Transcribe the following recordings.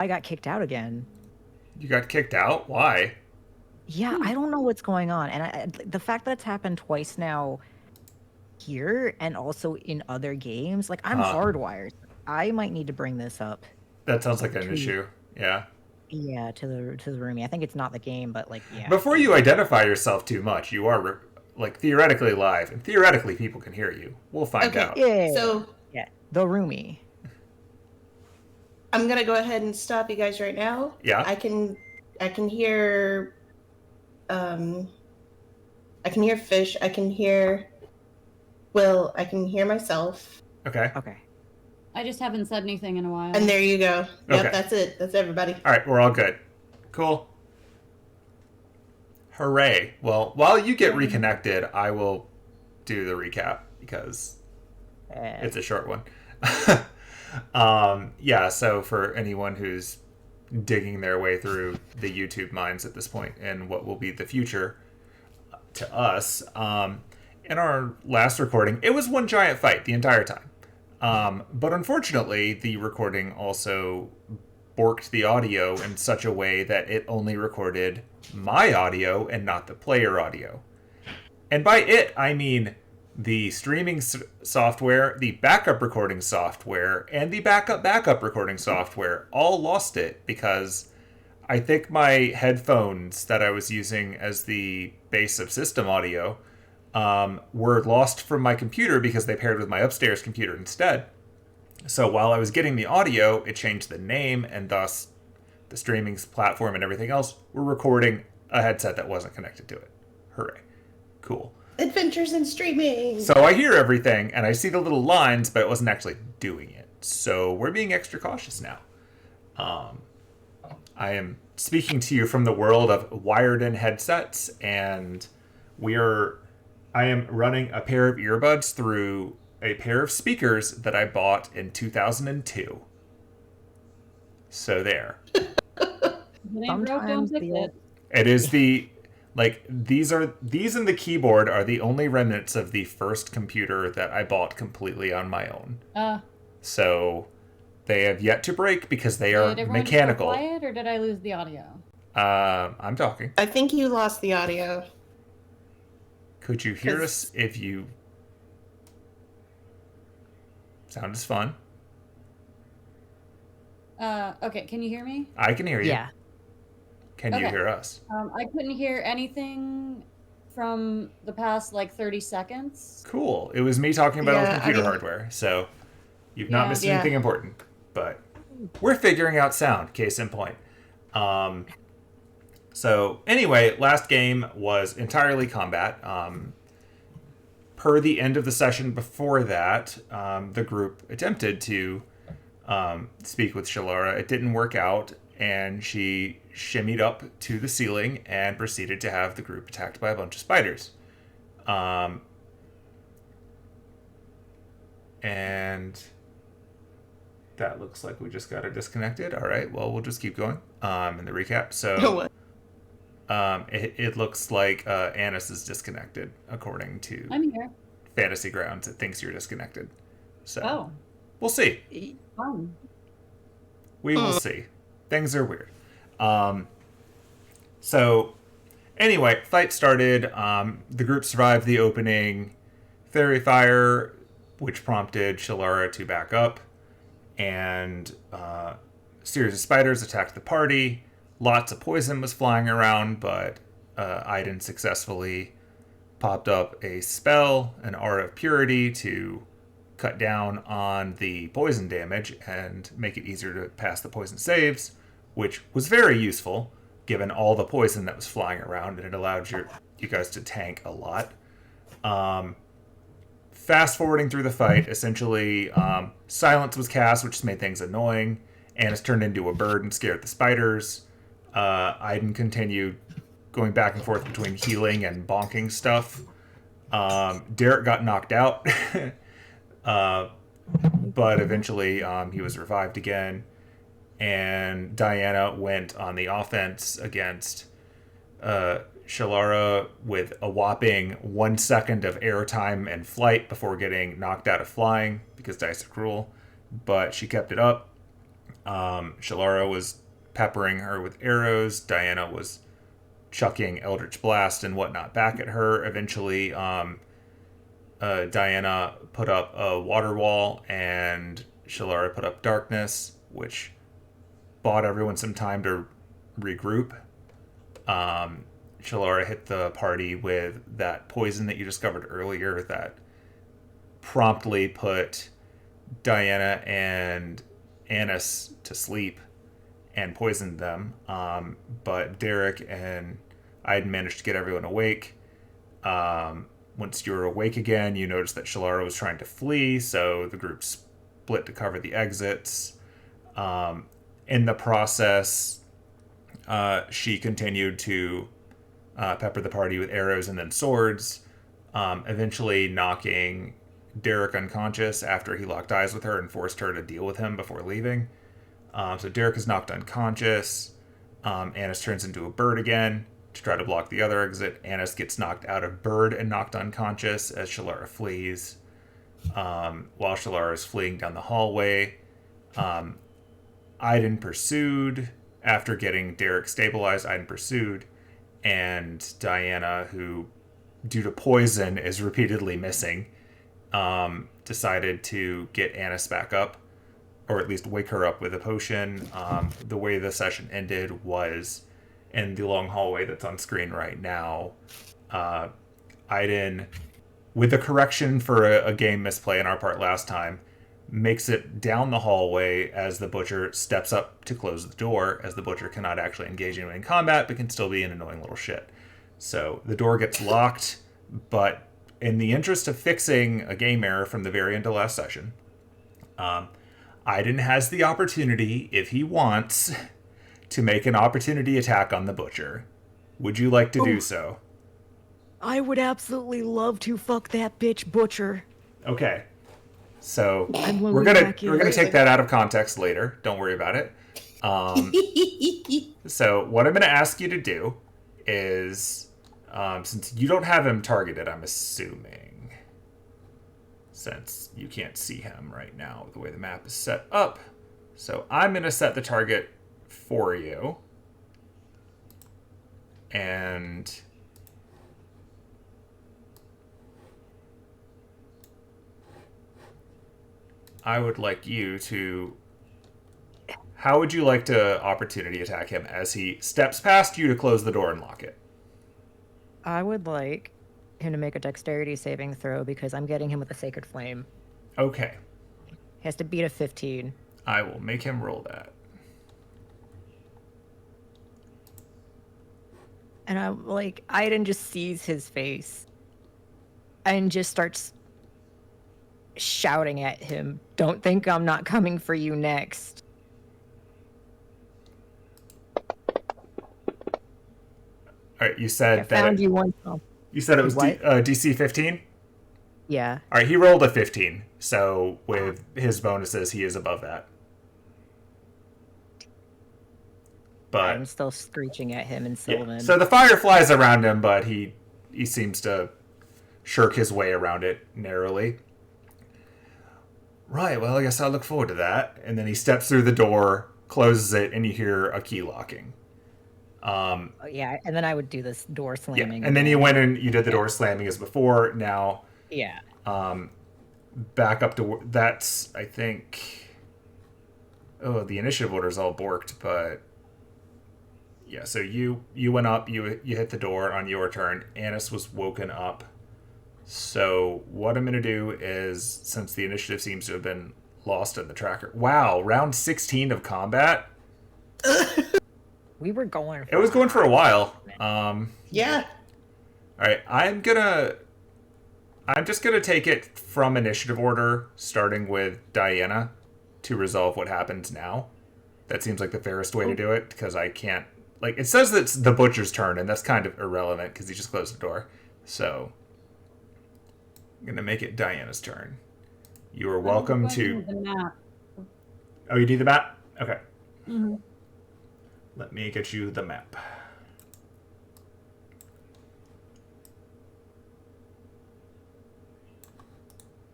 I got kicked out again. You got kicked out? Why? Yeah, I don't know what's going on. And the fact that it's happened twice now here and also in other games, like I'm Huh. hardwired. I might need to bring this up That sounds like an to issue. Yeah. yeah, to the roomie. I think it's not the game, but like yeah, Before you identify yourself too much, you are like theoretically live, and theoretically people can hear you. We'll find Okay, out. yeah, so yeah, the roomie. I'm gonna go ahead and stop you guys right now. Yeah. I can hear I can hear Fish, I can hear Will, I can hear myself. Okay. Okay. I just haven't said anything in a while. And there you go. Yep, Okay. that's it. That's everybody. All right, we're all good. Cool. Hooray. Well, while you get reconnected, I will do the recap because it's a short one. Yeah, so for anyone who's digging their way through the YouTube mines at this point and what will be the future to us, in our last recording, it was one giant fight the entire time. But unfortunately, the recording also borked the audio in such a way that it only recorded my audio and not the player audio. And by it, I mean the streaming software, the backup recording software, and the backup recording software all lost it because I think my headphones that I was using as the base of system audio were lost from my computer because they paired with my upstairs computer instead. So while I was getting the audio, it changed the name, and thus the streaming platform and everything else were recording a headset that wasn't connected to it. Hooray. Cool. Adventures in streaming. So I hear everything, and I see the little lines, but it wasn't actually doing it. So we're being extra cautious now. I am speaking to you from the world of wired-in headsets, and I am running a pair of earbuds through a pair of speakers that I bought in 2002. So there. If it ain't broke, don't fix it. It is these and the keyboard are the only remnants of the first computer that I bought completely on my own. So they have yet to break because they are mechanical. Did everyone quiet, or did I lose the audio? I'm talking. I think you lost the audio. Could you hear us if you... Sound is fun. Okay, can you hear me? I can hear you. Yeah. Can you hear us? I couldn't hear anything from the past, 30 seconds. Cool. It was me talking about old computer hardware, so you've not missed anything important. But we're figuring out sound, case in point. So anyway, last game was entirely combat. Per the end of the session before that, the group attempted to speak with Shelara. It didn't work out, and she shimmied up to the ceiling and proceeded to have the group attacked by a bunch of spiders. And that looks like we just got her disconnected. All right, well, we'll just keep going in the recap. So it looks like Annis is disconnected, according to I'm here. Fantasy Grounds. It thinks you're disconnected. So we'll see. Fun. We will see. Things are weird. So anyway, fight started. The group survived the opening fairy fire, which prompted Shelara to back up, and a series of spiders attacked the party. Lots of poison was flying around, but Aiden successfully popped up a spell, an Art of Purity, to cut down on the poison damage and make it easier to pass the poison saves, which was very useful given all the poison that was flying around, and it allowed you guys to tank a lot. Fast forwarding through the fight, essentially silence was cast, which just made things annoying. Annis turned into a bird and scared the spiders. Aiden continued going back and forth between healing and bonking stuff. Derek got knocked out. But eventually he was revived again, and Diana went on the offense against Shelara with a whopping 1 second of airtime and flight before getting knocked out of flying because dice are cruel, but she kept it up. Shelara was peppering her with arrows. Diana was chucking Eldritch Blast and whatnot back at her. Eventually, Diana put up a water wall, and Shelara put up Darkness, which bought everyone some time to regroup. Shelara hit the party with that poison that you discovered earlier that promptly put Diana and Annis to sleep and poisoned them. But Derek and I had managed to get everyone awake. Once you were awake again, you noticed that Shelara was trying to flee, so the group split to cover the exits. In the process, she continued to pepper the party with arrows and then swords, eventually knocking Derek unconscious after he locked eyes with her and forced her to deal with him before leaving. So Derek is knocked unconscious. Annis turns into a bird again to try to block the other exit. Annis gets knocked out of bird and knocked unconscious as Shelara flees. While Shelara is fleeing down the hallway, Aiden pursued. After getting Derek stabilized, Aiden pursued. And Diana, who, due to poison, is repeatedly missing, decided to get Annis back up, or at least wake her up with a potion. The way the session ended was in the long hallway that's on screen right now. Aiden, with a correction for a game misplay on our part last time, makes it down the hallway as the butcher steps up to close the door, as the butcher cannot actually engage anyone in combat, but can still be an annoying little shit. So the door gets locked, but in the interest of fixing a game error from the very end of last session, Aiden has the opportunity, if he wants, to make an opportunity attack on the butcher. Would you like to do so? I would absolutely love to fuck that bitch butcher. Okay. So I'm we're gonna take that out of context later. Don't worry about it. So what I'm gonna ask you to do is, since you don't have him targeted, I'm assuming, since you can't see him right now the way the map is set up, so I'm gonna set the target for you, and I would like you to... How would you like to opportunity attack him as he steps past you to close the door and lock it? I would like him to make a dexterity saving throw because I'm getting him with a Sacred Flame. Okay. He has to beat a 15. I will make him roll that. And I'm like, Aiden just sees his face and just starts shouting at him, "Don't think I'm not coming for you next." All right, you said I found you once. You said it was What? DC 15? Yeah. All right, he rolled a 15, so with his bonuses, he is above that. But I'm still screeching at him in yeah. Sylvan. So the fire flies around him, but he seems to shirk his way around it narrowly. Right, well, I guess I'll look forward to that. And then he steps through the door, closes it, and you hear a key locking. Yeah, and then I would do this door slamming. Yeah, and then you went and you did the door slamming as before. Now, yeah. Back up to... That's, I think... Oh, the initiative order's all borked, but... Yeah, so you went up, you hit the door on your turn. Annis was woken up. So what I'm going to do is, since the initiative seems to have been lost in the tracker... Wow, round 16 of combat? We were going for It was going for a while. Yeah. All right, I'm just going to take it from initiative order, starting with Diana, to resolve what happens now. That seems like the fairest way to do it, because I can't... Like, it says that it's the butcher's turn, and that's kind of irrelevant, because he just closed the door. So, I'm going to make it Diana's turn. You are welcome to... The map. Oh, you need the map? Okay. Mm-hmm. Let me get you the map.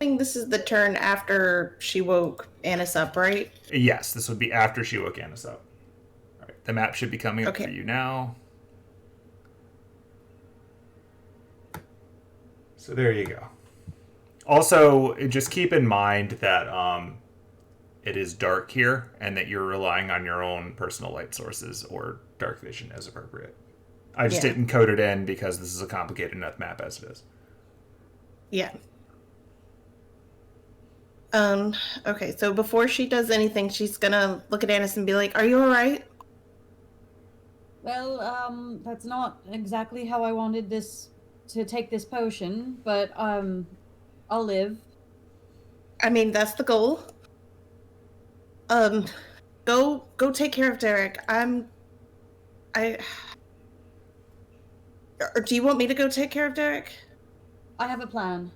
assuming this is the turn after she woke Annis up, right? Yes, this would be after she woke Annis up. All right, the map should be coming up for you now. So there you go. Also, just keep in mind that it is dark here and that you're relying on your own personal light sources or dark vision as appropriate. I just didn't code it in because this is a complicated enough map as it is. Yeah. Okay, so before she does anything, she's gonna look at Annis and be like, "Are you alright?" Well, that's not exactly how I wanted this to take this potion, but I'll live. I mean, that's the goal. Go take care of Derek. Or do you want me to go take care of Derek? I have a plan.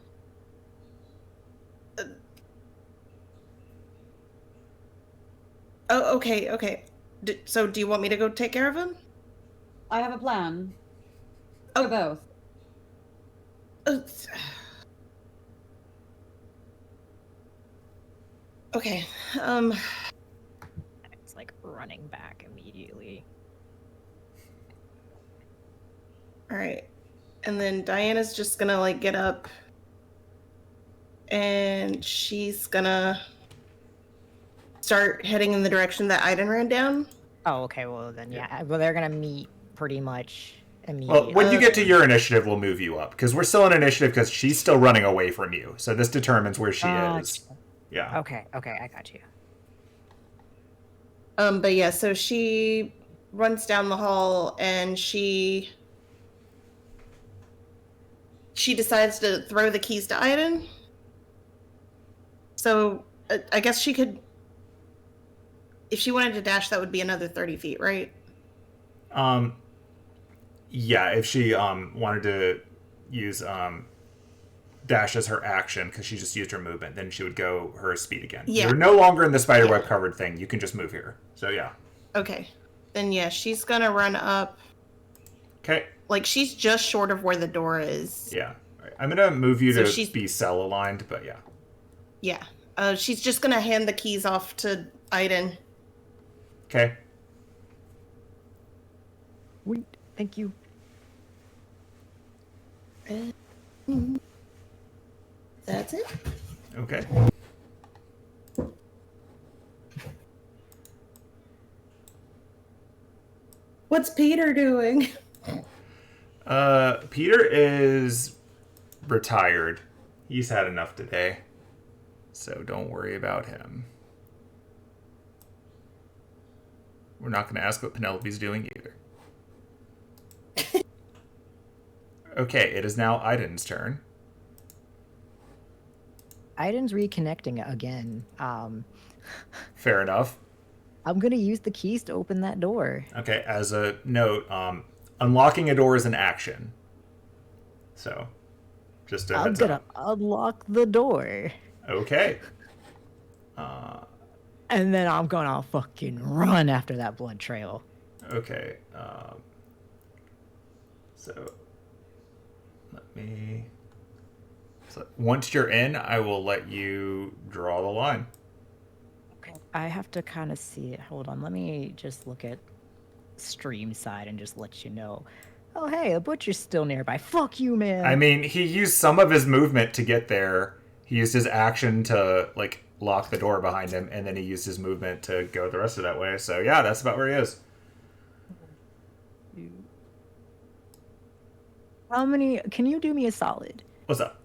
Oh, okay. So do you want me to go take care of him? I have a plan. Oh. For both. Okay. It's like running back immediately. All right. And then Diana's just gonna like get up and she's gonna start heading in the direction that Aiden ran down. Oh, okay. Well, then, yeah. Well, they're gonna meet pretty much immediately. Well, when you get to your initiative, we'll move you up. Because we're still in initiative because she's still running away from you. So this determines where she is. Yeah. Okay, I got you. But yeah, so she runs down the hall and she decides to throw the keys to Aiden. So I guess she could, if she wanted to dash, that would be another 30 feet, right? Yeah, if she wanted to use dash as her action because she just used her movement, then she would go her speed again. Yeah. You're no longer in the spiderweb covered thing. You can just move here. So yeah. Okay. Then yeah, she's gonna run up. Okay. Like she's just short of where the door is. Yeah. Right. I'm gonna move you So to be cell aligned, but yeah. Yeah. She's just gonna hand the keys off to Aiden. Okay. Wait, thank you. That's it. Okay. What's Peter doing? Peter is retired. He's had enough today. So don't worry about him. We're not going to ask what Penelope's doing either. Okay, it is now Aiden's turn. Aiden's reconnecting again. Fair enough. I'm gonna use the keys to open that door. Okay, as a note, unlocking a door is an action. So, just a I'm heads gonna up. unlock the door. Okay. And then I'm gonna fucking run after that blood trail. Okay. So, let me... So once you're in, I will let you draw the line. Okay. I have to kind of see it. Hold on. Let me just look at stream side and just let you know. Oh, hey, the butcher's still nearby. Fuck you, man. I mean, he used some of his movement to get there. He used his action to, like, lock the door behind him, and then he used his movement to go the rest of that way. So, yeah, that's about where he is. How many... Can you do me a solid? What's up?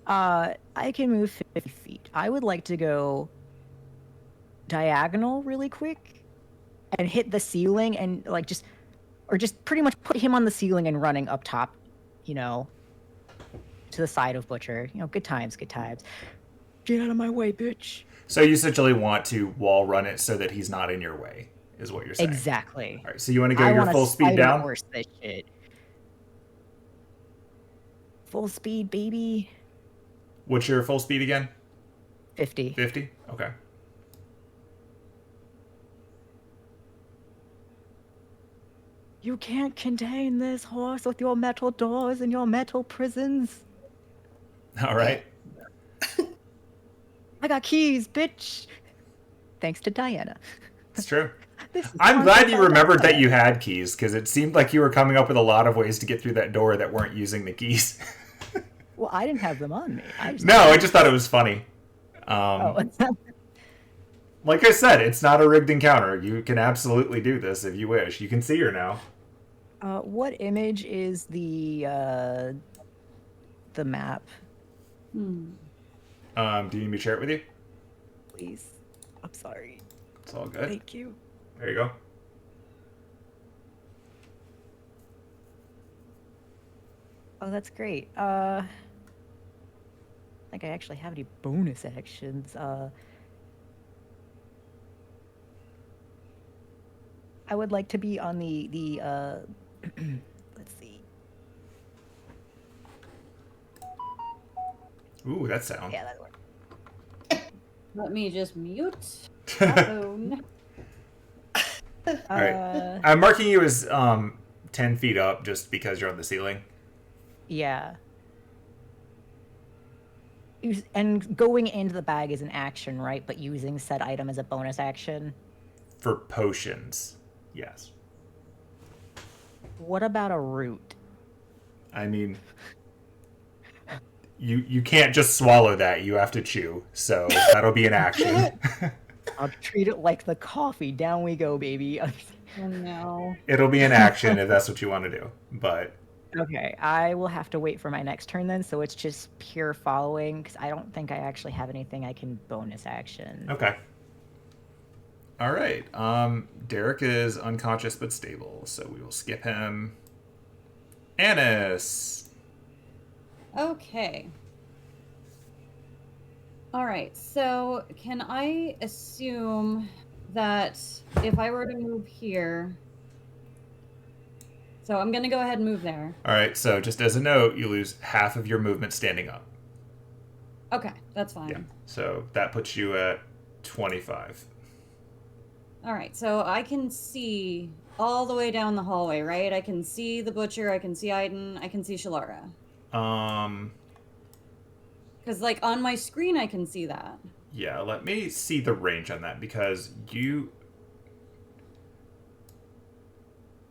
I can move 50 feet. I would like to go diagonal really quick and hit the ceiling and, like, just pretty much put him on the ceiling and running up top, you know, to the side of Butcher. You know, good times, good times. Get out of my way, bitch. So you essentially want to wall run it so that he's not in your way, is what you're saying. Exactly. All right, so you want to go your full speed down? Horse this shit. Full speed, baby. What's your full speed again? 50. 50? Okay. You can't contain this horse with your metal doors and your metal prisons. All right. I got keys, bitch. Thanks to Diana. It's true. This is I'm sponsored glad you by remembered that Diana. you had keys, because it seemed like you were coming up with a lot of ways to get through that door that weren't using the keys. Well, I didn't have them on me. No, I just thought it was funny. Oh. Like I said, it's not a rigged encounter. You can absolutely do this if you wish. You can see her now. What image is the map, Hmm. Do you need me to share it with you? please? I'm sorry. It's all good. Thank you. There you go. Oh, that's great. I think I actually have any bonus actions. I would like to be on the let's see. Ooh, that sound. Yeah, that works. Let me just mute my phone. All right. I'm marking you as 10 feet up just because you're on the ceiling. Yeah. And going into the bag is an action, right? But using said item as a bonus action. For potions, yes. What about a root? I mean, you can't just swallow that. You have to chew. So that'll be an action. I'll treat it like the coffee. Down we go, baby. Oh no. It'll be an action if that's what you want to do. But Okay, I will have to wait for my next turn then, so it's just pure following, because I don't think I actually have anything I can bonus action. okay. All right. Derek is unconscious but stable, so we will skip him. Annis. Okay. All right. So, can I assume that if I were to move here, so I'm going to go ahead and move there. All right, so just as a note, you lose half of your movement standing up. Okay, that's fine. Yeah. So that puts you at 25. All right. So I can see all the way down the hallway, right? I can see the butcher. I can see Aiden. I can see Shelara. Because, like, on my screen, I can see that. Yeah, let me see the range on that because you...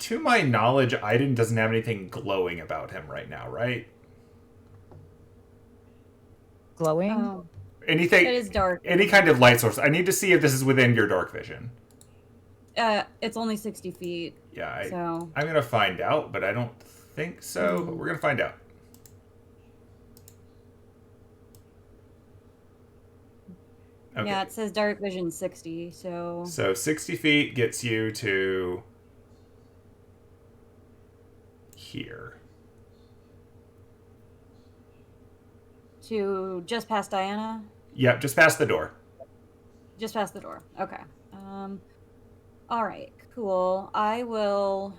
To my knowledge, Aiden doesn't have anything glowing about him right now, right? Glowing? Oh, Anything... it is dark. Any kind of light source. I need to see if this is within your dark vision. It's only 60 feet. Yeah, So I'm going to find out, but I don't think so. But we're going to find out. Okay. yeah, it says dark vision 60. So 60 feet gets you to here. to just past Diana, Yep, just past the door. just past the door. Okay. All right. Cool. I will.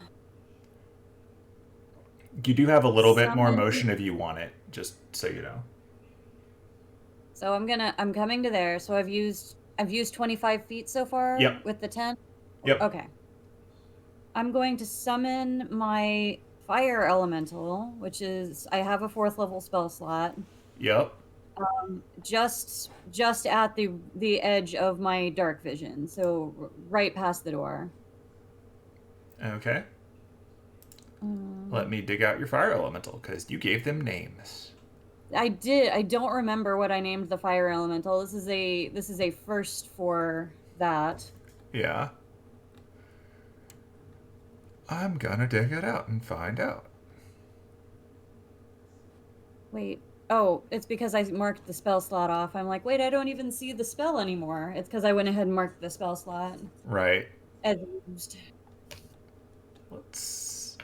You do have a little bit more Summon- motion if you want it, just so you know. So I'm coming to there. So I've used 25 feet so far. Yep. With the 10. Yep. Okay. I'm going to summon my fire elemental, which is I have a 4th level spell slot. Yep. Just at the edge of my dark vision, so right past the door. Okay. Let me dig out your fire elemental, because you gave them names. I did. I don't remember what I named the fire elemental. This is a first for that. Yeah. I'm gonna dig it out and find out. Wait. Oh, it's because I marked the spell slot off. I'm like, wait, I don't even see the spell anymore. It's because I went ahead and marked the spell slot Right. as used. Let's...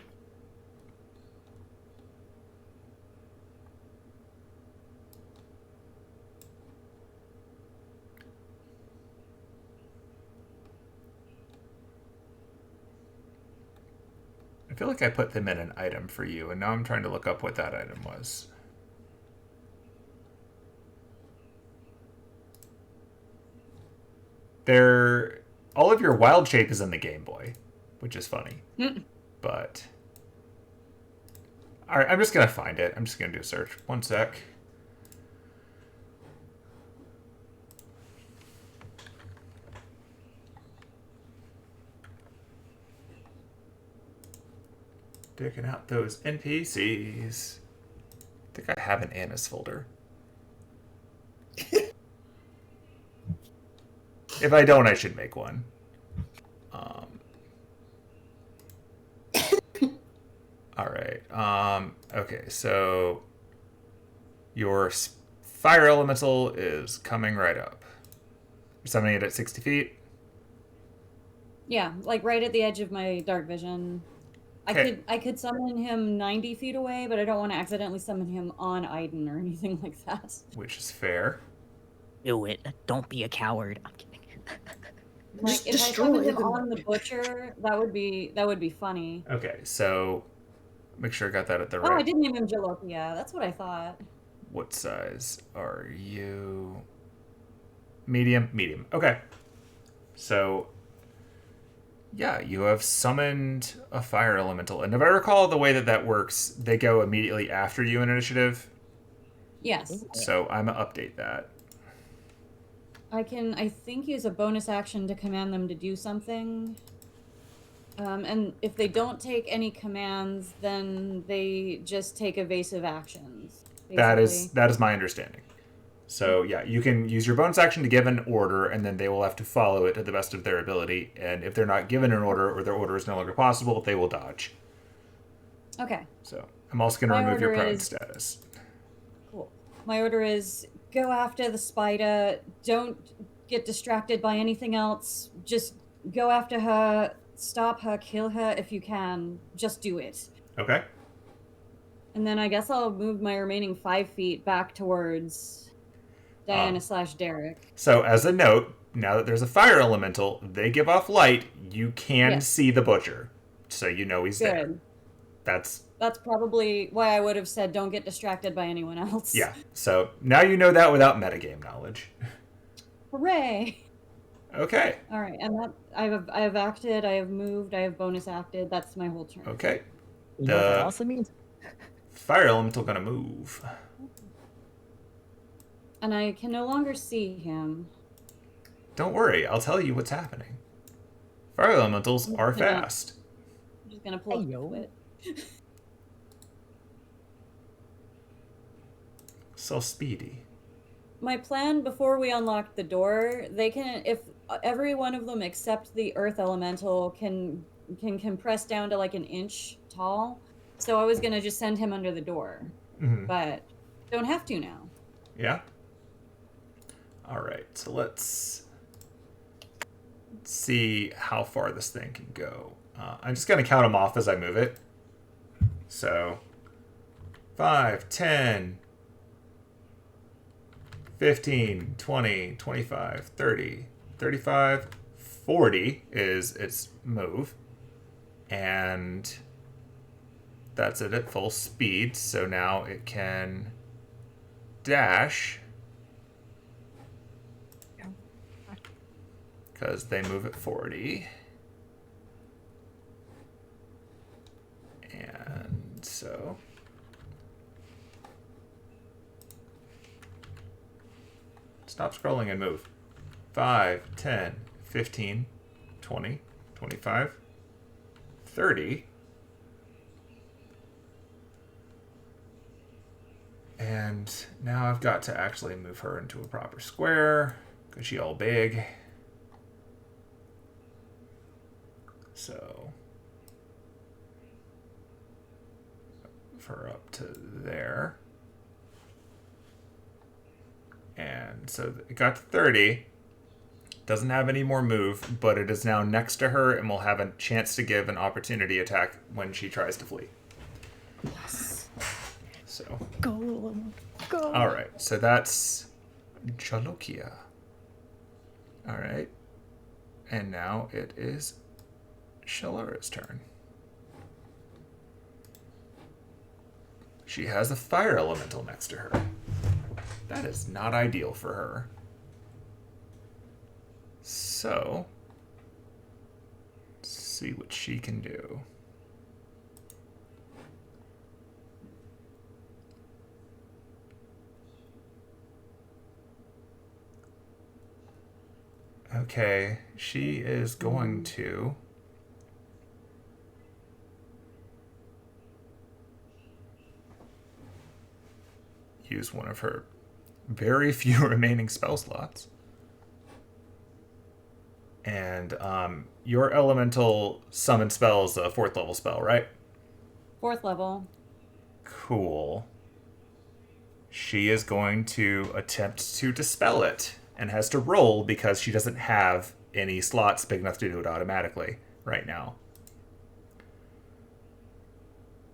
I feel like I put them in an item for you, and now I'm trying to look up what that item was. All of your wild shape is in the Game Boy, which is funny. But all right, I'm just gonna find it. I'm just gonna do a search. One sec. Sticking out those NPCs. I think I have an Annis folder. If I don't, I should make one. All right. Okay, so your fire elemental is coming right up. You're summoning it at 60 feet. Yeah, like right at the edge of my dark vision. Okay. I could summon him 90 feet away, but I don't want to accidentally summon him on Aiden or anything like that. Which is fair. Do it. Don't be a coward. I'm kidding. Like Just if I destroy summoned him them. on the butcher, that would be funny. Okay, so make sure I got that at the Oh, I right. did name him Jalopia. That's what I thought. What size are you? Medium? Medium. Okay. So, yeah, you have summoned a fire elemental. And if I recall the way that that works, they go immediately after you in initiative. Yes. So I'm going to update that. I think, use a bonus action to command them to do something. And if they don't take any commands, then they just take evasive actions. Basically. That is my understanding. So yeah, you can use your bonus action to give an order, and then they will have to follow it to the best of their ability. And if they're not given an order, or their order is no longer possible, they will dodge. Okay. So I'm also going to My remove your order prone is- status. Cool. My order is go after the spider. Don't get distracted by anything else. Just go after her. Stop her. Kill her if you can. Just do it. Okay. And then I guess I'll move my remaining 5 feet back towards Diana / Derek. So as a note, now that there's a fire elemental, they give off light. You can Yes. see the butcher, so you know he's there. Good. That's That's probably why I would have said don't get distracted by anyone else. yeah. So now you know that without metagame knowledge. Hooray! Okay. All right, and that I have acted, I have moved, I have bonus acted. That's my whole turn. Okay. You know what that The also means? fire elemental gonna move. And I can no longer see him. Don't worry, I'll tell you what's happening. Fire elementals are Yeah. fast. I'm just gonna pull Hey, up yo. it. So speedy. My plan before we unlock the door, they can, if every one of them except the earth elemental can compress down to like an inch tall. So I was gonna just send him under the door, Mhm. but don't have to now. Yeah. All right. So let's see how far this thing can go. I'm just gonna count them off as I move it. So 5, 10, 15, 20, 25, 30, 35, 40 is its move. And that's it at full speed. So now it can dash. Because they move at 40. And so stop scrolling and move. 5, 10, 15, 20, 25, 30. And now I've got to actually move her into a proper square because she's all big. So move her up to there. And so it got to 30. Doesn't have any more move, but it is now next to her and will have a chance to give an opportunity attack when she tries to flee. Yes. So, Go. all right. So that's Jalokia. All right. And now it is Shelara's turn. She has a fire elemental next to her. That is not ideal for her. So, let's see what she can do. Okay, she is going to use one of her very few remaining spell slots. And your elemental summon spell is a 4th level spell, right? 4th level. Cool. She is going to attempt to dispel it and has to roll because she doesn't have any slots big enough to do it automatically right now.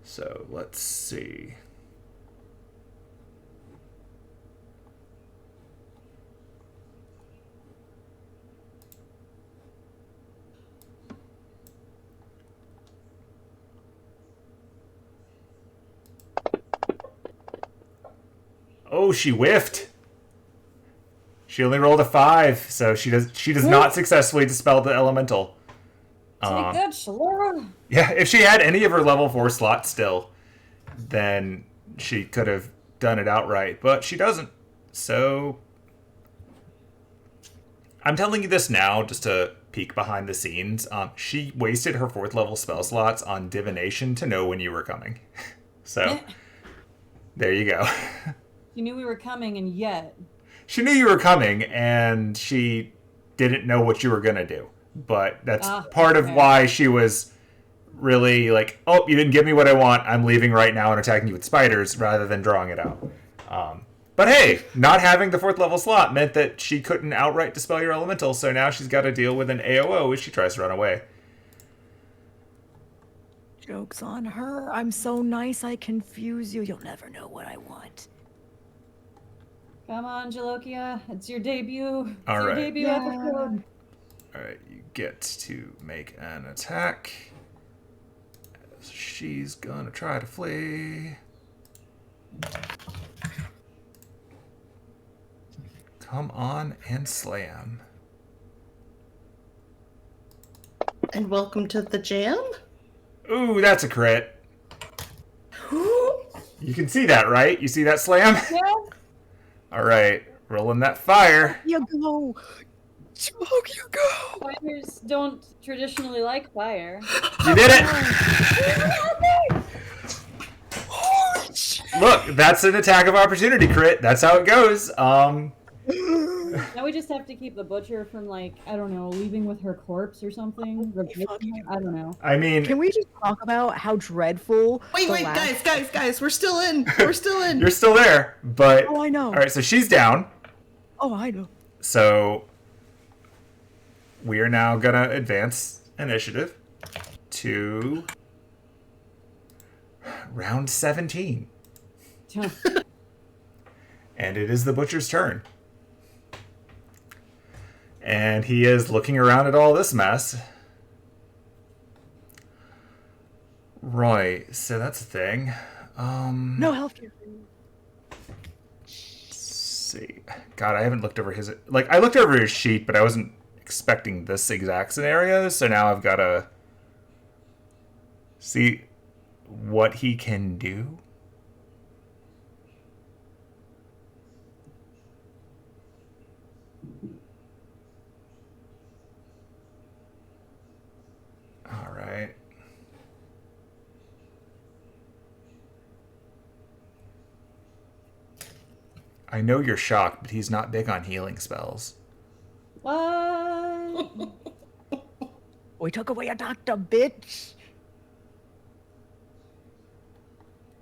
So let's see. Oh, she whiffed. She only rolled a 5, so she does not successfully dispel the elemental. Take that, Shelara. Yeah, if she had any of her level 4 slots still, then she could have done it outright, but she doesn't. So I'm telling you this now just to peek behind the scenes. She wasted her 4th level spell slots on divination to know when you were coming. So there you go. She knew we were coming, and yet... She knew you were coming, and she didn't know what you were going to do. But that's part of why she was really like, oh, you didn't give me what I want. I'm leaving right now and attacking you with spiders, rather than drawing it out. But hey, not having the 4th level slot meant that she couldn't outright dispel your elemental, so now she's got to deal with an AOO as she tries to run away. Joke's on her. I'm so nice I confuse you. You'll never know what I want. Come on, Jalokia. It's your debut. It's All your right. debut episode. Alright, you get to make an attack. She's gonna try to flee. Come on and slam. And welcome to the jam. Ooh, that's a crit. You can see that, right? You see that slam? Yeah. Alright, rolling that fire. You go. Smoke, you go. Fighters don't traditionally like fire. You did it! Look, that's an attack of opportunity crit. That's how it goes. Now we just have to keep the butcher from, like, I don't know, leaving with her corpse or something. I don't know. I mean, Can we just talk about how dreadful? Wait, the wait, last- guys, we're still in. We're still in. you're still there, but... Oh, I know. Alright, so she's down. Oh, I know. So we are now gonna advance initiative to round 17. And it is the butcher's turn. And he is looking around at all this mess. Right, so that's a thing. No healthcare. See. God, I haven't looked over his... Like, I looked over his sheet, but I wasn't expecting this exact scenario, so now I've got to see what he can do. All right. I know you're shocked, but he's not big on healing spells. What? We took away a doctor, bitch.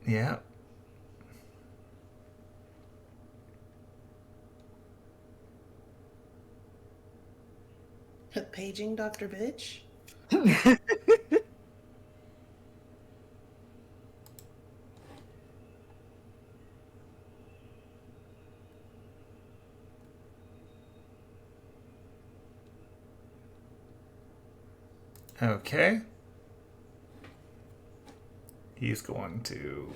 Yeah. Paging Dr. Bitch. Okay. He's going to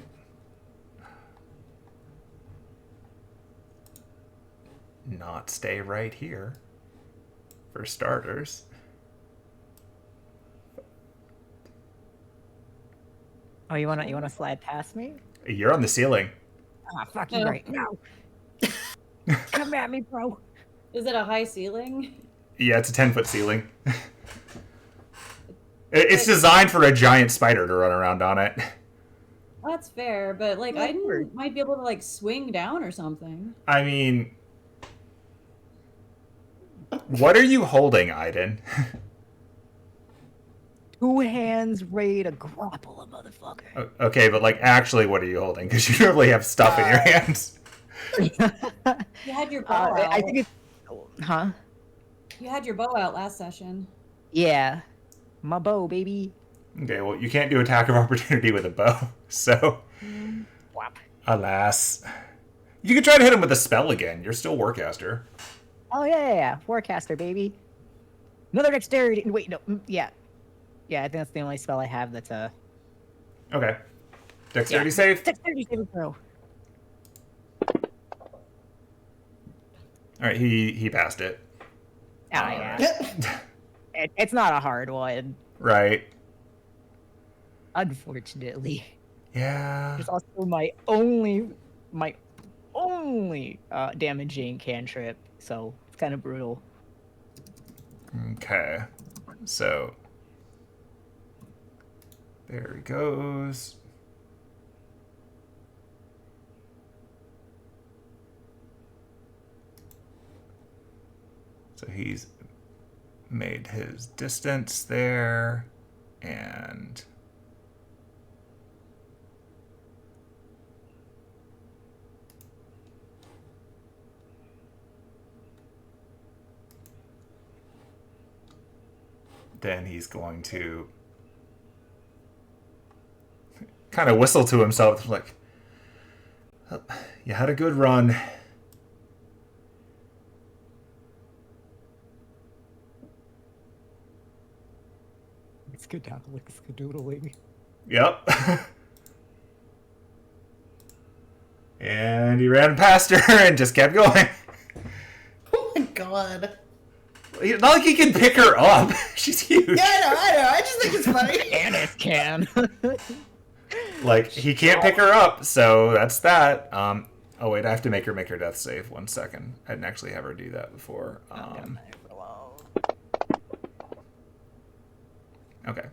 not stay right here, for starters. Oh, you wanna slide past me? You're on the ceiling. Ah, fuck you Oh. right now. Come at me, bro. Is it a high ceiling? Yeah, it's a 10-foot ceiling. It's designed for a giant spider to run around on it. That's fair, but like Might I work. might be able to like swing down or something. I mean, what are you holding, Aiden? 2 hands ready to grapple a motherfucker. Okay, but like actually, what are you holding? Because you normally have stuff in your hands. You had your bow out. I think it's... Huh? You had your bow out last session. Yeah. My bow, baby. Okay, well, you can't do attack of opportunity with a bow, so Whap. alas. You could try to hit him with a spell again. You're still Warcaster. Oh, yeah. Forecaster, baby. Another dexterity. Wait, no. Yeah. Yeah, I think that's the only spell I have that's a... Okay. Dexterity save? Dexterity saving throw. Alright, he passed it. Ah, yeah. It's not a hard one, Right. unfortunately. Yeah. It's also my only damaging cantrip, so it's kind of brutal. Okay. So there he goes. So he's made his distance there, and then he's going to kind of whistle to himself like, "Oh, you had a good run." It's good down like skadoodling. Yep. And he ran past her and just kept going. Oh my god. It's not like he can pick her up. She's huge. Yeah, I know. I just think it's funny. Annis can. Like, he can't pick her up, so that's that. Oh, wait, I have to make her death save. 1 second. I didn't actually have her do that before. Okay.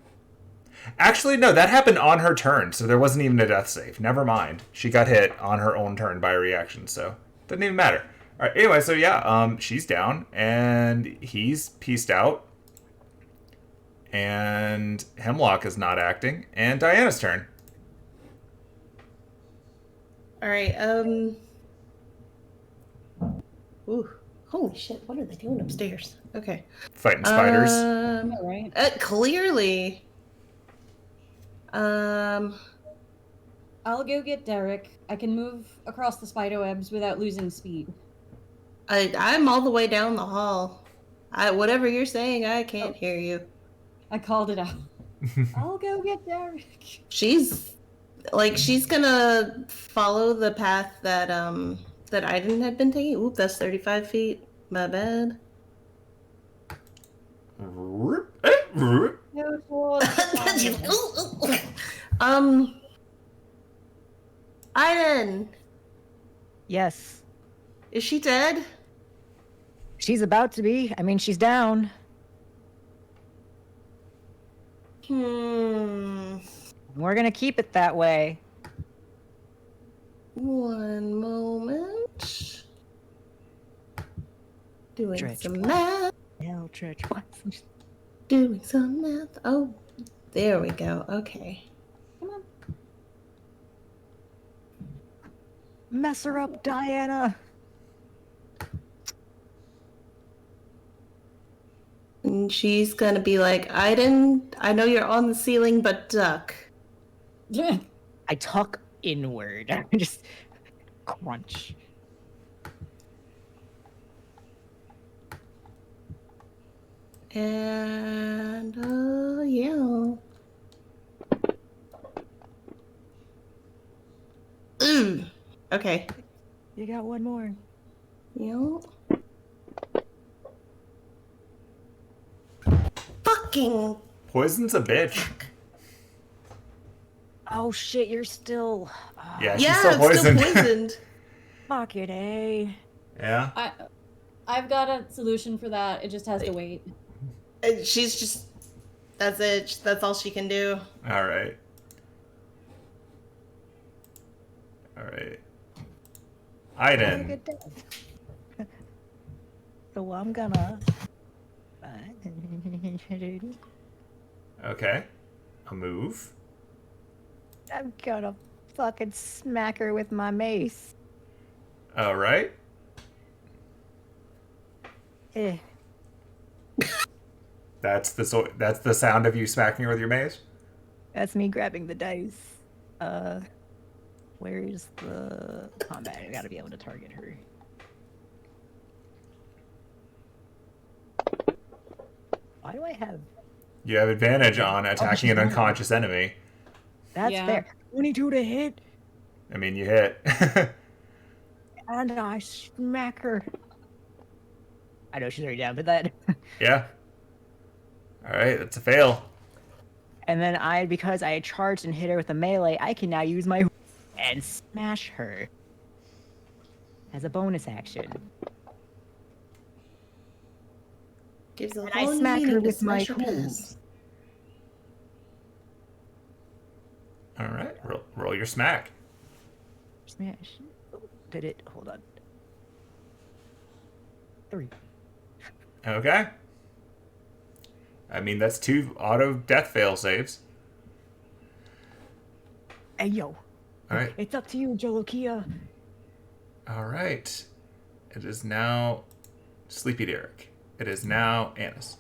Actually, no, that happened on her turn, so there wasn't even a death save. Never mind. She got hit on her own turn by a reaction, so doesn't even matter. All right, anyway, so yeah, she's down, and he's pieced out. And Hemlock is not acting, and Diana's turn. All right. Ooh. Holy shit! What are they doing upstairs? Okay. Fighting spiders. All right. Clearly. I'll go get Derek. I can move across the spider webs without losing speed. I'm all the way down the hall. Whatever you're saying, I can't hear you. I called it out. I'll go get Derek. She's gonna follow the path that that Aiden had been taking. Oop, that's 35 feet. My bad. Go towards the Aiden, Yes. is she dead? She's about to be. I mean, she's down. We're gonna keep it that way. One moment. Doing Dredge. some math. Eldritch. Doing some math. Oh, there we go. Okay. Come on. Mess her up, Diana. And she's gonna be like, Aiden, I know you're on the ceiling, but duck. Yeah. I tuck inward. Just crunch. And, yeah. Ooh. Okay. You got one more. Yep. Fucking. Poison's a bitch. Oh shit, you're still. Yeah, she's Yeah, still I'm poisoned. still poisoned. Fucking A. Yeah. I've got a solution for that. It just has to wait. And she's just. That's it. That's all she can do. All right. All right. Have a Aiden. good day. So I'm gonna. Okay. A move. I'm gonna fucking smack her with my mace. All right. Eh. That's the sound of you smacking her with your mace. That's me grabbing the dice. Where's the combat? I gotta be able to target her. Why do I have? You have advantage on attacking she's an not. unconscious enemy. That's Yeah. fair. 22 to hit, I mean, you hit. and I smack her. I know she's already down, but that. Yeah. All right, that's a fail. And then because I charged and hit her with a melee, I can now use my and smash her as a bonus action. Gives a And whole I new smack her meaning to with my smash your pass. hooves. All right, roll your smack. Smash. Oh, did it? Hold on. 3. Okay. I mean, that's 2 auto death fail saves. Hey yo. All right. It's up to you, Jolokia. All right. It is now Sleepy Derek. It is now Annis.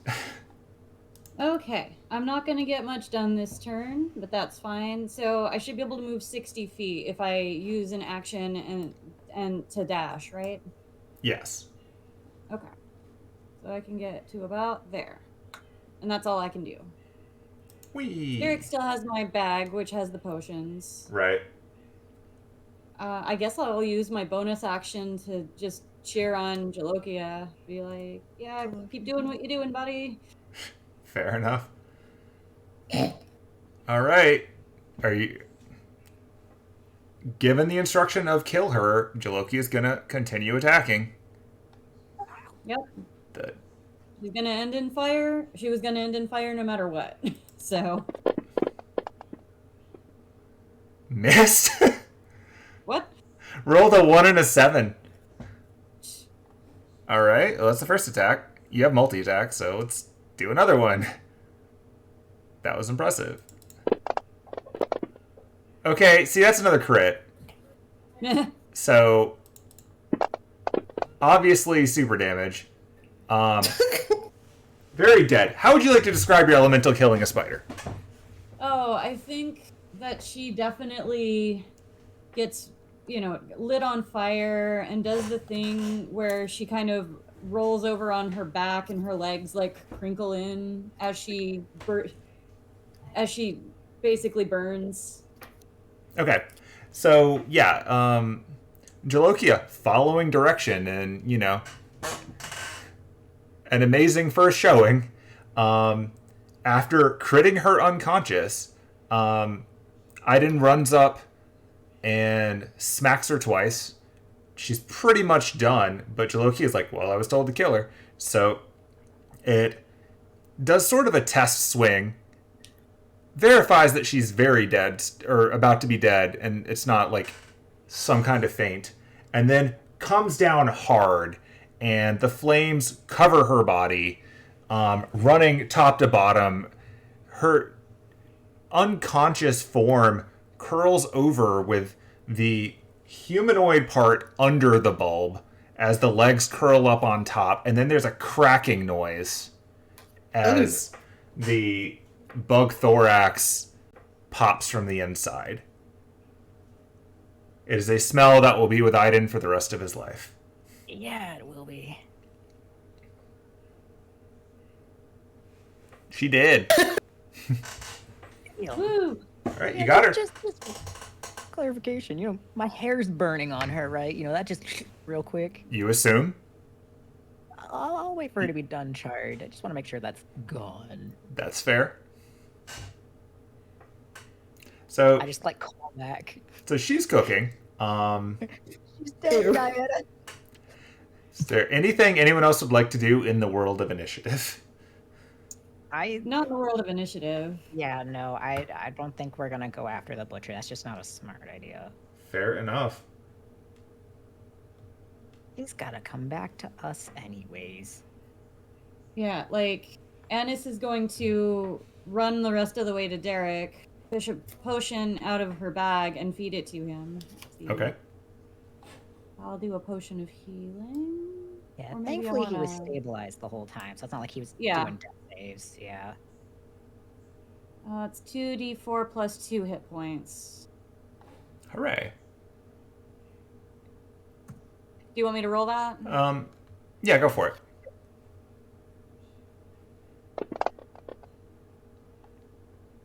Okay, I'm not gonna get much done this turn, but that's fine. So I should be able to move 60 feet if I use an action and to dash, right? Yes. Okay. So I can get to about there. And that's all I can do. Whee. Derek still has my bag, which has the potions. Right. I guess I'll use my bonus action to just cheer on Jalokia. Be like, yeah, keep doing what you're doing, buddy. Fair enough. All right. Are you... Given the instruction of kill her, Jalokia is going to continue attacking. Yep. The... She's gonna end in fire. She was gonna end in fire no matter what. So. Missed? What? Rolled a 1 and a 7. All right. Well, that's the first attack. You have multi-attack, so let's do another one. That was impressive. Okay, see, that's another crit. So, obviously, super damage. Very dead. How would you like to describe your elemental killing a spider? Oh, I think that she definitely gets, lit on fire and does the thing where she kind of rolls over on her back and her legs like crinkle in as she basically burns. Okay. So, yeah, Jalokia following direction and, an amazing first showing. After critting her unconscious, Aiden runs up and smacks her twice. She's pretty much done, but Jalokia is like, well, I was told to kill her. So it does sort of a test swing, verifies that she's very dead, or about to be dead, and it's not like some kind of feint, and then comes down hard, and the flames cover her body, running top to bottom. Her unconscious form curls over with the humanoid part under the bulb as the legs curl up on top, and then there's a cracking noise as the bug thorax pops from the inside. It is a smell that will be with Aiden for the rest of his life. Yeah, it will be. She did. Woo! All right, you got her. Just clarification, my hair's burning on her, right? That just real quick. You assume? I'll wait for her to be done charred. I just want to make sure that's gone. That's fair. So I just call back. So she's cooking. She's dead, Diana. Is there anything anyone else would like to do in the world of initiative? Not in the world of initiative. Yeah, no, I don't think we're gonna go after the butcher. That's just not a smart idea. Fair enough. He's gotta come back to us anyways. Yeah, like, Annis is going to run the rest of the way to Derek, fish a potion out of her bag, and feed it to him. Let's see. Okay. I'll do a potion of healing. Yeah, Or maybe I thankfully he was wanna- stabilized the whole time, so it's not like he was Yeah. doing death saves. Yeah. It's 2d4 plus 2 hit points. Hooray. Do you want me to roll that? Yeah, go for it.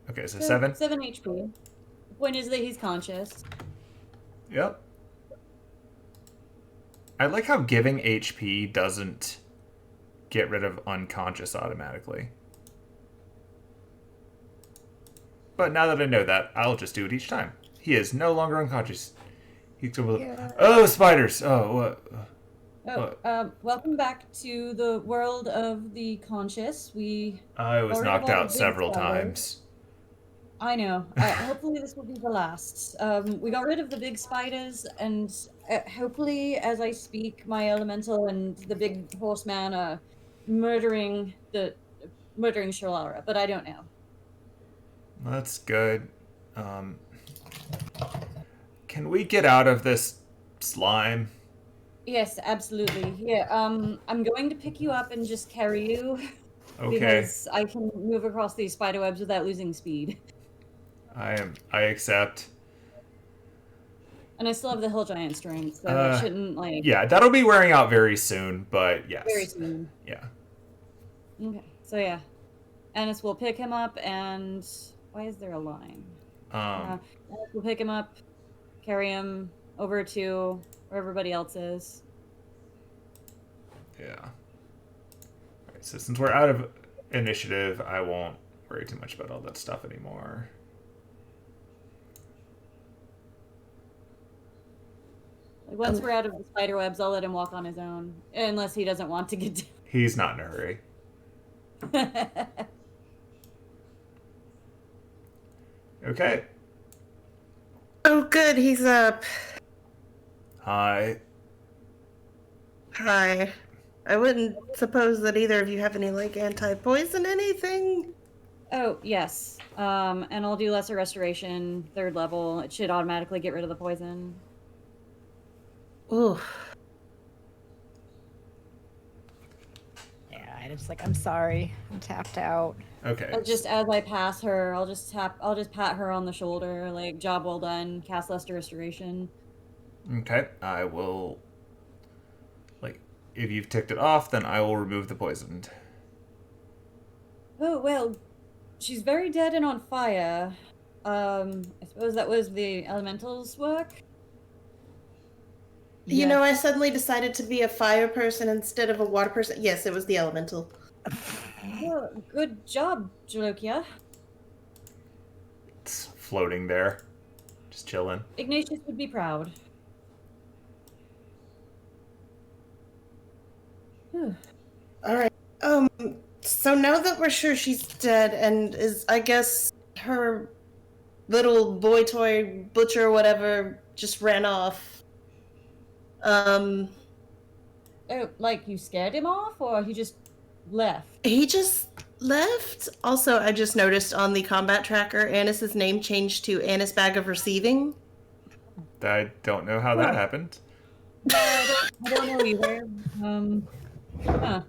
Okay, so 7. 7 HP. The point is that he's conscious. Yep. I like how giving HP doesn't get rid of unconscious automatically. But now that I know that, I'll just do it each time. He is no longer unconscious. He's Oh, spiders! Oh, what? Welcome back to the world of the conscious. I was Already knocked got a out big several spider. times. I know. Hopefully this will be the last. We got rid of the big spiders, and hopefully, as I speak, my elemental and the big horseman are murdering Shelara, but I don't know. That's good. Can we get out of this slime? Yes, absolutely. Yeah. I'm going to pick you up and just carry you. Okay. Because I can move across these spider webs without losing speed. I accept. And I still have the hill giant strength, so it shouldn't like Yeah, that'll be wearing out very soon, but yes. very soon. Yeah. Okay. So yeah. Annis will pick him up and why is there a line? Annis will pick him up, carry him over to where everybody else is. Yeah. Alright, so since we're out of initiative, I won't worry too much about all that stuff anymore. Like, once we're out of the spider webs, I'll let him walk on his own, unless he doesn't want to get He's not in a hurry. down. Okay. Oh, good. He's up. Hi. Hi. I wouldn't suppose that either of you have any, like, anti-poison anything? Oh, yes. And I'll do lesser restoration, 3rd level. It should automatically get rid of the poison. Ooh. Yeah, and it's like, I'm sorry, I'm tapped out. Okay. Just as I pass her, I'll just pat her on the shoulder, like, job well done, cast lesser restoration. Okay. I will... Like, if you've ticked it off, then I will remove the poisoned. Oh, well, she's very dead and on fire. I suppose that was the elemental's work? You know, I suddenly decided to be a fire person instead of a water person. Yes, it was the elemental. Well, good job, Jalokia. It's floating there. Just chilling. Ignatius would be proud. Whew. All right. So now that we're sure she's dead and is, I guess, her little boy toy butcher or whatever just ran off. Oh, like you scared him off, or he just left? He just left. Also, I just noticed on the combat tracker, Annis's name changed to Annis Bag of Receiving. I don't know how that happened. I don't know either. Huh.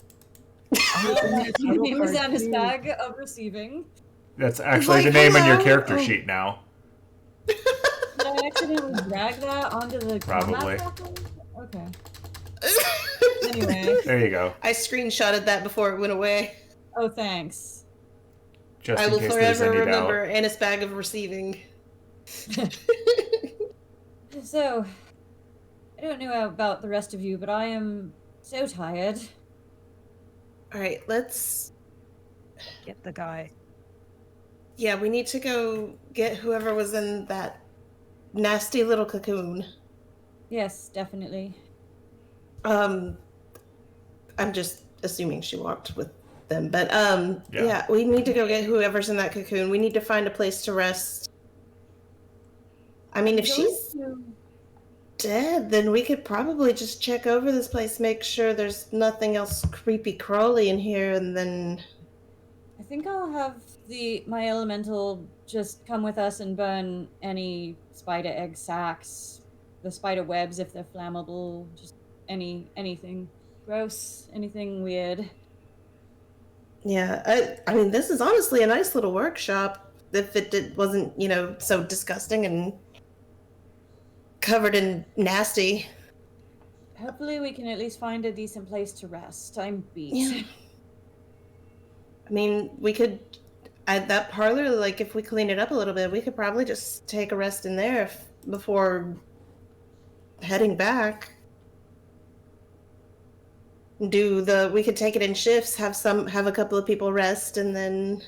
He was on his bag of receiving. That's actually Like, the name on your hello? character Oh. sheet now. Did I accidentally drag that onto the Probably. combat tracker? Okay. Anyway. There you go. I screenshotted that before it went away. Oh, thanks. Just I in will case there's forever any remember doubt. Annis Bag of Receiving. So, I don't know about the rest of you, but I am so tired. All right, let's... Get the guy. Yeah, we need to go get whoever was in that nasty little cocoon. Yes, definitely. I'm just assuming she walked with them, but Yeah. yeah, we need to go get whoever's in that cocoon. We need to find a place to rest. I mean, if she's dead, then we could probably just check over this place, make sure there's nothing else creepy crawly in here, and then... I think I'll have my elemental just come with us and burn any spider egg sacs, the spider webs if they're flammable, just anything gross, anything weird. Yeah, I mean, this is honestly a nice little workshop if wasn't, so disgusting and covered in nasty. Hopefully we can at least find a decent place to rest. I'm beat. Yeah. I mean, we could, at that parlor, like, if we clean it up a little bit, we could probably just take a rest in there before heading back. We could take it in shifts, have a couple of people rest, and then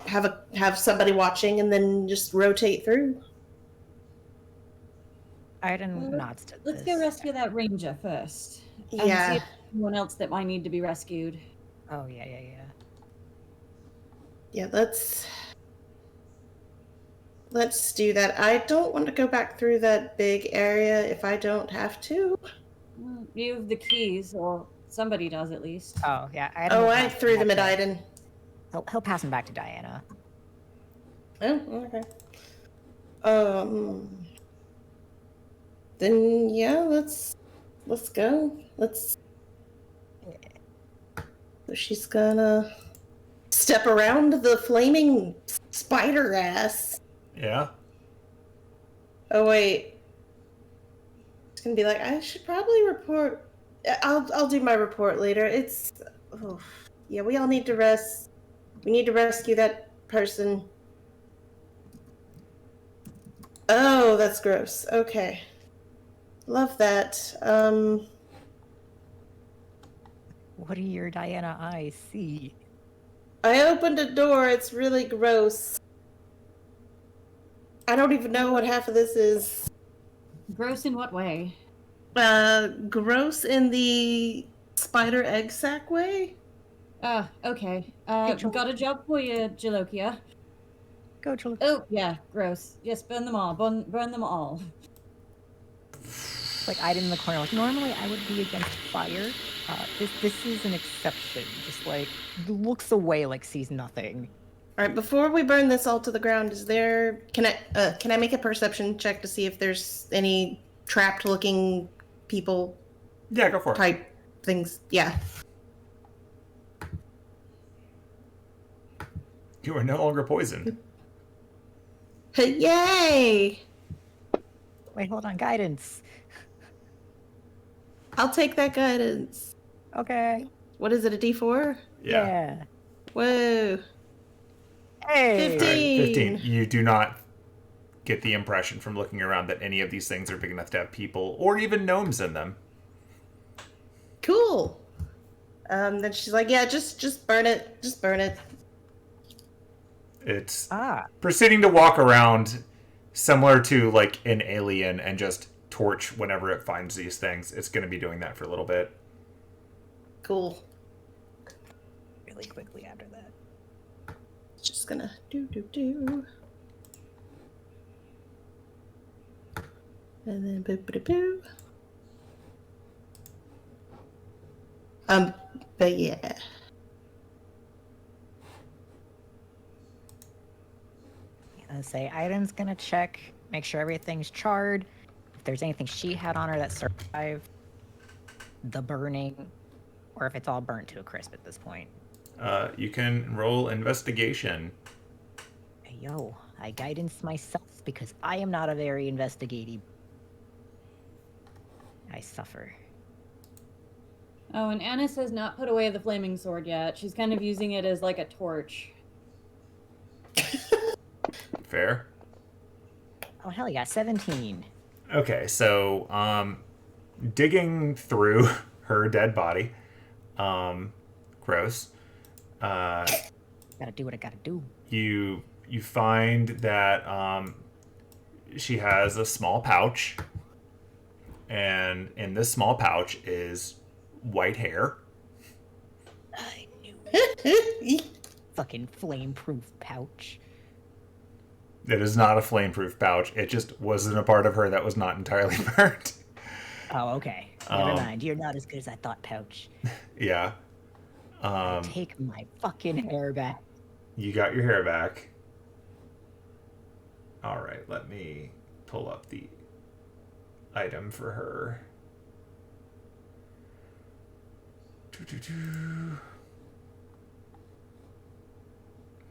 have somebody watching, and then just rotate through. Aiden nods to Let's this. go rescue that ranger first. Yeah. And see if there's anyone else that might need to be rescued. Oh, yeah. Yeah, let's do that. I don't want to go back through that big area if I don't have to. Well, you have the keys, or somebody does at least. Oh, yeah. I threw them at Aiden. He'll pass them back to Diana. Oh, okay. Then yeah, let's go. So she's gonna step around the flaming spider ass. Yeah. Oh wait. It's gonna be like, I should probably report. I'll do my report later. Yeah, we all need to rest. We need to rescue that person. Oh, that's gross. Okay. Love that. What do your Diana eyes see? I opened a door. It's really gross. I don't even know what half of this is. Gross in what way? Gross in the spider egg sac way? Okay. Got a job for you, Jalokia. Go, Chula. Oh, yeah, gross. Yes, burn them all. Burn them all. Like Aiden in the corner. Like, normally I would be against fire. This is an exception. Just like looks away, like sees nothing. All right. Before we burn this all to the ground, can I make a perception check to see if there's any trapped-looking people? Yeah, go for it. Type things. Yeah. You are no longer poisoned. Yay! Wait, hold on. Guidance. I'll take that guidance. Okay. What is it, a D4? Yeah. Whoa. Hey. 15. 15. You do not get the impression from looking around that any of these things are big enough to have people or even gnomes in them. Cool. Then she's like, yeah, just burn it. Just burn it. It's Ah. proceeding to walk around similar to like an alien and just torch whenever it finds these things. It's going to be doing that for a little bit. Cool. Really quickly after that. Just gonna do. And then boo. But yeah. I say Aiden's gonna check, make sure everything's charred. If there's anything she had on her that survived the burning, or if it's all burnt to a crisp at this point. You can roll investigation. Hey, yo, I guidance myself because I am not a very investigative. I suffer. Oh, and Annis has not put away the flaming sword yet. She's kind of using it as like a torch. Fair. Oh hell yeah, 17. Okay, so digging through her dead body, gross. Gotta do what I gotta do. You find that she has a small pouch, and in this small pouch is white hair. I knew it. Fucking flame-proof pouch. It is not a flameproof pouch. It just wasn't a part of her that was not entirely burnt. Oh, okay. Never mind. You're not as good as I thought, pouch. Yeah. Take my fucking hair back. You got your hair back. All right, let me pull up the item for her.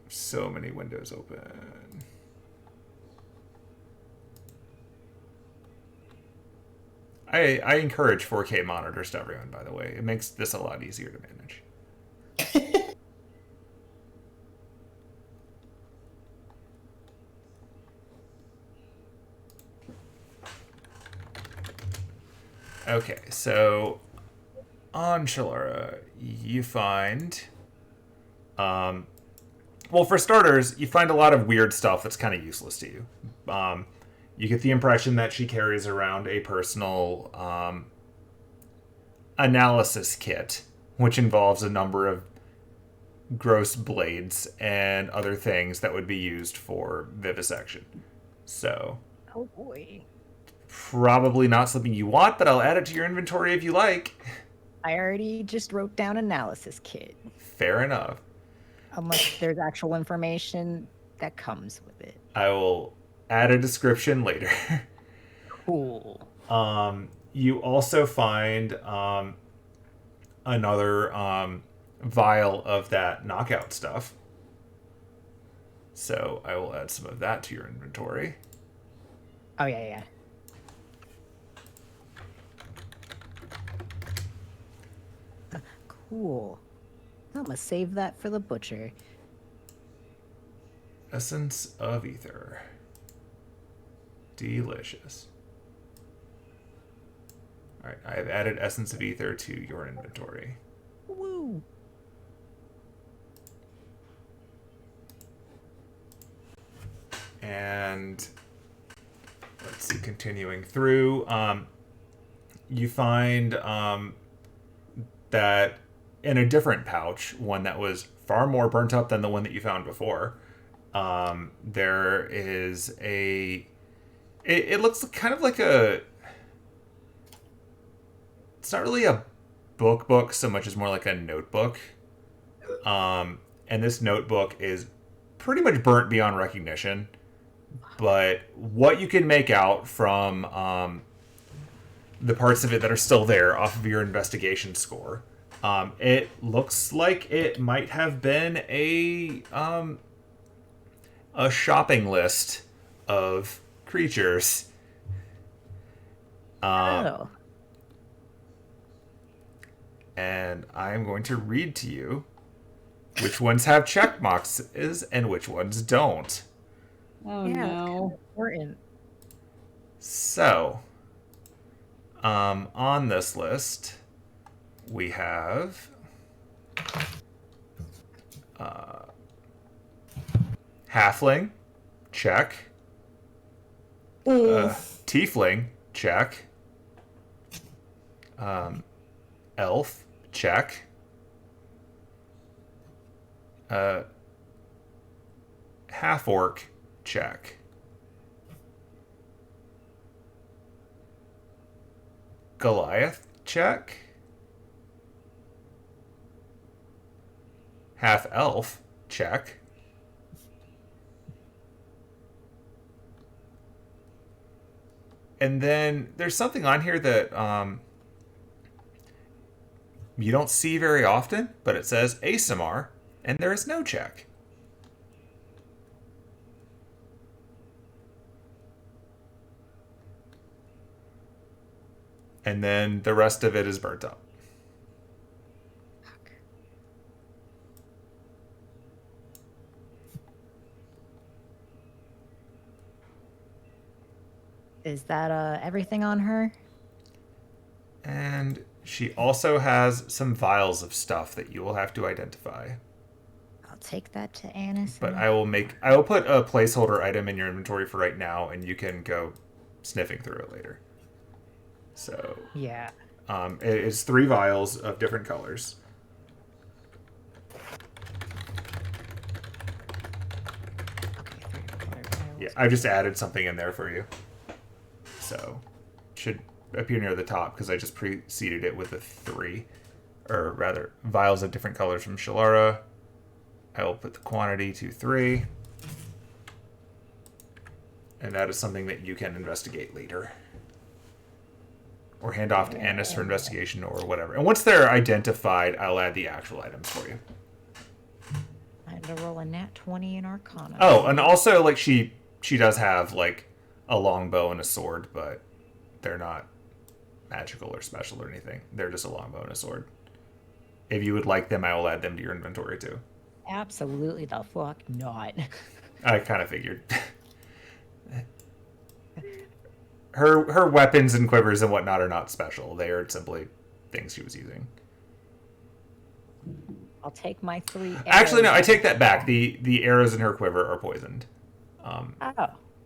So many windows open. I encourage 4K monitors to everyone, by the way. It makes this a lot easier to manage. Okay, so on Shelara, you find... well, for starters, you find a lot of weird stuff that's kind of useless to you. You get the impression that she carries around a personal analysis kit, which involves a number of gross blades and other things that would be used for vivisection. So, Oh boy. probably not something you want, but I'll add it to your inventory if you like. I already just wrote down analysis kit. Fair enough. Unless there's actual information that comes with it. I will add a description later. Cool. You also find another vial of that knockout stuff. So I will add some of that to your inventory. Oh, yeah. Cool. I'm gonna save that for the butcher. Essence of ether. Delicious. Alright, I have added essence of ether to your inventory. Woo! And let's see, continuing through, you find that in a different pouch, one that was far more burnt up than the one that you found before, there is it looks kind of like a, it's not really a book so much as more like a notebook. And this notebook is pretty much burnt beyond recognition. But what you can make out from the parts of it that are still there off of your investigation score, it looks like it might have been a shopping list of creatures. Oh. And I'm going to read to you which ones have check boxes and which ones don't. Oh Yeah, no. important. So, on this list, we have halfling, check. Tiefling, check. Elf, check. Half-orc, check. Goliath, check. Half-elf, check. And then there's something on here that you don't see very often, but it says ASMR, and there is no check. And then the rest of it is burnt up. Is that everything on her? And she also has some vials of stuff that you will have to identify. I'll take that to Annis. But I will put a placeholder item in your inventory for right now, and you can go sniffing through it later. So Yeah. it is 3 vials of different colors. Okay, 3 color Yeah, I've just added something in there for you. So, it should appear near the top because I just preceded it with a 3. Or rather, vials of different colors from Shelara. I will put the quantity to 3. And that is something that you can investigate later. Or hand off to Annis for investigation or whatever. And once they're identified, I'll add the actual items for you. I had to roll a nat 20 in Arcana. Oh, and also, like, she does have, like, a long bow and a sword, but they're not magical or special or anything. They're just a long bow and a sword. If you would like them, I will add them to your inventory, too. Absolutely the fuck not. I kind of figured. Her weapons and quivers and whatnot are not special. They are simply things she was using. I'll take my 3 arrows. Actually, no, I take that back. The arrows in her quiver are poisoned. Oh.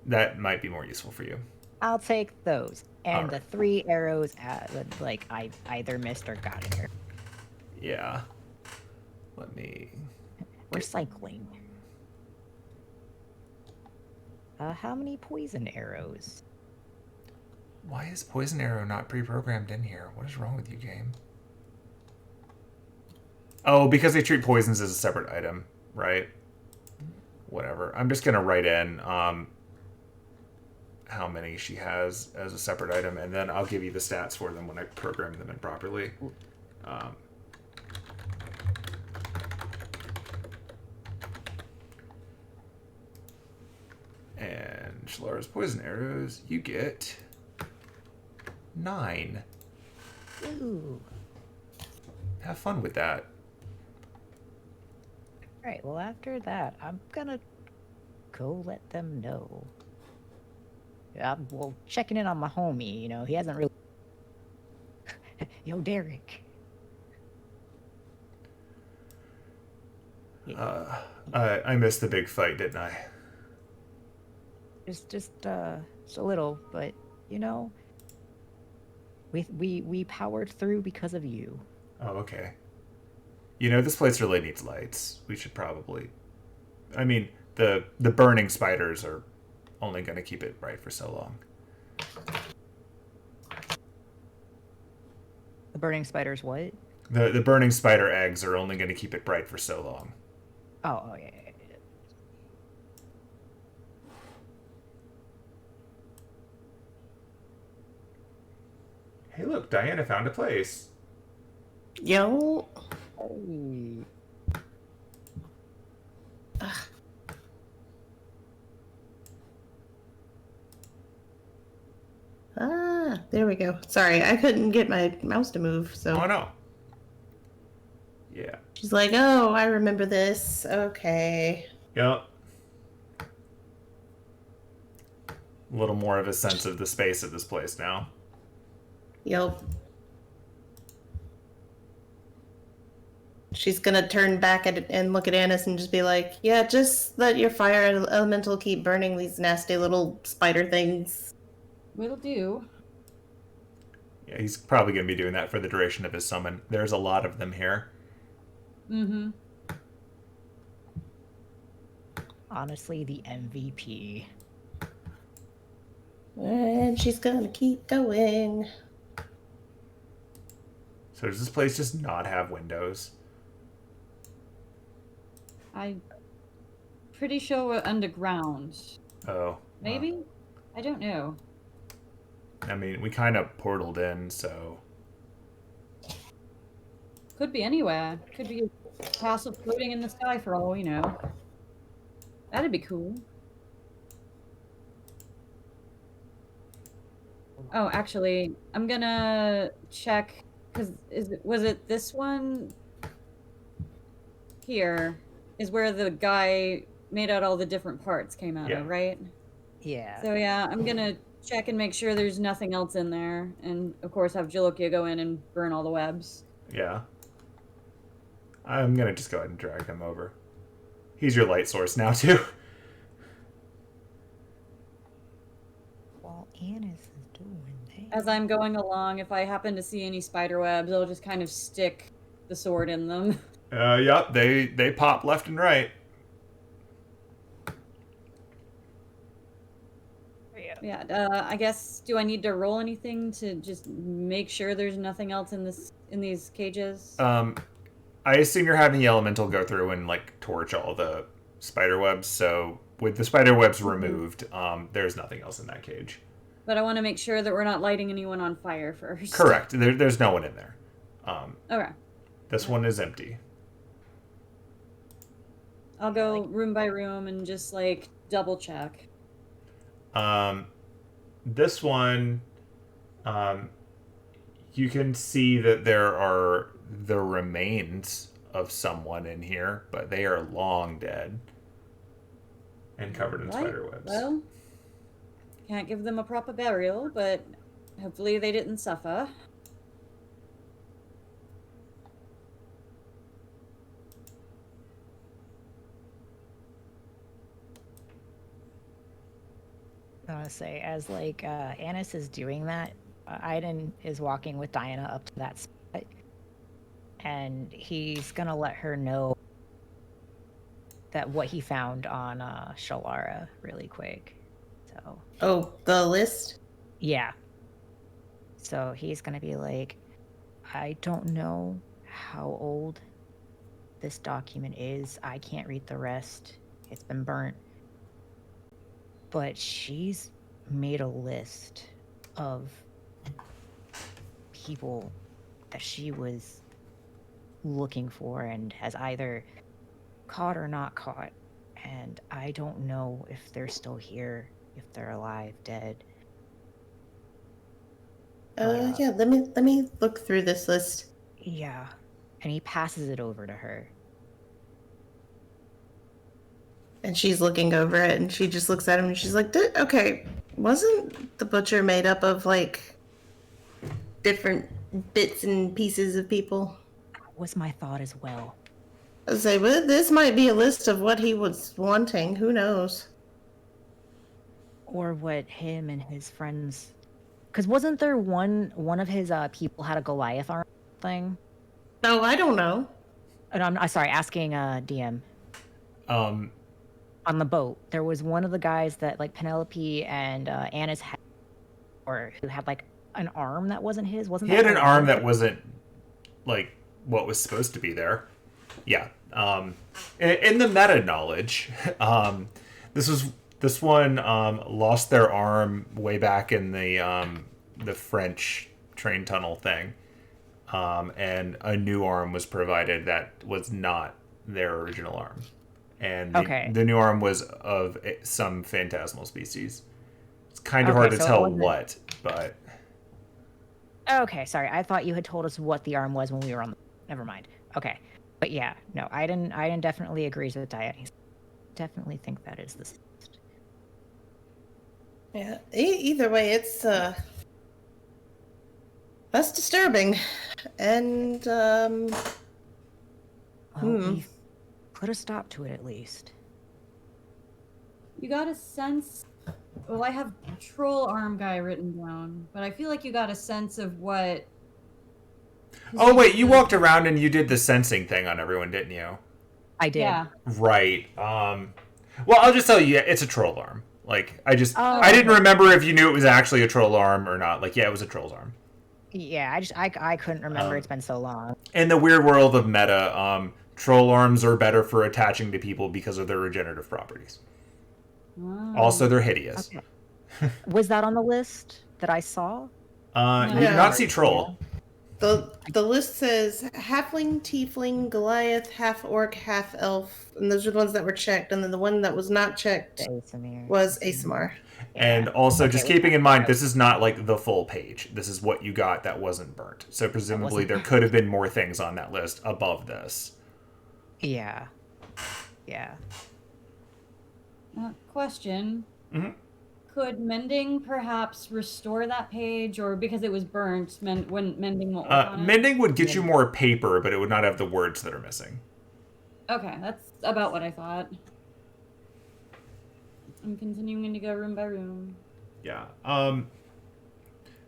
That might be more useful for you. I'll take those. And Alright. the 3 arrows, like, I either missed or got in here. Yeah. Let me... Recycling. How many poison arrows? Why is Poison Arrow not pre-programmed in here? What is wrong with you, game? Oh, because they treat poisons as a separate item, right? Whatever. I'm just going to write in how many she has as a separate item, and then I'll give you the stats for them when I program them in properly. And Shalara's Poison Arrows, you get 9. Ooh. Have fun with that. Alright, well after that, I'm gonna go let them know. Well, checking in on my homie, you know, he hasn't really... Yo, Derek. I missed the big fight, didn't I? Just a little, but, you know, we powered through because of you. Oh, okay. You know, this place really needs lights. We should probably... I mean, the burning spiders are only going to keep it bright for so long. The burning spiders what? The burning spider eggs are only going to keep it bright for so long. Oh, yeah. Hey, look, Diana found a place. Yo. Hey. Ah, there we go. Sorry, I couldn't get my mouse to move, so. Oh, no. Yeah. She's like, oh, I remember this. Okay. Yep. A little more of a sense of the space of this place now. Yep. She's gonna turn back at it and look at Annis and just be like, yeah, just let your fire elemental keep burning these nasty little spider things. Will do. Yeah, he's probably going to be doing that for the duration of his summon. There's a lot of them here. Mm-hmm. Honestly, the MVP. And she's gonna keep going. So does this place just not have windows? I'm pretty sure we're underground. Oh. Maybe? I don't know. I mean, we kind of portaled in, so... Could be anywhere. Could be a castle floating in the sky for all we know. That'd be cool. Oh, actually, I'm gonna check, because was it this one? Here is where the guy made out all the different parts came out of, right? Yeah. So yeah, I'm gonna check and make sure there's nothing else in there, and of course have Jalokia go in and burn all the webs. Yeah. I'm going to just go ahead and drag him over. He's your light source now, too. While Annis is doing that. As I'm going along, if I happen to see any spider webs, I'll just kind of stick the sword in them. Yep, they pop left and right. Yeah, I guess, do I need to roll anything to just make sure there's nothing else in these cages? I assume you're having the elemental go through and like torch all the spider webs. So with the spider webs removed, there's nothing else in that cage. But I want to make sure that we're not lighting anyone on fire first. Correct. There's no one in there. Okay. This one is empty. I'll go room by room and just like double check. This one, you can see that there are the remains of someone in here, but they are long dead and covered in spider webs. Well, can't give them a proper burial, but hopefully they didn't suffer. I want to say, as like Annis is doing that, Aiden is walking with Diana up to that spot, and he's gonna let her know that what he found on Shelara really quick. So. Oh, the list? Yeah. So he's gonna be like, I don't know how old this document is. I can't read the rest. It's been burnt. But she's made a list of people that she was looking for and has either caught or not caught. And I don't know if they're still here, if they're alive, dead. Yeah, let me look through this list. Yeah. And he passes it over to her. And she's looking over it, and she just looks at him, and she's like, okay, wasn't the butcher made up of, like, different bits and pieces of people? That was my thought as well. I say, well, this might be a list of what he was wanting. Who knows? Or what him and his friends... Because wasn't there one of his people had a Goliath arm thing? No, I don't know. And I'm sorry, asking DM. On the boat, there was one of the guys that like Penelope and Annis had, or who had like an arm that wasn't his. Wasn't he that had an arm that wasn't like what was supposed to be there? Yeah. In the meta knowledge, this one lost their arm way back in the French train tunnel thing, and a new arm was provided that was not their original arm. And the new arm was of some phantasmal species. It's kind of hard to tell what, but... Okay, sorry. I thought you had told us what the arm was when we were on the... Never mind. Okay. But yeah, no, Aiden definitely agrees with Diane. He definitely think that is the... Yeah, either way, it's, that's disturbing. And, we put a stop to it at least. You got a sense... Well, I have troll arm guy written down, but I feel like you got a sense of what... Oh, wait, you walked around and you did the sensing thing on everyone, didn't you? I did. Yeah. Right. Well, I'll just tell you, it's a troll arm. Like, I didn't remember if you knew it was actually a troll arm or not. Like, yeah, it was a troll's arm. Yeah, I couldn't remember. It's been so long. In the weird world of meta, troll arms are better for attaching to people because of their regenerative properties. Oh. Also, they're hideous. Okay. Was that on the list that I saw? You do not see troll. The list says halfling, tiefling, Goliath, half orc, half elf, and those are the ones that were checked. And then the one that was not checked was Asimar. And also, just keeping in mind, this is not like the full page. This is what you got that wasn't burnt. So presumably, there could have been more things on that list above this. Yeah. Yeah. Question. Mm-hmm. Could mending perhaps restore that page, or because it was burnt, when mending won't work on it? Mending would get you more paper, but it would not have the words that are missing. Okay, that's about what I thought. I'm continuing to go room by room. Yeah.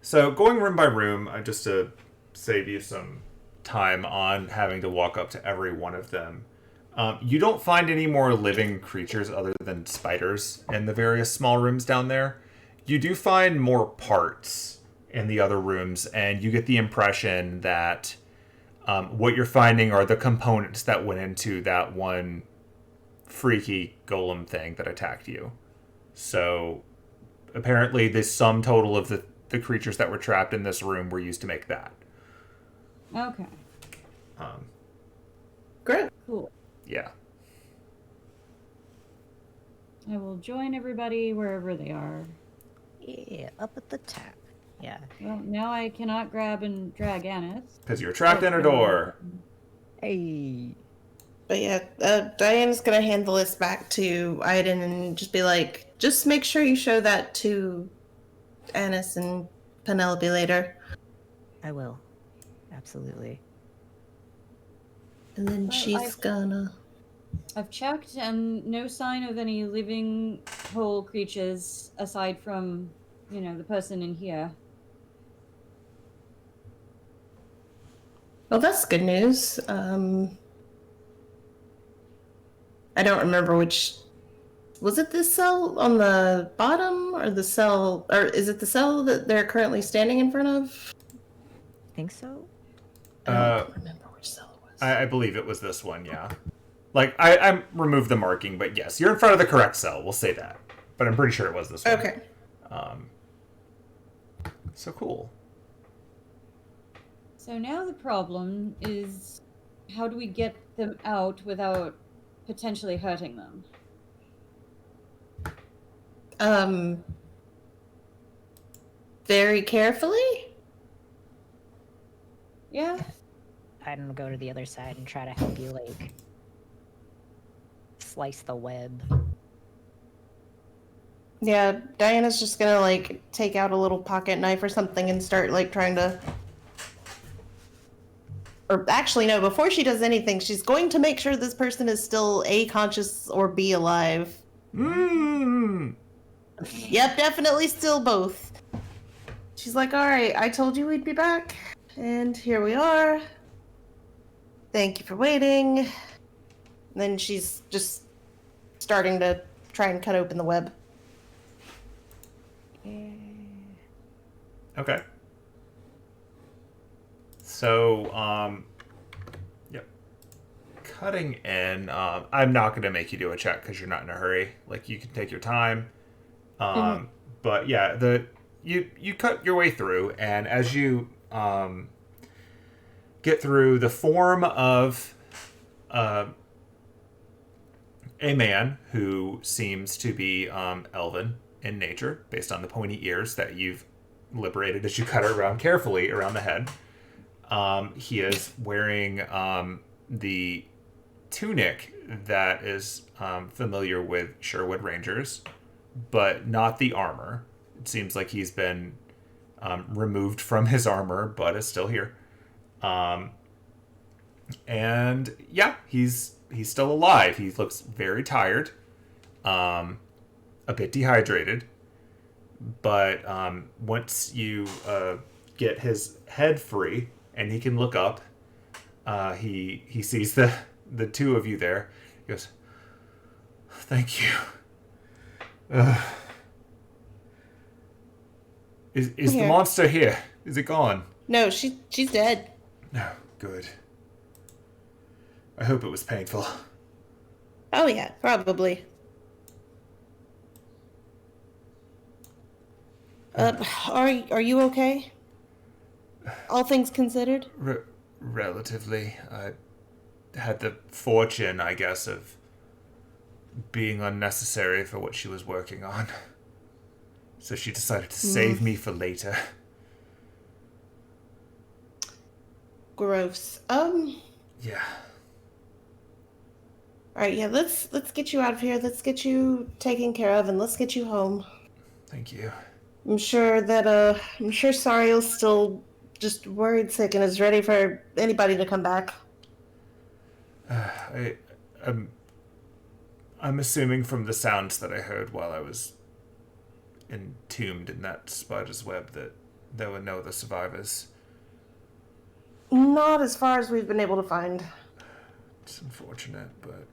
So going room by room, just to save you some time on having to walk up to every one of them, you don't find any more living creatures other than spiders in the various small rooms down there. You do find more parts in the other rooms, and you get the impression that what you're finding are the components that went into that one freaky golem thing that attacked you. So apparently the sum total of the creatures that were trapped in this room were used to make that. Okay. Great. Cool. Yeah. I will join everybody wherever they are. Yeah, up at the top. Yeah. Well, now I cannot grab and drag Annis. Because you're trapped in a door. Hey. But yeah, Diana's gonna hand the list back to Aiden and just be like, just make sure you show that to Annis and Penelope later. I will. Absolutely. And then Well, she's gonna... I've checked, and no sign of any living whole creatures aside from, the person in here. Well, that's good news. I don't remember which... Was it this cell on the bottom, or the cell... Or is it the cell that they're currently standing in front of? Think so? I don't remember which cell it was. I believe it was this one, yeah. Like, I removed the marking, but yes, you're in front of the correct cell, we'll say that. But I'm pretty sure it was this one. Okay. So cool. So now the problem is, how do we get them out without potentially hurting them? Very carefully? Yeah? I'm gonna go to the other side and try to help you, like, slice the web. Yeah, Diana's just gonna, like, take out a little pocket knife or something and start, like, trying to... Or actually, no, before she does anything, she's going to make sure this person is still A, conscious, or B, alive. Yep, definitely still both. She's like, alright, I told you we'd be back, and here we are. Thank you for waiting. And then she's just starting to try and cut open the web. Okay. So, yep. Cutting in, I'm not going to make you do a check because you're not in a hurry. Like, you can take your time. But yeah, you cut your way through, and as you get through, the form of a man who seems to be elven in nature, based on the pointy ears that you've liberated as you cut it around carefully around the head. He is wearing the tunic that is familiar with Sherwood Rangers, but not the armor. It seems like he's been removed from his armor, but is still here. And yeah, he's still alive. He looks very tired, a bit dehydrated. But once you get his head free and he can look up, he sees the two of you there. He goes, "Thank you." Is the Here. monster here? Is it gone? No, she's dead. No, good. I hope it was painful. Oh yeah, probably. Are you okay? All things considered? Relatively. I had the fortune, I guess, of being unnecessary for what she was working on. So she decided to save me for later. Gross. Yeah. Alright, yeah, let's get you out of here. Let's get you taken care of, and let's get you home. Thank you. I'm sure Sariel's still just worried sick and is ready for anybody to come back. I'm assuming from the sounds that I heard while I was entombed in that spider's web that there were no other survivors. Not as far as we've been able to find. It's unfortunate, but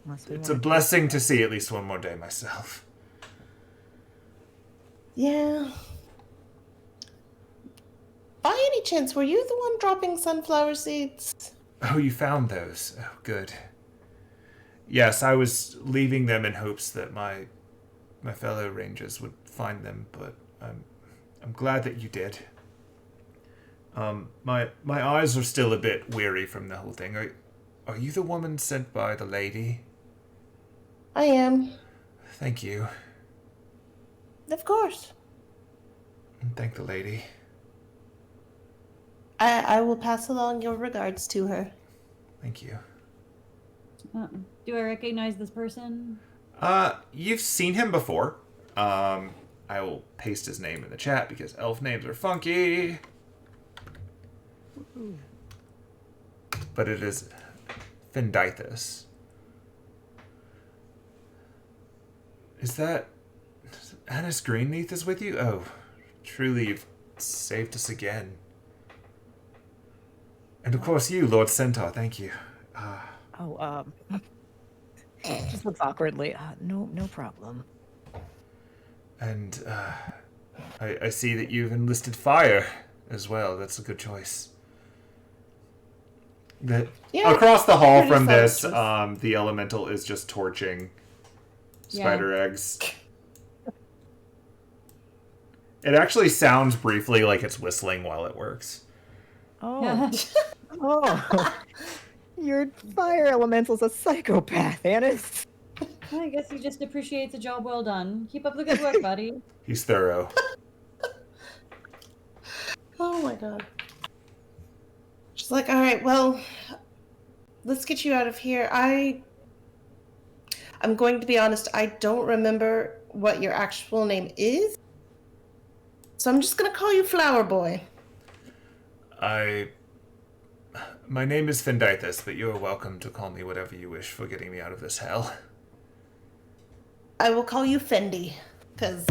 Unless we it's a wanna- blessing to see at least one more day myself. Yeah. By any chance, were you the one dropping sunflower seeds? Oh, you found those. Oh, good. Yes, I was leaving them in hopes that my fellow rangers would find them, but I'm glad that you did. My eyes are still a bit weary from the whole thing. Are you the woman sent by the lady? I am. Thank you. Of course. Thank the lady. I will pass along your regards to her. Thank you. Do I recognize this person? You've seen him before. I will paste his name in the chat because elf names are funky. But it is Fendithus. Is that Annis Greenleaf is with you? Oh, truly you've saved us again. And of course you, Lord Centaur, thank you. Just looks awkwardly. No problem. And I see that you've enlisted fire as well. That's a good choice. Across the hall from this, the elemental is just torching spider eggs. It actually sounds briefly like it's whistling while it works. Oh. Oh. Your fire elemental's a psychopath, Annis. I guess he just appreciates a job well done. Keep up the good work, buddy. He's thorough. Oh my god. She's like, all right, well, let's get you out of here. I'm going to be honest, I don't remember what your actual name is. So I'm just going to call you Flower Boy. My name is Fendithus, but you are welcome to call me whatever you wish for getting me out of this hell. I will call you Fendi, because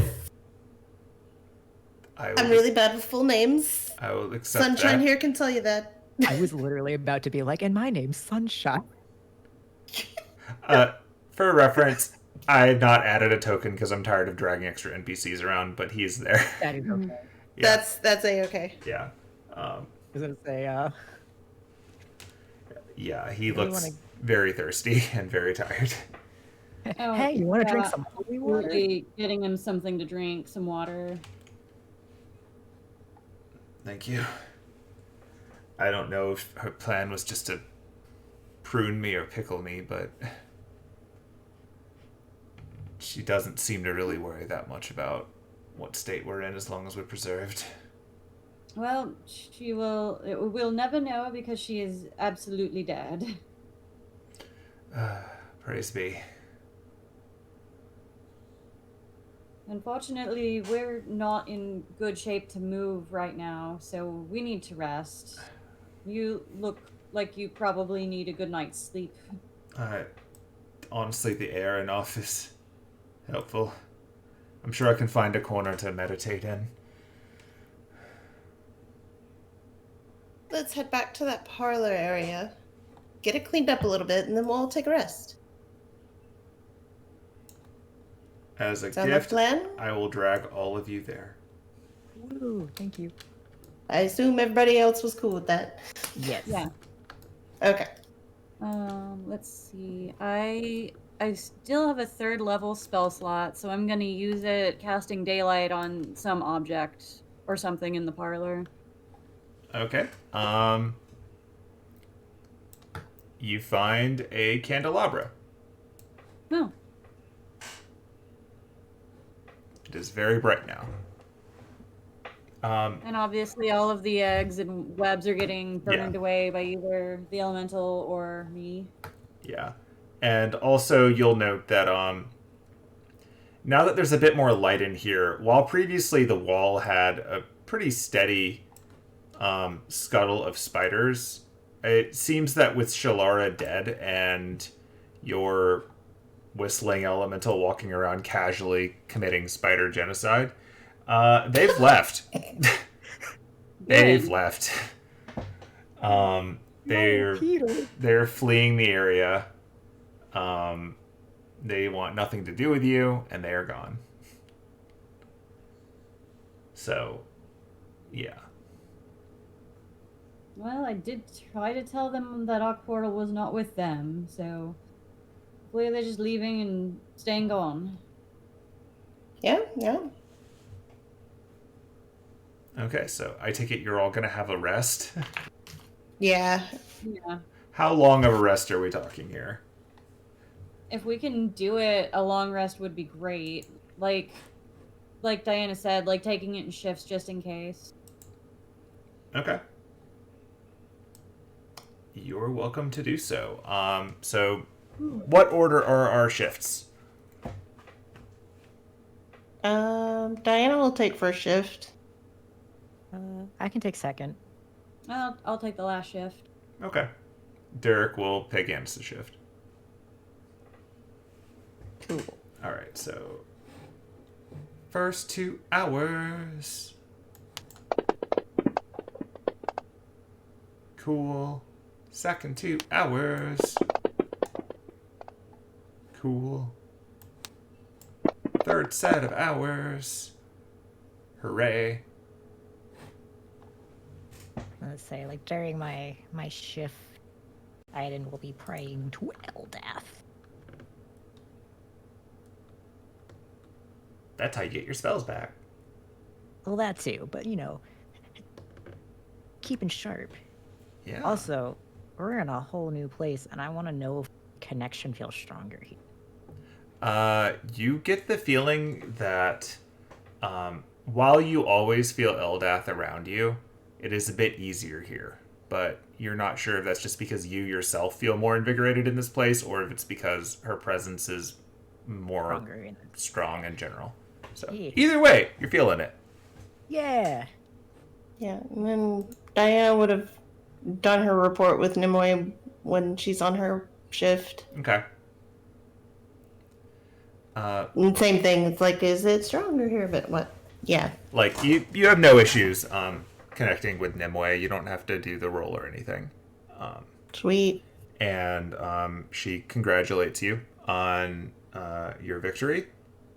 I'm really bad with full names. I will accept Sunshine that. here can tell you that. I was literally about to be like, and my name's Sunshine. For reference, I have not added a token because I'm tired of dragging extra NPCs around, but he's there. That is okay. Yeah. That's A-okay. Yeah. I was gonna say, Yeah, he looks very thirsty and very tired. Oh, hey, you want to drink some holy water? Absolutely getting him something to drink, some water. Thank you. I don't know if her plan was just to prune me or pickle me, but she doesn't seem to really worry that much about what state we're in as long as we're preserved. Well, we'll never know because she is absolutely dead. Praise be. Unfortunately, we're not in good shape to move right now, so we need to rest. You look like you probably need a good night's sleep. Honestly, the air in off is helpful. I'm sure I can find a corner to meditate in. Let's head back to that parlor area, get it cleaned up a little bit, and then we'll all take a rest. As a Sound like a gift, plan? I will drag all of you there. Woo, thank you. I assume everybody else was cool with that. Yes. Yeah. Okay. Let's see. I still have a 3rd level spell slot, so I'm gonna use it casting daylight on some object or something in the parlor. Okay. You find a candelabra. Oh. It is very bright now. And obviously all of the eggs and webs are getting burned away by either the elemental or me. Yeah. And also you'll note that now that there's a bit more light in here, while previously the wall had a pretty steady scuttle of spiders, it seems that with Shelara dead and your whistling elemental walking around casually committing spider genocide, they've left. They've left. They're fleeing the area. They want nothing to do with you, and they are gone. So, yeah. Well, I did try to tell them that our portal was not with them, so hopefully they're just leaving and staying gone. Yeah, yeah. Okay, so I take it you're all going to have a rest. Yeah. Yeah. How long of a rest are we talking here? If we can do it, a long rest would be great. Like Diana said, like taking it in shifts just in case. Okay. You're welcome to do so. So what order are our shifts? Diana will take first shift. I can take second. I'll take the last shift. Okay. Derek will pick Am's shift. Cool. All right, so first 2 hours. Cool. Second 2 hours. Cool. Third set of hours. Hooray. Let's say, like, during my shift, Aiden will be praying to Eldath. That's how you get your spells back. Well, that too, but, you know, keeping sharp. Yeah. Also, we're in a whole new place, and I want to know if connection feels stronger here. You get the feeling that while you always feel Eldath around you, it is a bit easier here. But you're not sure if that's just because you yourself feel more invigorated in this place, or if it's because her presence is more strong in general. So either way, you're feeling it. Yeah. Yeah, and then Diana would have done her report with Nimue when she's on her shift. Okay. And same thing. It's like, is it stronger here? But what? Yeah. Like, you have no issues connecting with Nimue. You don't have to do the roll or anything. Sweet. And she congratulates you on your victory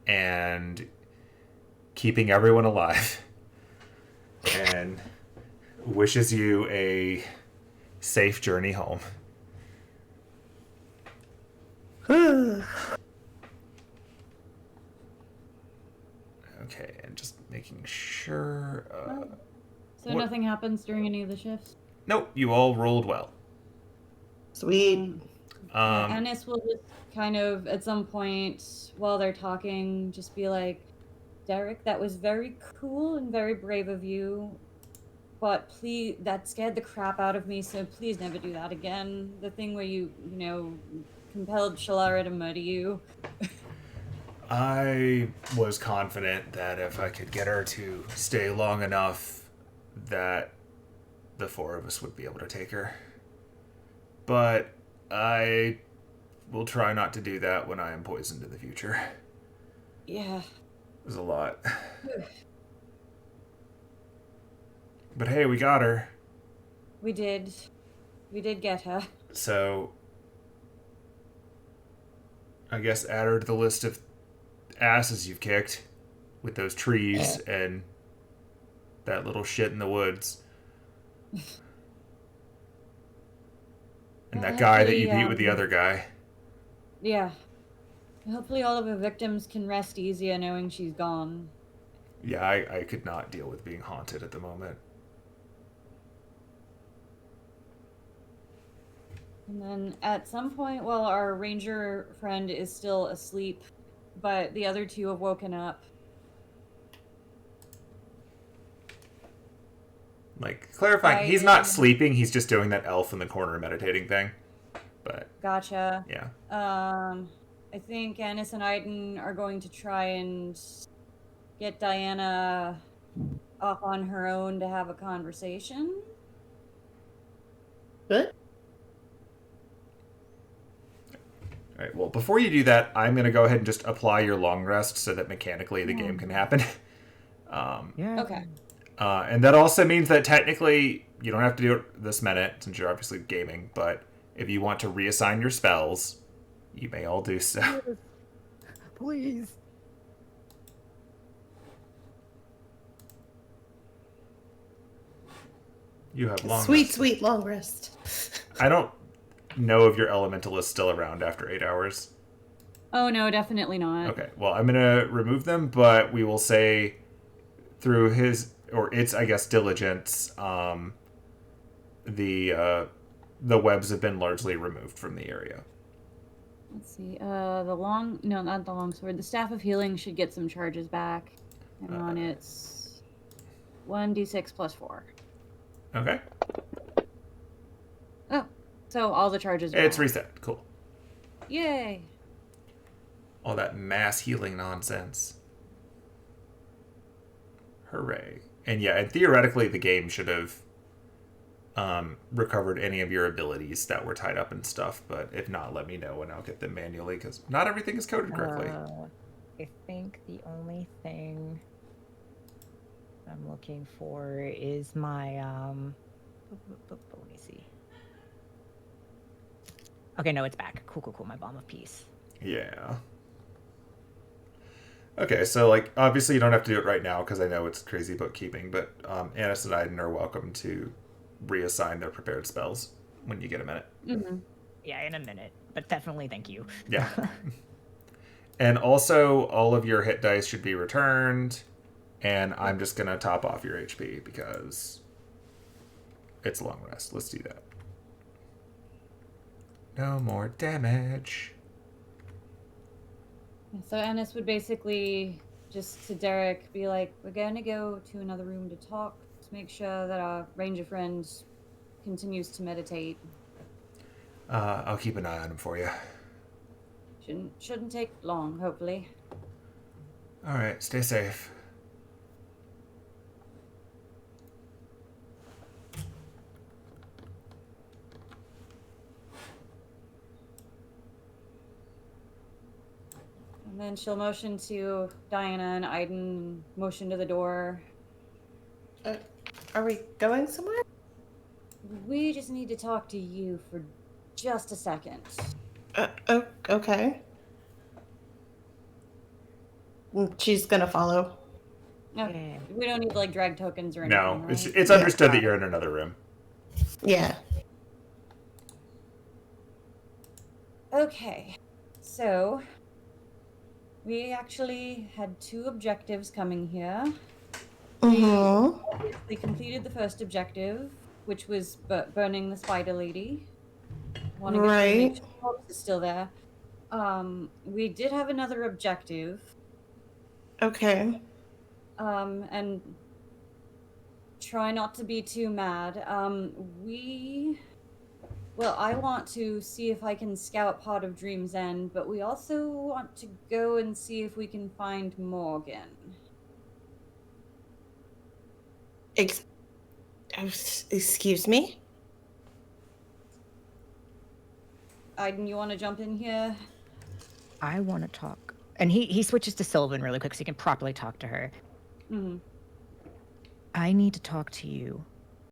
and keeping everyone alive. And wishes you a safe journey home. Okay, and just making sure. So nothing happens during any of the shifts? Nope, you all rolled well. Sweet. Ennis will just kind of, at some point, while they're talking, just be like, Derek, that was very cool and very brave of you, but please, that scared the crap out of me, so please never do that again. The thing where you compelled Shelara to murder you. I was confident that if I could get her to stay long enough, that the 4 of us would be able to take her. But I will try not to do that when I am poisoned in the future. Yeah. There's a lot. But hey, we got her. We did. We did get her. So, I guess add her to the list of asses you've kicked with those trees and that little shit in the woods. And that guy that you beat with the other guy. Yeah. Hopefully all of the victims can rest easier knowing she's gone. Yeah, I could not deal with being haunted at the moment. And then at some point, while our ranger friend is still asleep, but the other 2 have woken up. Like, clarifying, he's not sleeping, he's just doing that elf in the corner meditating thing. But Gotcha. yeah. I think Ennis and Aiden are going to try and get Diana off on her own to have a conversation. Good. All right, well, before you do that, I'm going to go ahead and just apply your long rest so that mechanically the game can happen. Yeah. Okay. And that also means that technically you don't have to do it this minute since you're obviously gaming, but if you want to reassign your spells, you may all do so. Please. You have long Sweet, rest. sweet long rest. I don't know if your elemental is still around after 8 hours. Oh no, definitely not. Okay, well, I'm going to remove them, but we will say through his, or its, I guess, diligence, the webs have been largely removed from the area. Let's see. No, not the longsword. The staff of healing should get some charges back. And on its 1d6 plus 4. Okay. Oh, so all the charges are It's off. reset. Cool. Yay! All that mass healing nonsense. Hooray. And yeah, and theoretically the game should have recovered any of your abilities that were tied up and stuff, but if not, let me know and I'll get them manually, because not everything is coded correctly. I think the only thing I'm looking for is my let me see. Okay, no, it's back. Cool. My bomb of peace. Yeah. Okay, so like obviously you don't have to do it right now because I know it's crazy bookkeeping, but Annis and Aiden are welcome to reassign their prepared spells when you get a minute. Mm-hmm. Yeah, in a minute, but definitely thank you. Yeah. And also all of your hit dice should be returned, and I'm just gonna top off your HP because it's a long rest. Let's do that. No more damage. So Ennis would basically just to Derek be like, we're going to go to another room to talk to make sure that our ranger friend continues to meditate. I'll keep an eye on him for you. Shouldn't take long, hopefully. All right, stay safe. And then she'll motion to Diana and Aiden, motion to the door. Are we going somewhere? We just need to talk to you for just a second. Oh, okay. She's gonna follow. No, Yeah. we don't need like drag tokens or anything. No, right? it's understood that you're in another room. Yeah. Okay, so we actually had 2 objectives coming here. Mm-hmm. We completed the first objective, which was burning the spider lady. Want to make Right. sure the corpse is still there. We did have another objective, Okay. and try not to be too mad. I want to see if I can scout part of Dream's End, but we also want to go and see if we can find Morgan. Excuse me? Aiden, you want to jump in here? I want to talk. And he switches to Sylvan really quick so he can properly talk to her. Mm-hmm. I need to talk to you,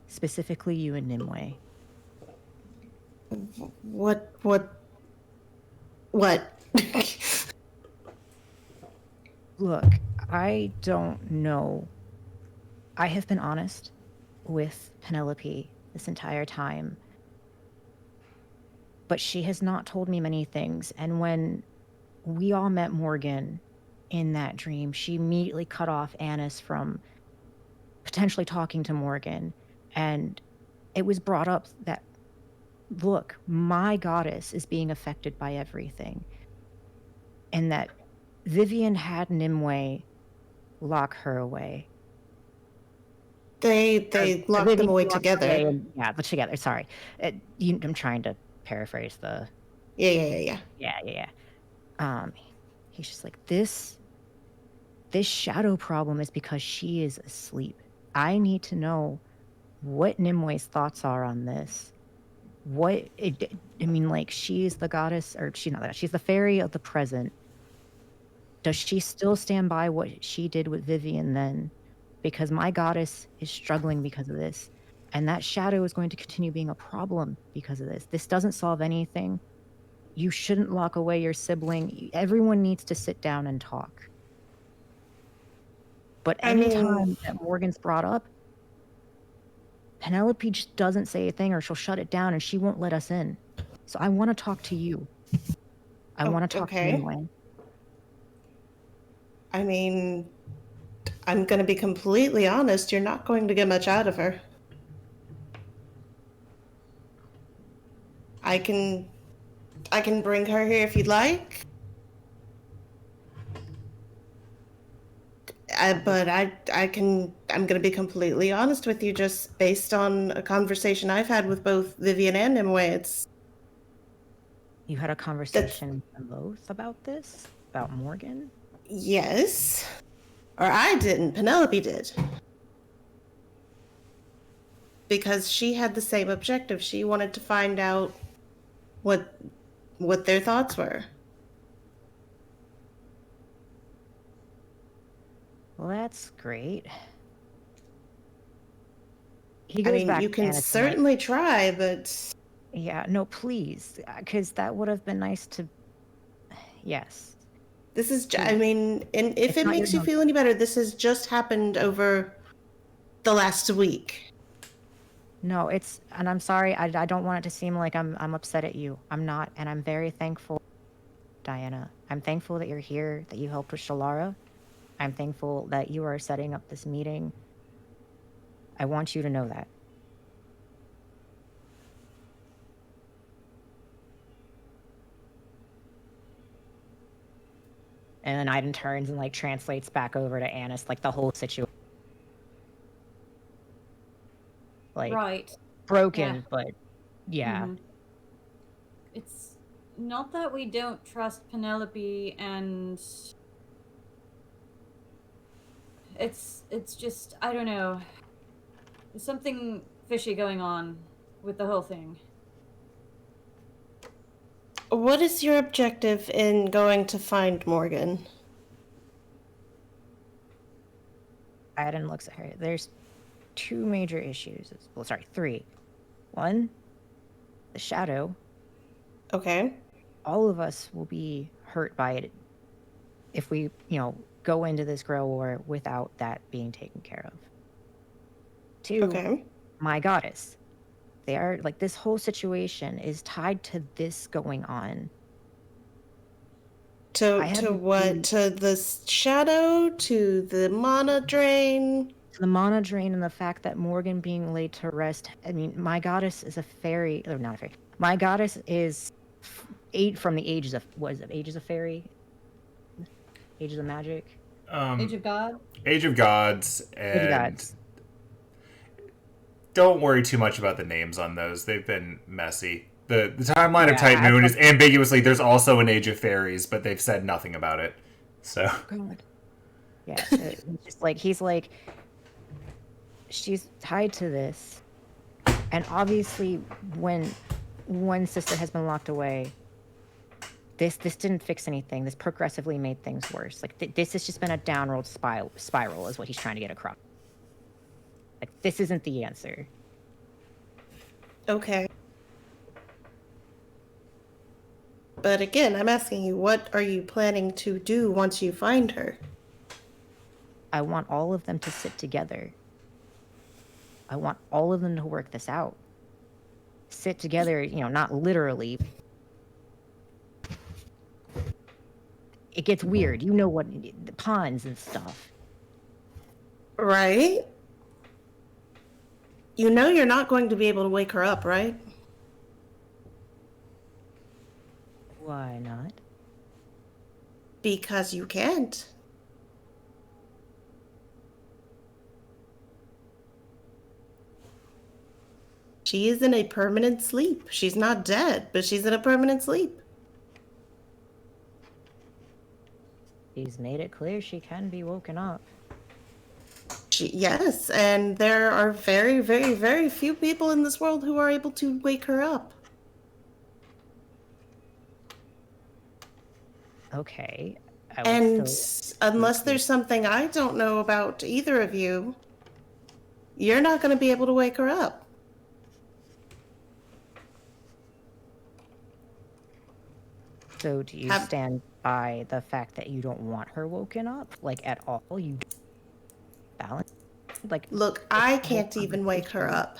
specifically you and Nimue. What? Look, I don't know. I have been honest with Penelope this entire time, but she has not told me many things. And when we all met Morgan in that dream, she immediately cut off Annis from potentially talking to Morgan. And it was brought up that, look, my goddess is being affected by everything. And that Vivian had Nimue lock her away. They locked them away together. Yeah, but together. Sorry, I'm trying to paraphrase the. Yeah. He's just like this. This shadow problem is because she is asleep. I need to know what Nimue's thoughts are on this. She is the goddess, or she's not that. She's the fairy of the present. Does she still stand by what she did with Vivian then? Because my goddess is struggling because of this. And that shadow is going to continue being a problem because of this. This doesn't solve anything. You shouldn't lock away your sibling. Everyone needs to sit down and talk. But anytime that Morgan's brought up, Penelope just doesn't say a thing or she'll shut it down and she won't let us in. So I want to talk to you. I want to talk to you okay. anyway. I mean, I'm going to be completely honest. You're not going to get much out of her. I can bring her here if you'd like. I'm going to be completely honest with you, just based on a conversation I've had with both Vivian and Nimue. You had a conversation with them both about this? About Morgan? Yes. Or I didn't. Penelope did. Because she had the same objective. She wanted to find out what their thoughts were. Well, that's great. He goes back you to can Anna tonight. certainly try, but... Yeah, no, please. Because that would have been nice to... Yes. This is... I mean, and if it makes you feel any better, this has just happened over the last week. No, it's... And I'm sorry, I don't want it to seem like I'm upset at you. I'm not, and I'm very thankful, Diana. I'm thankful that you're here, that you helped with Shelara. I'm thankful that you are setting up this meeting. I want you to know that. And then Aiden turns and like translates back over to Annis like the whole situation. Like Right. broken, Yeah. but yeah. Mhm. It's not that we don't trust Penelope, and it's just, I don't know. There's something fishy going on with the whole thing. What is your objective in going to find Morgan? Aiden looks at her. There's two major issues. Well, sorry, three. One, the shadow. Okay. All of us will be hurt by it if we, go into this Grail War without that being taken care of. Two, Okay. my goddess. They are, like, this whole situation is tied to this going on. To what? To the shadow? To the mana drain? The mana drain and the fact that Morgan being laid to rest. I mean, my goddess is a fairy, or not a fairy. My goddess is from the ages of, what is it? Ages of fairy? Ages of magic? Age of God? Age of Gods, and Age of Gods. Don't worry too much about the names on those. They've been messy. The timeline of Yeah, Tight Moon is ambiguously, there's also an Age of Fairies, but they've said nothing about it. So. God. Yeah, it's just like, he's like, she's tied to this. And obviously, when one sister has been locked away, this didn't fix anything. This progressively made things worse. Like, this has just been a downward spiral is what he's trying to get across. Like, this isn't the answer. Okay. But again, I'm asking you, what are you planning to do once you find her? I want all of them to sit together. I want all of them to work this out. Sit together, not literally. It gets weird. You know what, the puns and stuff. Right? You know you're not going to be able to wake her up, right? Why not? Because you can't. She is in a permanent sleep. She's not dead, but she's in a permanent sleep. He's made it clear she can be woken up. Yes, and there are very, very, very few people in this world who are able to wake her up. Okay. And unless there's something I don't know about either of you, you're not going to be able to wake her up. So do you stand by the fact that you don't want her woken up? Like, at all? You balance? Like, look, I can't even wake her up.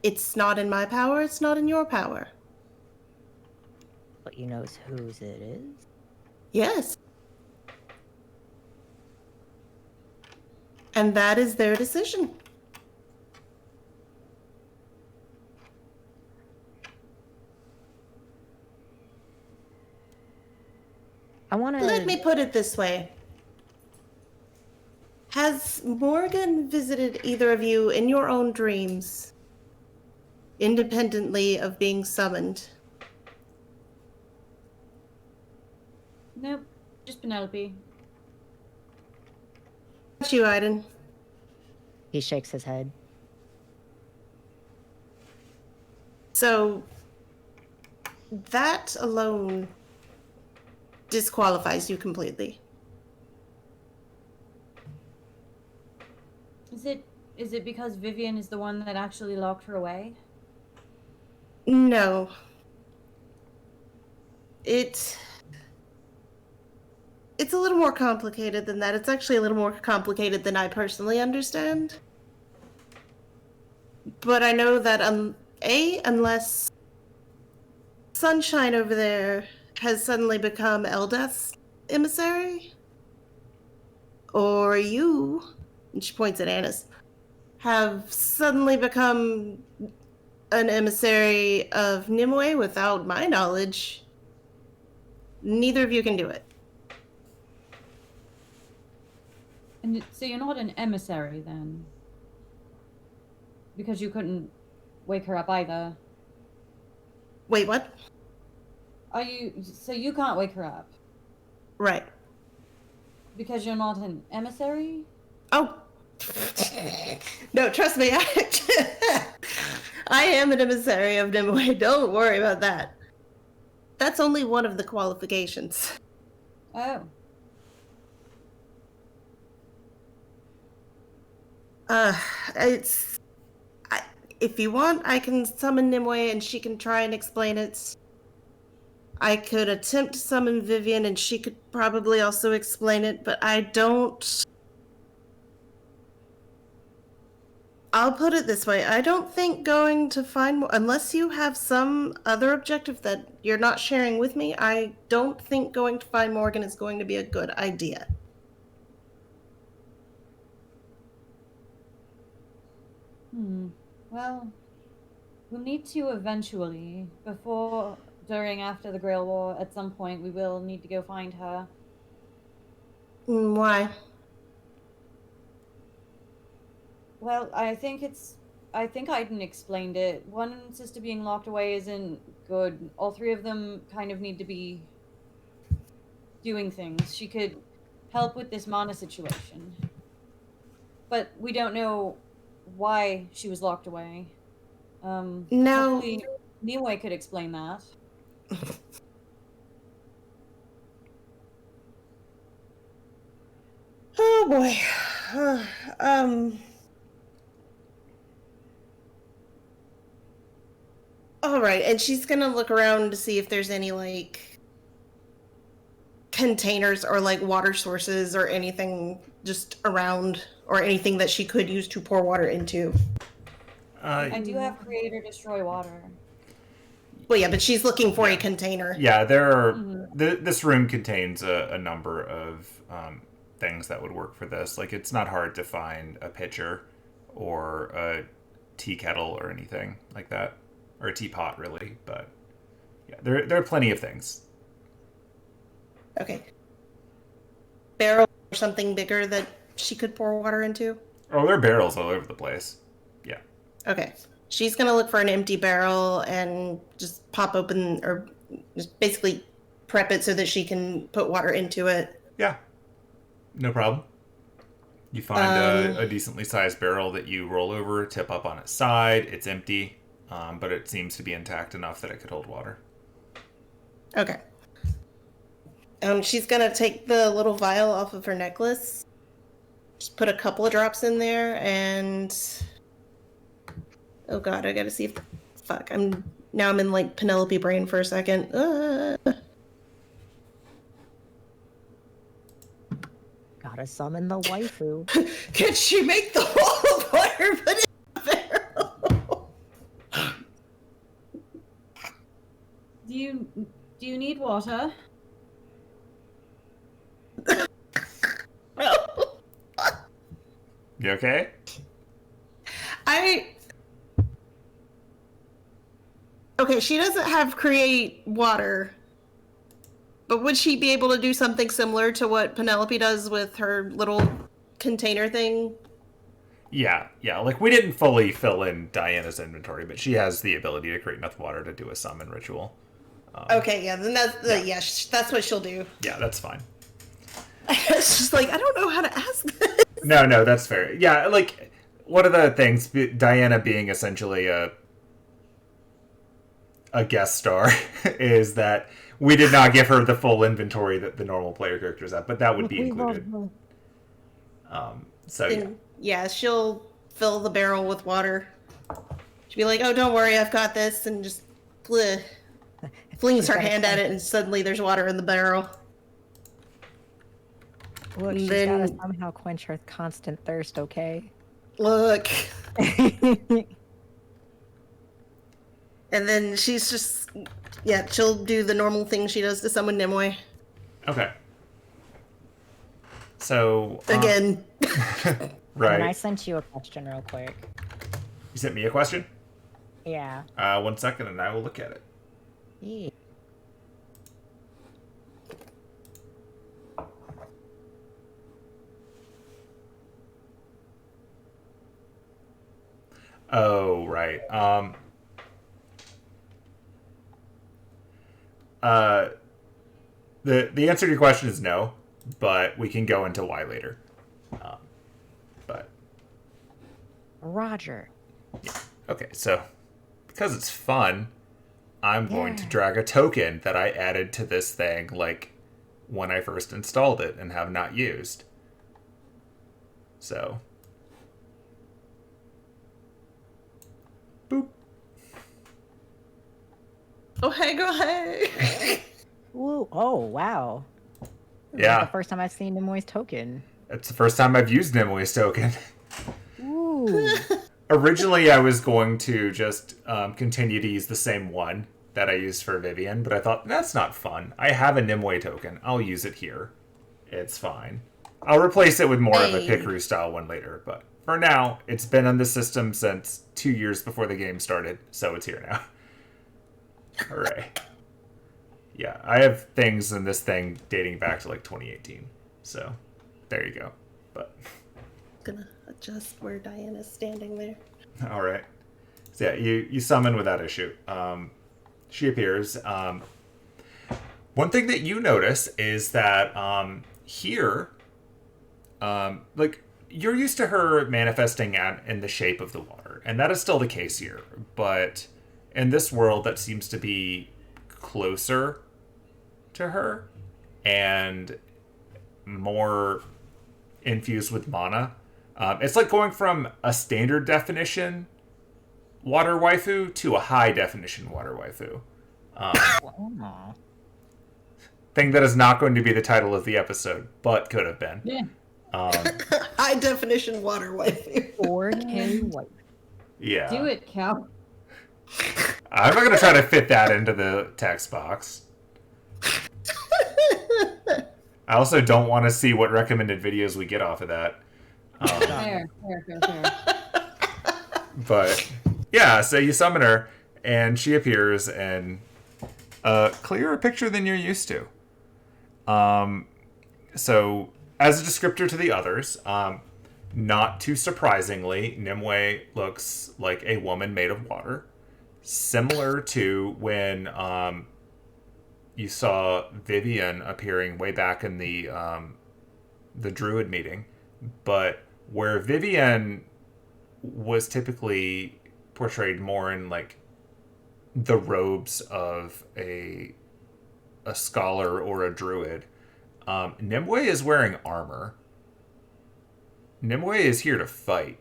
it's not in my power, it's not in your power. But you know whose it is? Yes. And that is their decision. I want to... Let me put it this way. Has Morgan visited either of you in your own dreams, independently of being summoned? Nope, just Penelope. Not you, Aiden. He shakes his head. So, that alone disqualifies you completely. Is it because Vivian is the one that actually locked her away? No. It's a little more complicated than that. It's actually a little more complicated than I personally understand. But I know that, unless Sunshine over there has suddenly become Eldeath's emissary, or you, and she points at Annis, have suddenly become an emissary of Nimue without my knowledge, neither of you can do it. And so you're not an emissary then? Because you couldn't wake her up either. Wait, what? So you can't wake her up? Right. Because you're not an emissary? Oh. No, trust me, I am an emissary of Nimue. Don't worry about that. That's only one of the qualifications. Oh. If you want, I can summon Nimue and she can try and explain it. I could attempt to summon Vivian and she could probably also explain it, but I don't... I'll put it this way. I don't think going to find more... Unless you have some other objective that you're not sharing with me, I don't think going to find Morgan is going to be a good idea. Well, we'll need to eventually. Before, during, after the Grail War, at some point, we will need to go find her. Why? Well, I think Aiden explained it. One sister being locked away isn't good. All three of them kind of need to be doing things. She could help with this mana situation. But we don't know why she was locked away. No. Hopefully Nimue could explain that. Oh boy. All right, and she's gonna look around to see if there's any, like, containers or, like, water sources or anything just around, or anything that she could use to pour water into. I do have Creator Destroy Water. Well, yeah, but she's looking for a container. Yeah, there are... This room contains a number of things that would work for this. Like, it's not hard to find a pitcher or a tea kettle or anything like that. Or a teapot, really. But, yeah, there are plenty of things. Okay. Barrel or something bigger that she could pour water into? Oh, there are barrels all over the place. Yeah. Okay. She's gonna look for an empty barrel and just pop open, or just basically prep it so that she can put water into it. Yeah. No problem. You find a decently sized barrel that you roll over, tip up on its side. It's empty, but it seems to be intact enough that it could hold water. Okay. She's gonna take the little vial off of her necklace, just put a couple of drops in there, and... Oh god, I gotta see if... Fuck, I'm in, like, Penelope brain for a second. Gotta summon the waifu. Can she make the wall of water put in the barrel? need water. You okay? Okay, she doesn't have create water, but would she be able to do something similar to what Penelope does with her little container thing? Yeah. Like, we didn't fully fill in Diana's inventory, but she has the ability to create enough water to do a summon ritual. Okay, yeah, then that's what she'll do. Yeah, that's fine. It's just like, I don't know how to ask this. No, that's fair. Yeah, like, one of the things, Diana being essentially a guest star, is that we did not give her the full inventory that the normal player characters have, but that would be included. So, yeah. Yeah, she'll fill the barrel with water. She'll be like, oh, don't worry, I've got this, and just flings her hand at it, and suddenly there's water in the barrel. Look, she's gotta somehow quench her constant thirst, okay? Look. And then she's just, yeah, she'll do the normal thing she does to summon Nimue. Okay. So... Again. Right. And I sent you a question real quick. You sent me a question? Yeah. 1 second and I will look at it. Yeah. Oh, right. The answer to your question is no, but we can go into why later. But Roger. yeah. Okay, so because it's fun, I'm going to Yeah. drag a token that I added to this thing like when I first installed it and have not used. So boop. Oh, hey, go hey. Ooh, oh, wow. This is Yeah. like the first time I've seen Nimue's token. It's the first time I've used Nimue's token. Ooh. Originally, I was going to just continue to use the same one that I used for Vivian, but I thought, that's not fun. I have a Nimue token. I'll use it here. It's fine. I'll replace it with more of a Picrew style one later, but for now, it's been on the system since 2 years before the game started, so it's here now. Hooray. Yeah, I have things in this thing dating back to like 2018, so there you go. But Gonna adjust where Diana's standing there. all right. So yeah, you summon without issue. She appears. One thing that you notice is that here, like, you're used to her manifesting in the shape of the water, and that is still the case here. But in this world, that seems to be closer to her and more infused with mana. It's like going from a standard definition water waifu to a high definition water waifu. Aw. Thing that is not going to be the title of the episode, but could have been. Yeah. High definition water waifu. 4K white. Yeah. Do it, Cal. I'm not going to try to fit that into the text box. I also don't want to see what recommended videos we get off of that. Fair. But yeah, so you summon her, and she appears in a clearer picture than you're used to. So as a descriptor to the others, not too surprisingly, Nimue looks like a woman made of water, similar to when you saw Vivian appearing way back in the Druid meeting, but where Vivian was typically portrayed more in like the robes of a scholar or a druid, Nimue is wearing armor. Nimue is here to fight.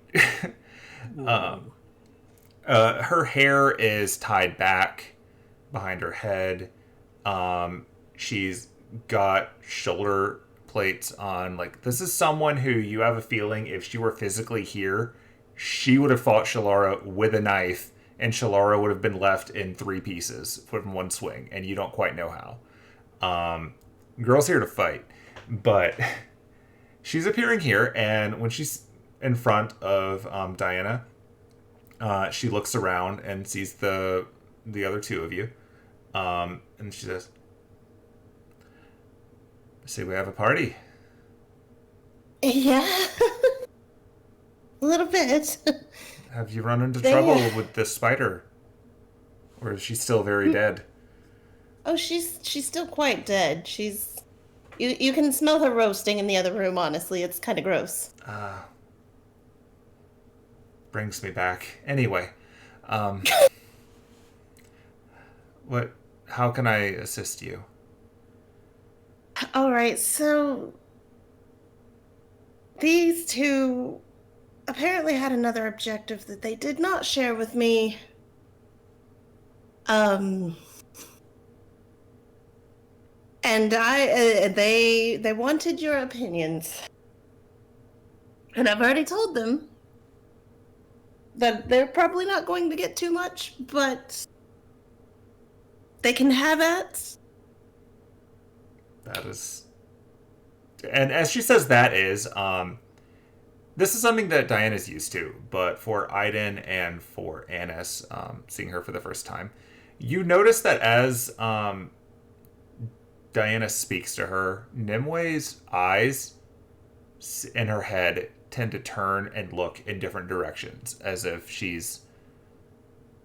Her hair is tied back behind her head. She's got shoulder plates on. Like, this is someone who you have a feeling if she were physically here, she would have fought Shelara with a knife, and Shelara would have been left in 3 pieces from one swing, and you don't quite know how. Girl's here to fight, but she's appearing here, and when she's in front of Diana, she looks around and sees the other two of you, and she says, "See, we have a party." Yeah. A little bit. Have you run into trouble with this spider? Or is she still very dead? Oh, she's still quite dead. You can smell her roasting in the other room, honestly. It's kind of gross. Brings me back. Anyway, how can I assist you? All right, so these two apparently had another objective that they did not share with me. And they wanted your opinions. And I've already told them that they're probably not going to get too much, but they can have it. That is... And as she says this is something that Diana's used to, but for Aiden and for Annis, seeing her for the first time, you notice that as Diana speaks to her, Nimwe's eyes in her head tend to turn and look in different directions, as if she's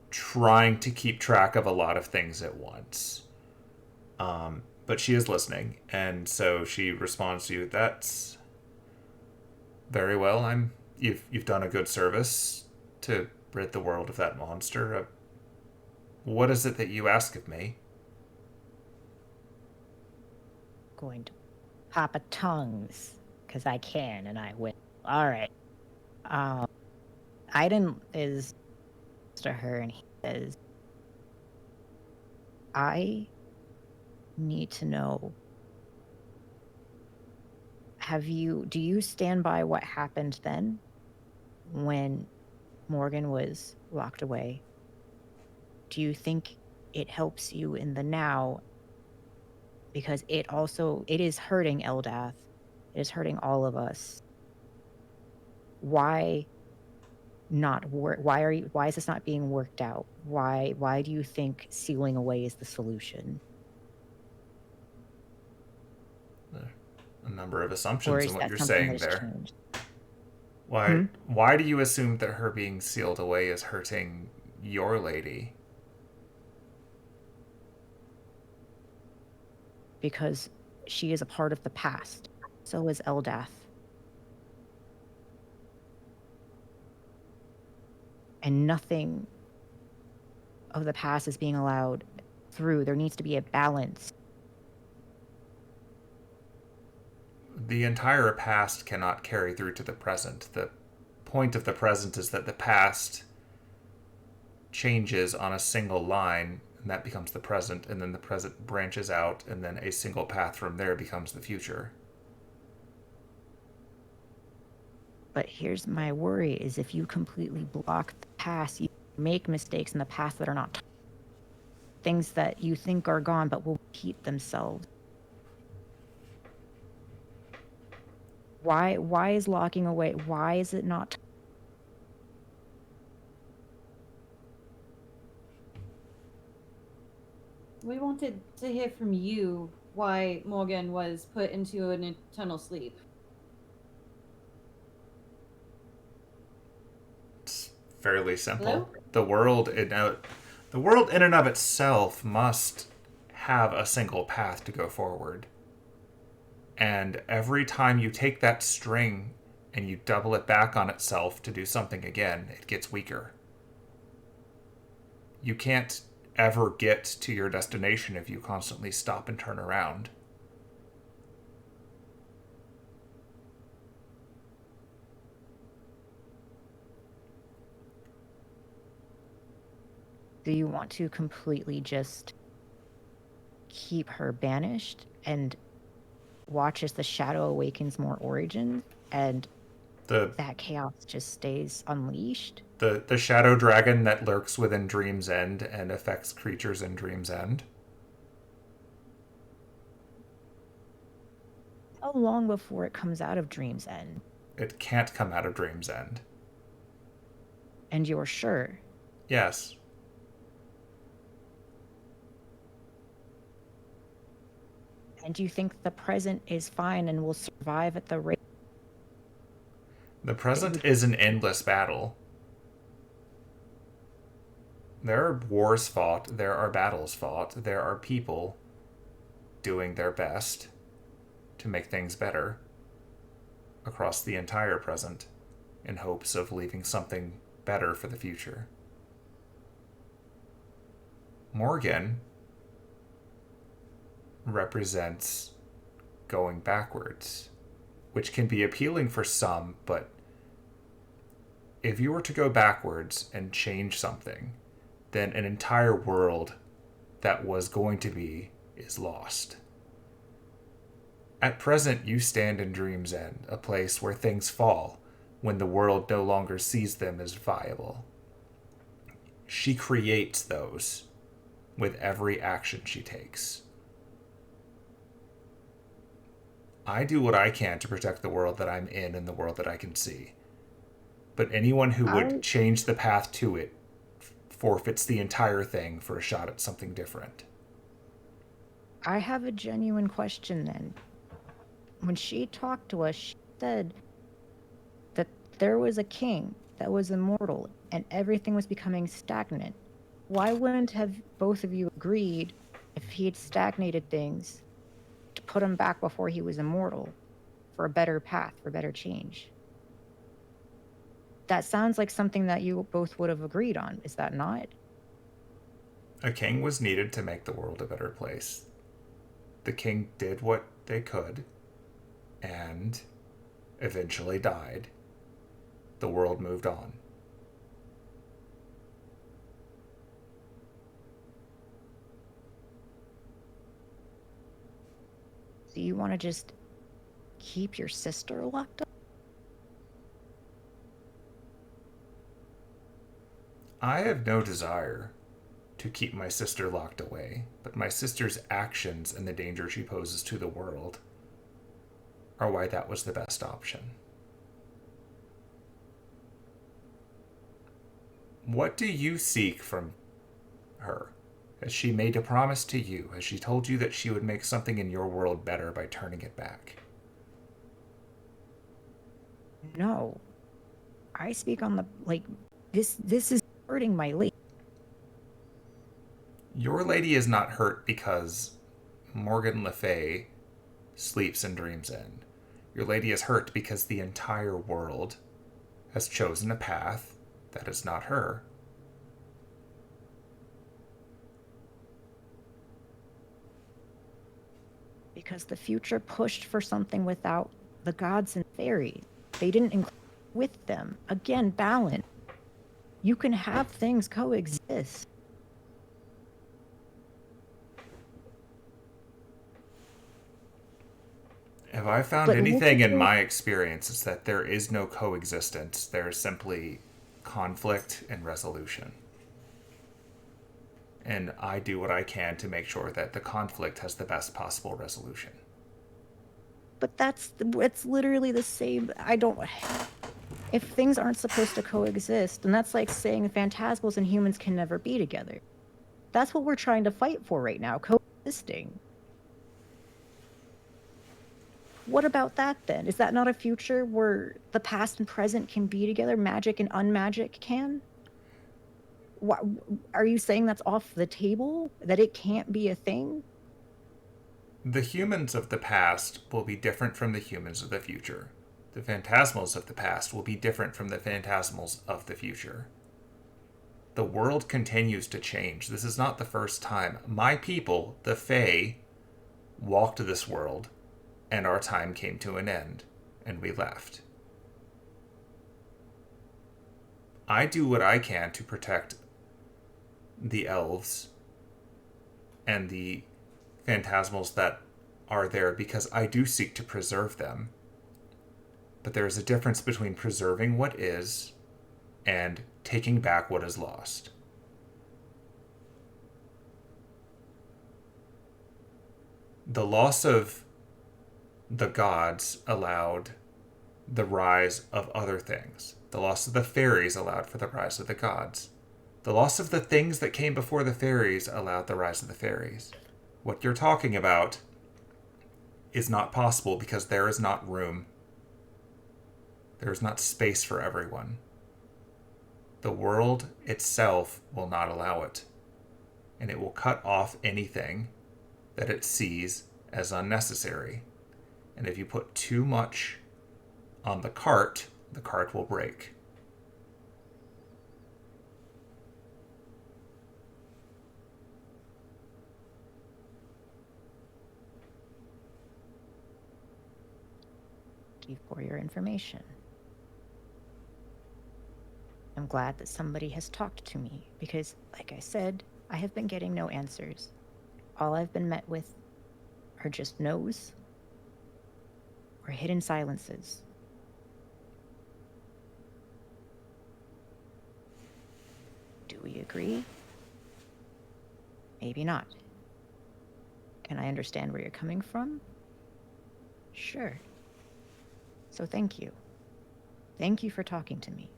trying to keep track of a lot of things at once. But she is listening, and so she responds to you, "That's very well. You've done a good service to rid the world of that monster. What is it that you ask of me?" Going to Papa Tongues, because I can and I will. All right. Aiden is to her and he says, "I need to know, do you stand by what happened then when Morgan was locked away? Do you think it helps you in the now? Because it is hurting Eldath. It is hurting all of us. Why not work? Why is this not being worked out? Why do you think sealing away is the solution?" A number of assumptions in what you're saying there. Changed? Why do you assume that her being sealed away is hurting your lady? Because she is a part of the past. So is Eldath. And nothing of the past is being allowed through. There needs to be a balance. The entire past cannot carry through to the present. The point of the present is that the past changes on a single line, and that becomes the present, and then the present branches out, and then a single path from there becomes the future. But here's my worry, is if you completely block the past, you make mistakes in the past that are not things that you think are gone but will repeat themselves. Why is locking away? Why is it not? We wanted to hear from you why Morgan was put into an eternal sleep. It's fairly simple. Hello? The world in and of itself must have a single path to go forward. And every time you take that string and you double it back on itself to do something again, it gets weaker. You can't ever get to your destination if you constantly stop and turn around. Do you want to completely just keep her banished and watch as the shadow awakens more origins and that chaos just stays unleashed? The shadow dragon that lurks within Dream's End and affects creatures in Dream's End. How long before it comes out of Dream's End? It can't come out of Dream's End. And you're sure? Yes. And do you think the present is fine and will survive at the rate? The present is an endless battle. There are wars fought, there are battles fought, there are people doing their best to make things better across the entire present in hopes of leaving something better for the future. Morgan represents going backwards, which can be appealing for some, but if you were to go backwards and change something, then an entire world that was going to be is lost. At present, you stand in Dream's End, a place where things fall when the world no longer sees them as viable. She creates those with every action she takes. I do what I can to protect the world that I'm in and the world that I can see. But anyone who would change the path to it forfeits the entire thing for a shot at something different. I have a genuine question then. When she talked to us, she said that there was a king that was immortal and everything was becoming stagnant. Why wouldn't have both of you agreed, if he had stagnated things, to put him back before he was immortal for a better path, for better change? That sounds like something that you both would have agreed on, is that not? A king was needed to make the world a better place. The king did what they could and eventually died. The world moved on. So you want to just keep your sister locked up? I have no desire to keep my sister locked away, but my sister's actions and the danger she poses to the world are why that was the best option. What do you seek from her? Has she made a promise to you? Has she told you that she would make something in your world better by turning it back? No. I speak on the, this is hurting my lady. Your lady is not hurt because Morgan Le Fay sleeps in Dream's End. Your lady is hurt because the entire world has chosen a path that is not her. Because the future pushed for something without the gods and fairies. They didn't include with them. Again, balance. You can have things coexist. If I found But anything in my experience, it's that there is no coexistence. There is simply conflict and resolution. And I do what I can to make sure that the conflict has the best possible resolution. But it's literally the same. If things aren't supposed to coexist, then that's like saying phantasmals and humans can never be together. That's what we're trying to fight for right now, coexisting. What about that then? Is that not a future where the past and present can be together, magic and unmagic can? What, are you saying that's off the table? That it can't be a thing? The humans of the past will be different from the humans of the future. The phantasmals of the past will be different from the phantasmals of the future. The world continues to change. This is not the first time. My people, the Fae, walked this world, and our time came to an end, and we left. I do what I can to protect the elves and the phantasmals that are there because I do seek to preserve them. But there is a difference between preserving what is and taking back what is lost. The loss of the gods allowed the rise of other things. The loss of the fairies allowed for the rise of the gods. The loss of the things that came before the fairies allowed the rise of the fairies. What you're talking about is not possible because there is not room. There is not space for everyone. The world itself will not allow it, and it will cut off anything that it sees as unnecessary. And if you put too much on the cart will break. Thank you for your information. I'm glad that somebody has talked to me because, like I said, I have been getting no answers. All I've been met with are just no's or hidden silences. Do we agree? Maybe not. Can I understand where you're coming from? Sure. So thank you. Thank you for talking to me.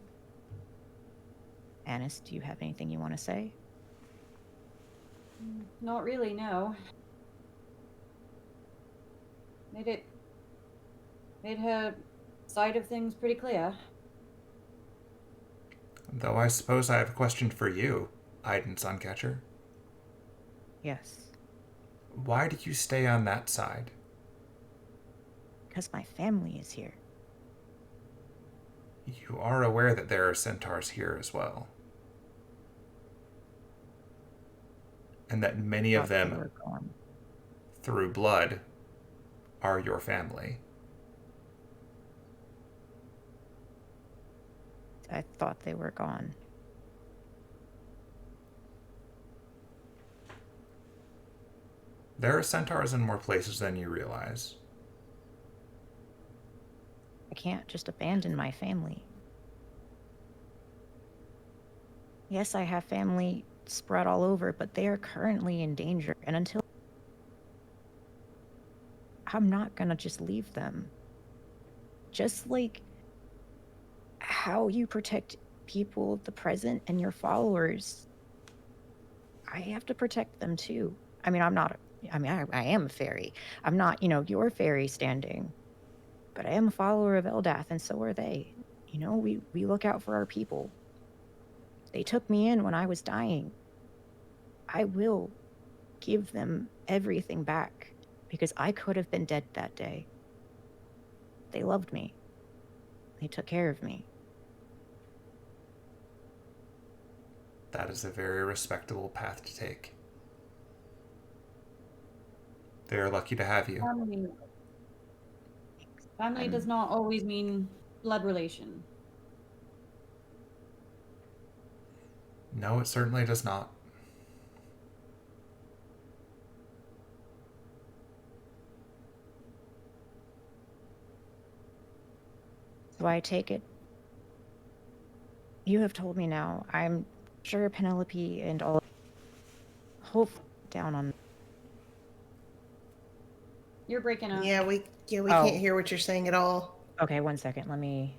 Anis, do you have anything you want to say? Not really, no. Made her side of things pretty clear. Though I suppose I have a question for you, Aiden Suncatcher. Yes. Why did you stay on that side? Because my family is here. You are aware that there are centaurs here as well. And that many of Thought they them, were gone. through blood, are your family. I thought they were gone. There are centaurs in more places than you realize. I can't just abandon my family. Yes, I have family spread all over, but they are currently in danger. And until... I'm not gonna just leave them. Just like how you protect people of the present and your followers, I have to protect them too. I mean, I am a fairy. I'm not, your fairy standing. But I am a follower of Eldath, and so are they. We look out for our people. They took me in when I was dying. I will give them everything back, because I could have been dead that day. They loved me. They took care of me. That is a very respectable path to take. They are lucky to have you. Family does not always mean blood relation. No, it certainly does not. So I take it. You have told me now. I'm sure Penelope and all hope down on. You're breaking up. Yeah, we can't hear what you're saying at all. Okay, 1 second. Let me.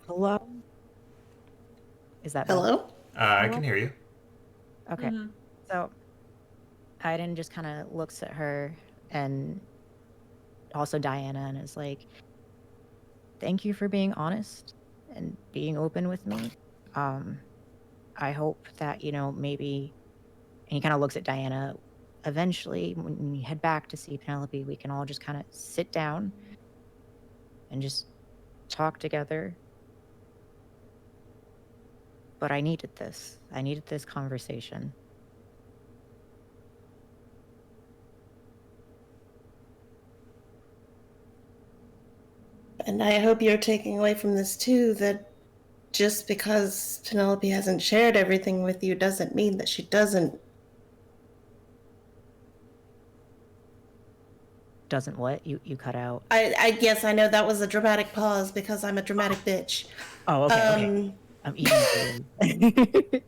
Hello? Is that better? Hello? I can hear you. Okay. Mhm. So Aiden just kind of looks at her and also Diana and is like, thank you for being honest and being open with me. I hope that, maybe, and he kind of looks at Diana, eventually when we head back to see Penelope, we can all just kind of sit down and just talk together. But I needed this. I needed this conversation. And I hope you're taking away from this too that just because Penelope hasn't shared everything with you doesn't mean that she doesn't. Doesn't what? You cut out. I guess I know that was a dramatic pause because I'm a dramatic bitch. Oh, okay. I'm eating food.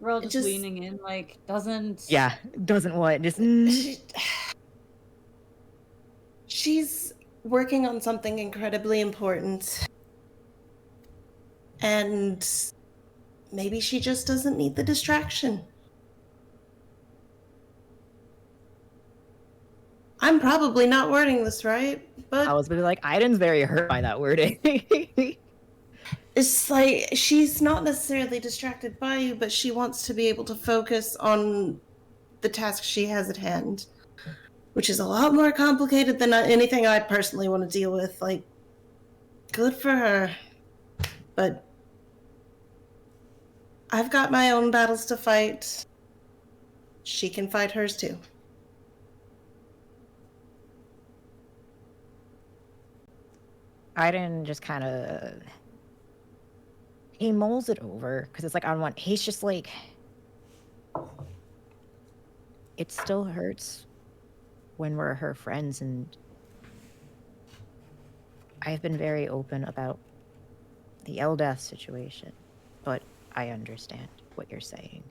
We're all It just just- leaning in, like, doesn't... Yeah, doesn't what? Just She's working on something incredibly important. And maybe she just doesn't need the distraction. I'm probably not wording this right, but I was gonna be like, Aiden's very hurt by that wording. it's like she's not necessarily distracted by you, but she wants to be able to focus on the task she has at hand, which is a lot more complicated than anything I personally want to deal with. Like, good for her. But I've got my own battles to fight. She can fight hers too. Aiden just kind of he mulls it over because it's like on one. He's just like, it still hurts when we're her friends, and I've been very open about the Eldeath situation, but I understand what you're saying.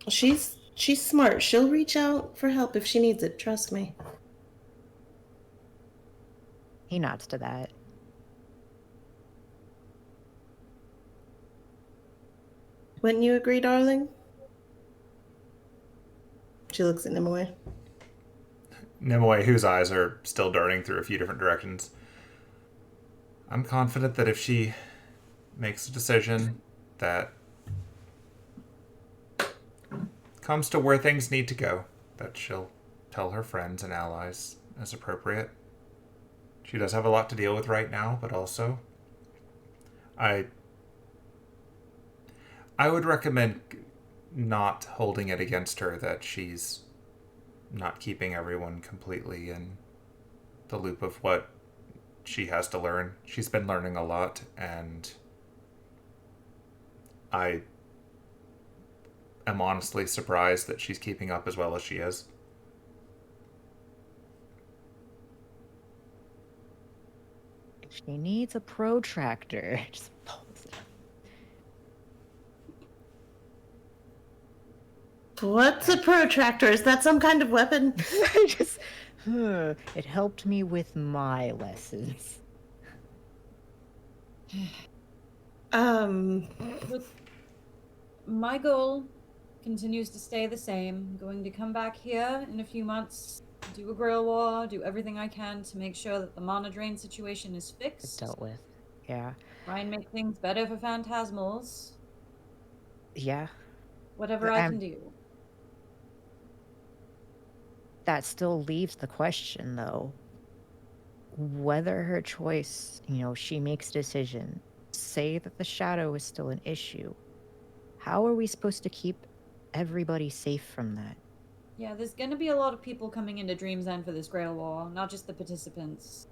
She's smart. She'll reach out for help if she needs it. Trust me. He nods to that. Wouldn't you agree, darling? She looks at Nimue. Nimue, whose eyes are still darting through a few different directions. I'm confident that if she makes a decision that comes to where things need to go, that she'll tell her friends and allies as appropriate. She does have a lot to deal with right now, but also I would recommend not holding it against her that she's not keeping everyone completely in the loop of what she has to learn. She's been learning a lot, and I am honestly surprised that she's keeping up as well as she is. She needs a protractor. Just pulls it. What's a protractor? Is that some kind of weapon? Just, it helped me with my lessons. Look, my goal continues to stay the same. I'm going to come back here in a few months, do a Grail War, do everything I can to make sure that the mana drain situation is It's fixed. dealt with. Yeah. Try and make things better for Phantasmals. Yeah. Whatever I can do. That still leaves the question, though. Whether her choice, she makes a decision, say that the shadow is still an issue. How are we supposed to keep everybody safe from that? Yeah, there's gonna be a lot of people coming into Dream's End for this Grail War, not just the participants.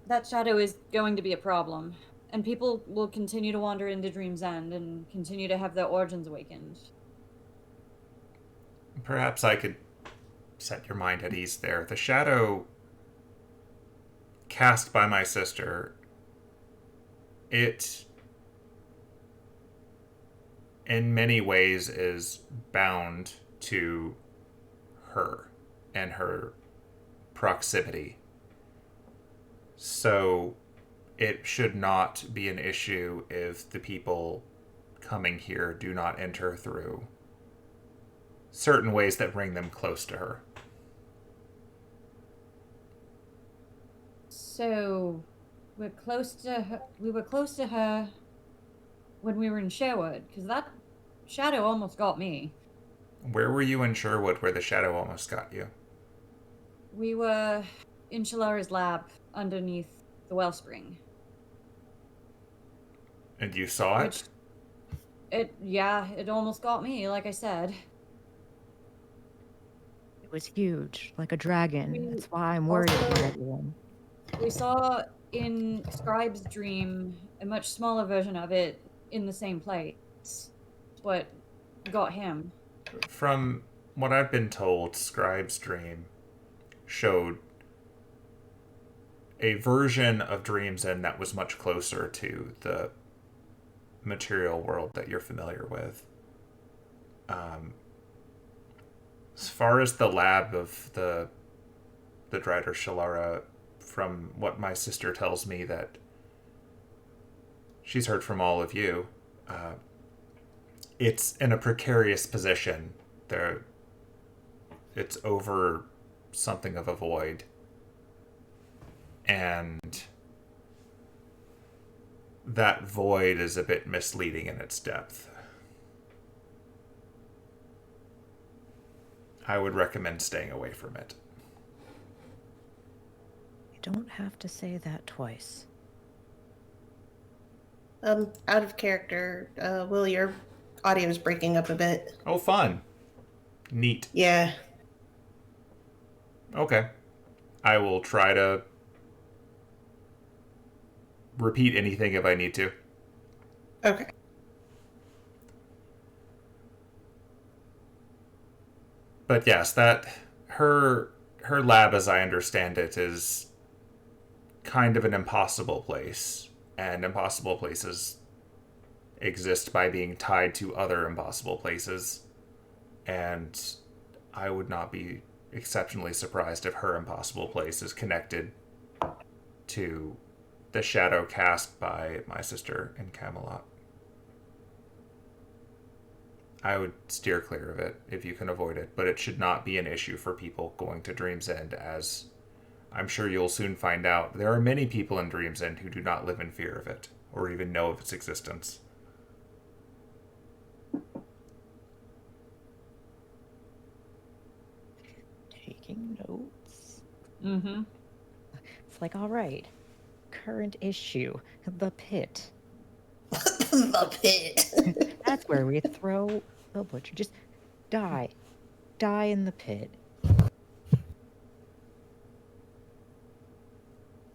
That shadow is going to be a problem, and people will continue to wander into Dream's End and continue to have their origins awakened. Perhaps I could set your mind at ease there. The shadow cast by my sister, it in many ways is bound to her and her proximity. So it should not be an issue if the people coming here do not enter through certain ways that bring them close to her. So, we were close to her when we were in Sherwood, because that shadow almost got me. Where were you in Sherwood where the shadow almost got you? We were in Shelara's lab underneath the wellspring. And you saw it? It almost got me, like I said. It was huge, like a dragon. We That's why I'm worried about also- everyone. We saw in Scribe's dream a much smaller version of it in the same place. It's what got him. From what I've been told, Scribe's dream showed a version of Dreams End that was much closer to the material world that you're familiar with. As far as the lab of the Drider Shelara, from what my sister tells me that she's heard from all of you, it's in a precarious position. It's over something of a void. And that void is a bit misleading in its depth. I would recommend staying away from it. You don't have to say that twice. Out of character, Will, your audio is breaking up a bit. Oh, fun. Neat. Yeah. Okay. I will try to repeat anything if I need to. Okay. But yes, that her lab, as I understand it, is kind of an impossible place. And impossible places exist by being tied to other impossible places. And I would not be exceptionally surprised if her impossible place is connected to the shadow cast by my sister in Camelot. I would steer clear of it if you can avoid it, but it should not be an issue for people going to Dream's End, as I'm sure you'll soon find out. There are many people in Dream's End who do not live in fear of it, or even know of its existence. Taking notes. Mm-hmm. It's like, all right, current issue, the pit. The pit. That's where we throw the butcher. Just die. Die in the pit.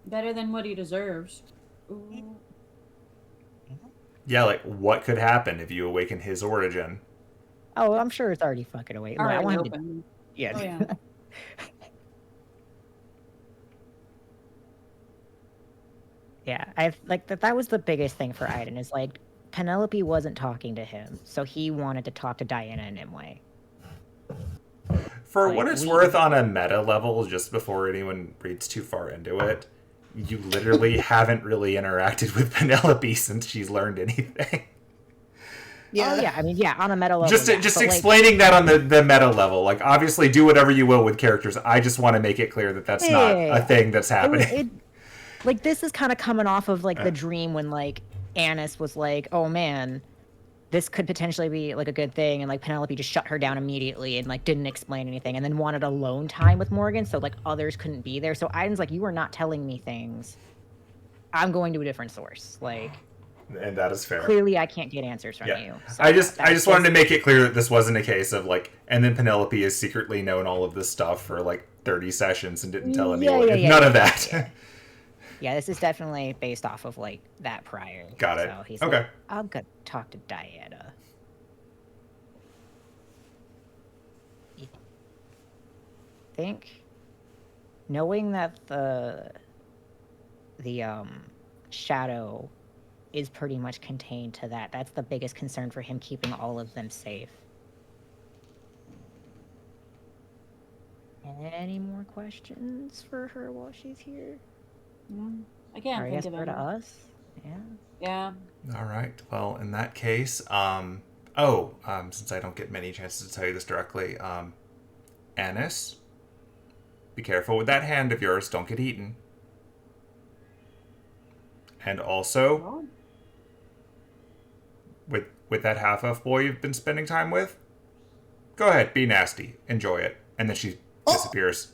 Better than what he deserves. Ooh. Yeah, like, what could happen if you awaken his origin? Oh, I'm sure it's already fucking away. All Look, I right, want him to, open. yeah. Oh, yeah. Yeah, I've like that was the biggest thing for Aiden, is like Penelope wasn't talking to him, so he wanted to talk to Diana and Nimue. For Like, what it's we- worth, on a meta level, just before anyone reads too far into it, you literally haven't really interacted with Penelope since she's learned anything. Yeah. Oh yeah, I mean yeah, on a meta level. Just yeah, just but, like, explaining that on the meta level. Like, obviously, do whatever you will with characters. I just want to make it clear that that's not Yeah. a thing that's happening. Like, this is kind of coming off of like the dream when like Annis was like, oh man, this could potentially be like a good thing, and like Penelope just shut her down immediately and like didn't explain anything, and then wanted alone time with Morgan, so like others couldn't be there. So Aiden's like, you are not telling me things. I'm going to a different source. Like, And that is fair. clearly I can't get answers from Yeah. you. So I just that's wanted to make it clear that this wasn't a case of like, and then Penelope has secretly known all of this stuff for like 30 sessions and didn't tell anyone. None of that. Yeah, this is definitely based off of like that prior. Got it. So he's Okay. like, I'm gonna talk to Diana. I think knowing that the shadow is pretty much contained to that's the biggest concern for him, keeping all of them safe. Any more questions for her while she's here? I can't Or I think guess of for to it. us? Yeah. Yeah. All right. Well, in that case, since I don't get many chances to tell you this directly, Annis, be careful with that hand of yours. Don't get eaten. And also, Oh. with that half-elf boy you've been spending time with, go ahead, be nasty, enjoy it, and then she disappears.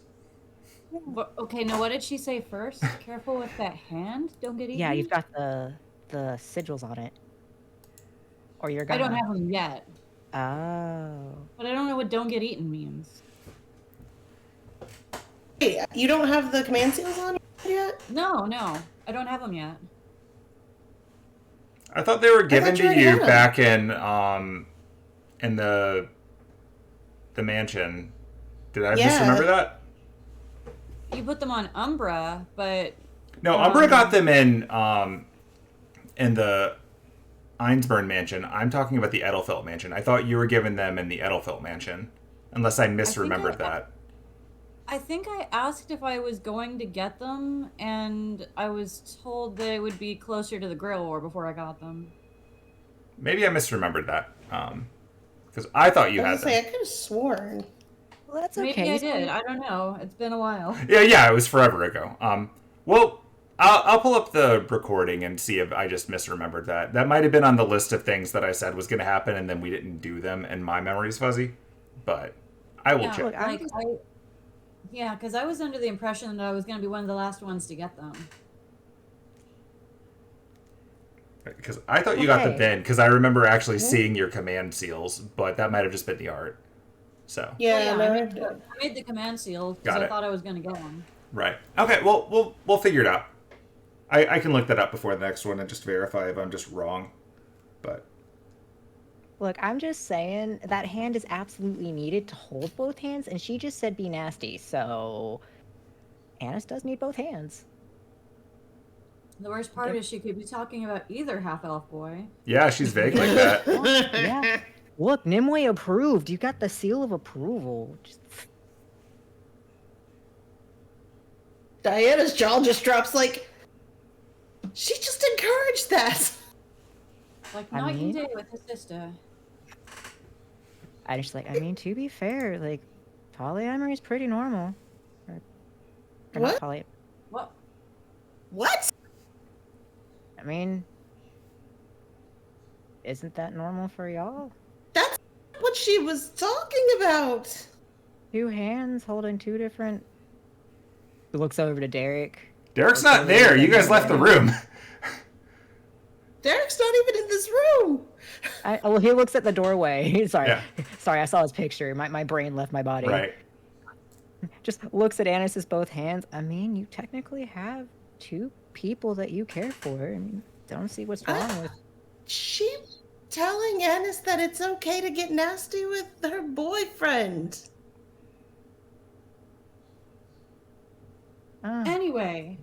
Okay, now what did she say first? Careful with that hand. Don't get eaten. Yeah, you've got the sigils on it. Or you're gonna... I don't have them yet, Oh. but I don't know what "don't get eaten" means. Hey, you don't have the command seals on yet? No, I don't have them yet. I thought they were given thought you to already you had 'em. back in the mansion. Did I Yeah. misremember that? You put them on Umbra, but No, Umbra got them in the Einsburn mansion. I'm talking about the Edelfelt mansion. I thought you were giving them in the Edelfelt mansion, unless I misremembered that. I think I asked if I was going to get them, and I was told that it would be closer to the Grail War before I got them. Maybe I misremembered that. Because I thought you had them. I could have sworn. Well, that's okay. Maybe I did. I don't know. It's been a while. Yeah, it was forever ago. Well, I'll pull up the recording and see if I just misremembered that. That might have been on the list of things that I said was going to happen, and then we didn't do them, and my memory's fuzzy. But I will check. Yeah, because I was under the impression that I was going to be one of the last ones to get them. Because I thought you got the bin, because I remember actually seeing your command seals, but that might have just been the art. So Yeah, I made the command seal because I thought I was going to get one. Right. Okay. Well, we'll figure it out. I can look that up before the next one and just verify if I'm just wrong. But Look, I'm just saying that hand is absolutely needed to hold both hands, and she just said be nasty, so Annis does need both hands. The worst part is she could be talking about either half-elf boy. yeah, she's vague like that. Yeah. Look, Nimue approved. You got the seal of approval. Diana's jaw just drops like, she just encouraged that. Like, night and day with his sister. I just to be fair, like, polyamory is pretty normal. Or what? What? What? I mean, isn't that normal for y'all? That's what she was talking about. 2 hands holding 2 different... He looks over to Derek. Derek's not there. You guys left the room. Derek's not even in this room. Well, he looks at the doorway. Sorry. Yeah. Sorry, I saw his picture. My brain left my body. Right. Just looks at Annis's both hands. I mean, you technically have 2 people that you care for. I mean, don't see what's wrong with... She telling Annis that it's okay to get nasty with her boyfriend. Anyway,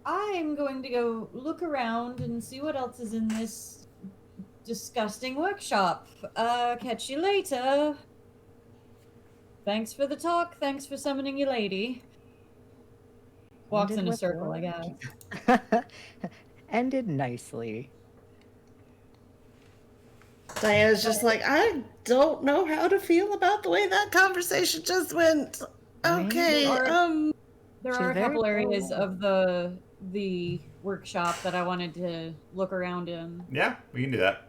I'm going to go look around and see what else is in this disgusting workshop. Catch you later. Thanks for the talk. Thanks for summoning your lady. Walks in a circle, I guess. Ended nicely. Diana's just like, I don't know how to feel about the way that conversation just went. Okay, There are a couple areas of the workshop that I wanted to look around in. Yeah, we can do that.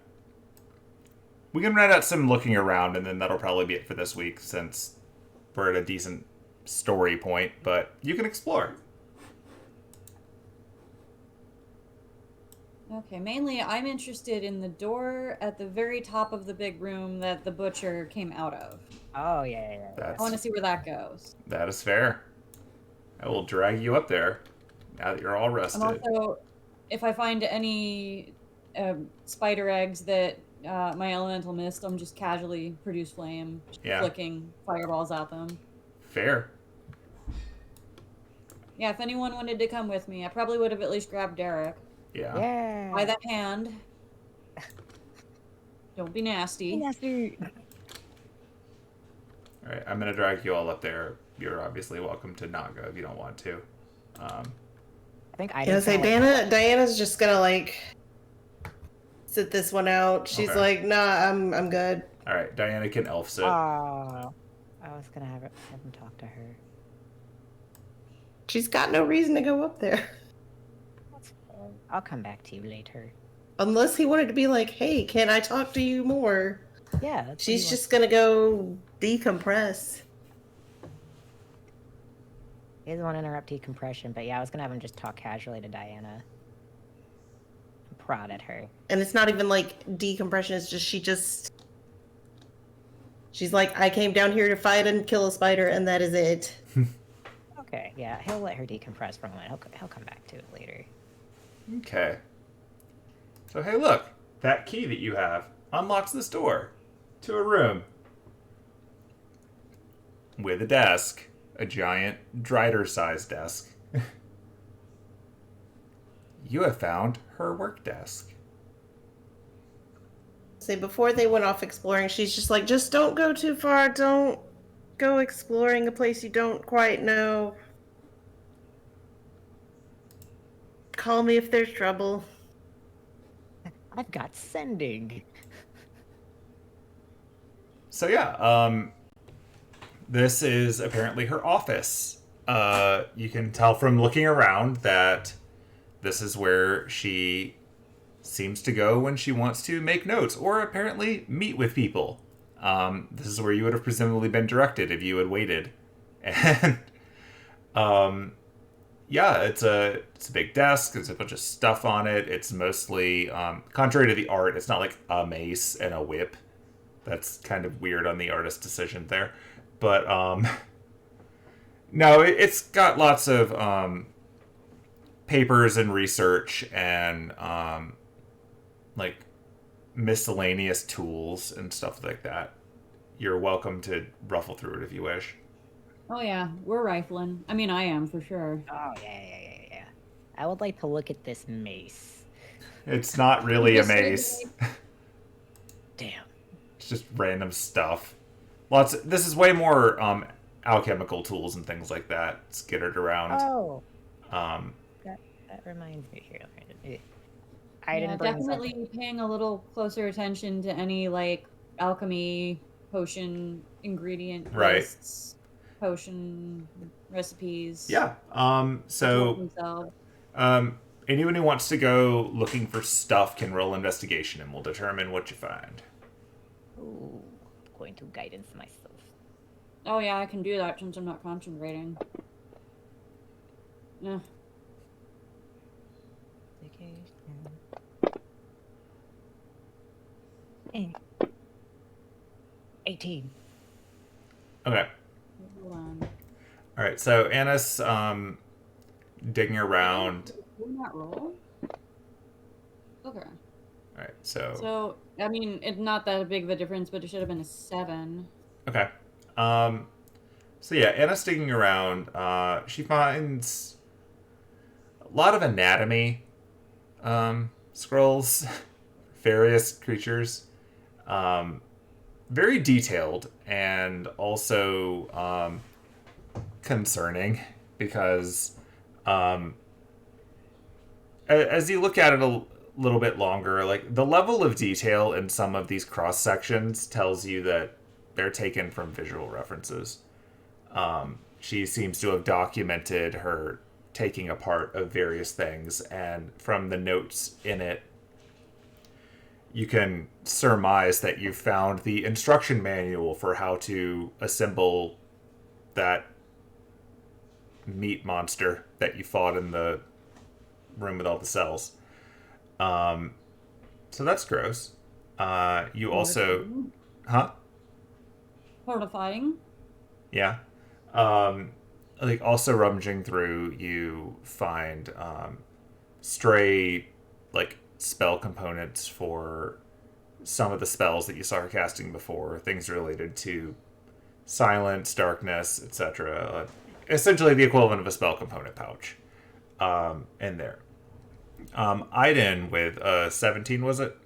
We can write out some looking around, and then that'll probably be it for this week, since we're at a decent story point, but you can explore. Okay, mainly I'm interested in the door at the very top of the big room that the butcher came out of. Oh, yeah. I want to see where that goes. That is fair. I will drag you up there now that you're all rested. And also, if I find any spider eggs that my elemental missed, I'm just casually produce flame, flicking fireballs at them. Fair. Yeah, if anyone wanted to come with me, I probably would have at least grabbed Derek. Yeah. By that hand. Don't be nasty. Nasty. All right, I'm gonna drag you all up there. You're obviously welcome to not go if you don't want to. I think I didn't say Diana's just gonna like sit this one out. She's like, nah, I'm good. All right, Diana can elf sit. Oh, I was gonna have him talk to her. She's got no reason to go up there. That's fine. I'll come back to you later. Unless he wanted to be like, hey, can I talk to you more? Yeah. She's just gonna go decompress. He doesn't want to interrupt decompression, but yeah, I was gonna have him just talk casually to Diana. I'm proud at her. And it's not even like decompression, it's just she's like, I came down here to fight and kill a spider, and that is it. Okay, yeah, he'll let her decompress for a moment. He'll come back to it later. Okay. So hey, look, that key that you have unlocks this door to a room with a desk. A giant Drider-sized desk. you have found her work desk. Say before they went off exploring, she's just like, just don't go too far. Don't go exploring a place you don't quite know. Call me if there's trouble. I've got sending. So yeah, this is apparently her office. You can tell from looking around that this is where she seems to go when she wants to make notes or apparently meet with people. This is where you would have presumably been directed if you had waited. And yeah, it's a big desk. There's a bunch of stuff on it. It's mostly, contrary to the art, it's not like a mace and a whip. That's kind of weird on the artist's decision there. But, no, it's got lots of papers and research and, like, miscellaneous tools and stuff like that. You're welcome to ruffle through it if you wish. Oh yeah, we're rifling. I mean, I am for sure. Oh, yeah. I would like to look at this mace. It's not really a mace. Damn. It's just random stuff. This is way more alchemical tools and things like that skittered around. Oh. Um, That reminds me here. Yeah, definitely paying a little closer attention to any like alchemy potion ingredient lists, potion recipes. Yeah. So anyone who wants to go looking for stuff can roll investigation and we'll determine what you find. Ooh, going to guidance myself. Oh yeah, I can do that since I'm not concentrating. Yeah. 18. Okay. Hold on. All right. So Anna's digging around. Did not roll? Okay. All right. So. So I mean, it's not that big of a difference, but it should have been a 7. Okay. So yeah, Anna's digging around. She finds a lot of anatomy scrolls, various creatures, very detailed and also concerning because as you look at it a little bit longer, like the level of detail in some of these cross sections tells you that they're taken from visual references. She seems to have documented her taking apart of various things, and from the notes in it, you can surmise that you found the instruction manual for how to assemble that meat monster that you fought in the room with all the cells. So that's gross. You also... Huh? Horrifying. Yeah. Like also rummaging through, you find stray like spell components for some of the spells that you saw her casting before, things related to silence, darkness, etc. Essentially the equivalent of a spell component pouch in there. Aiden with 17, was it?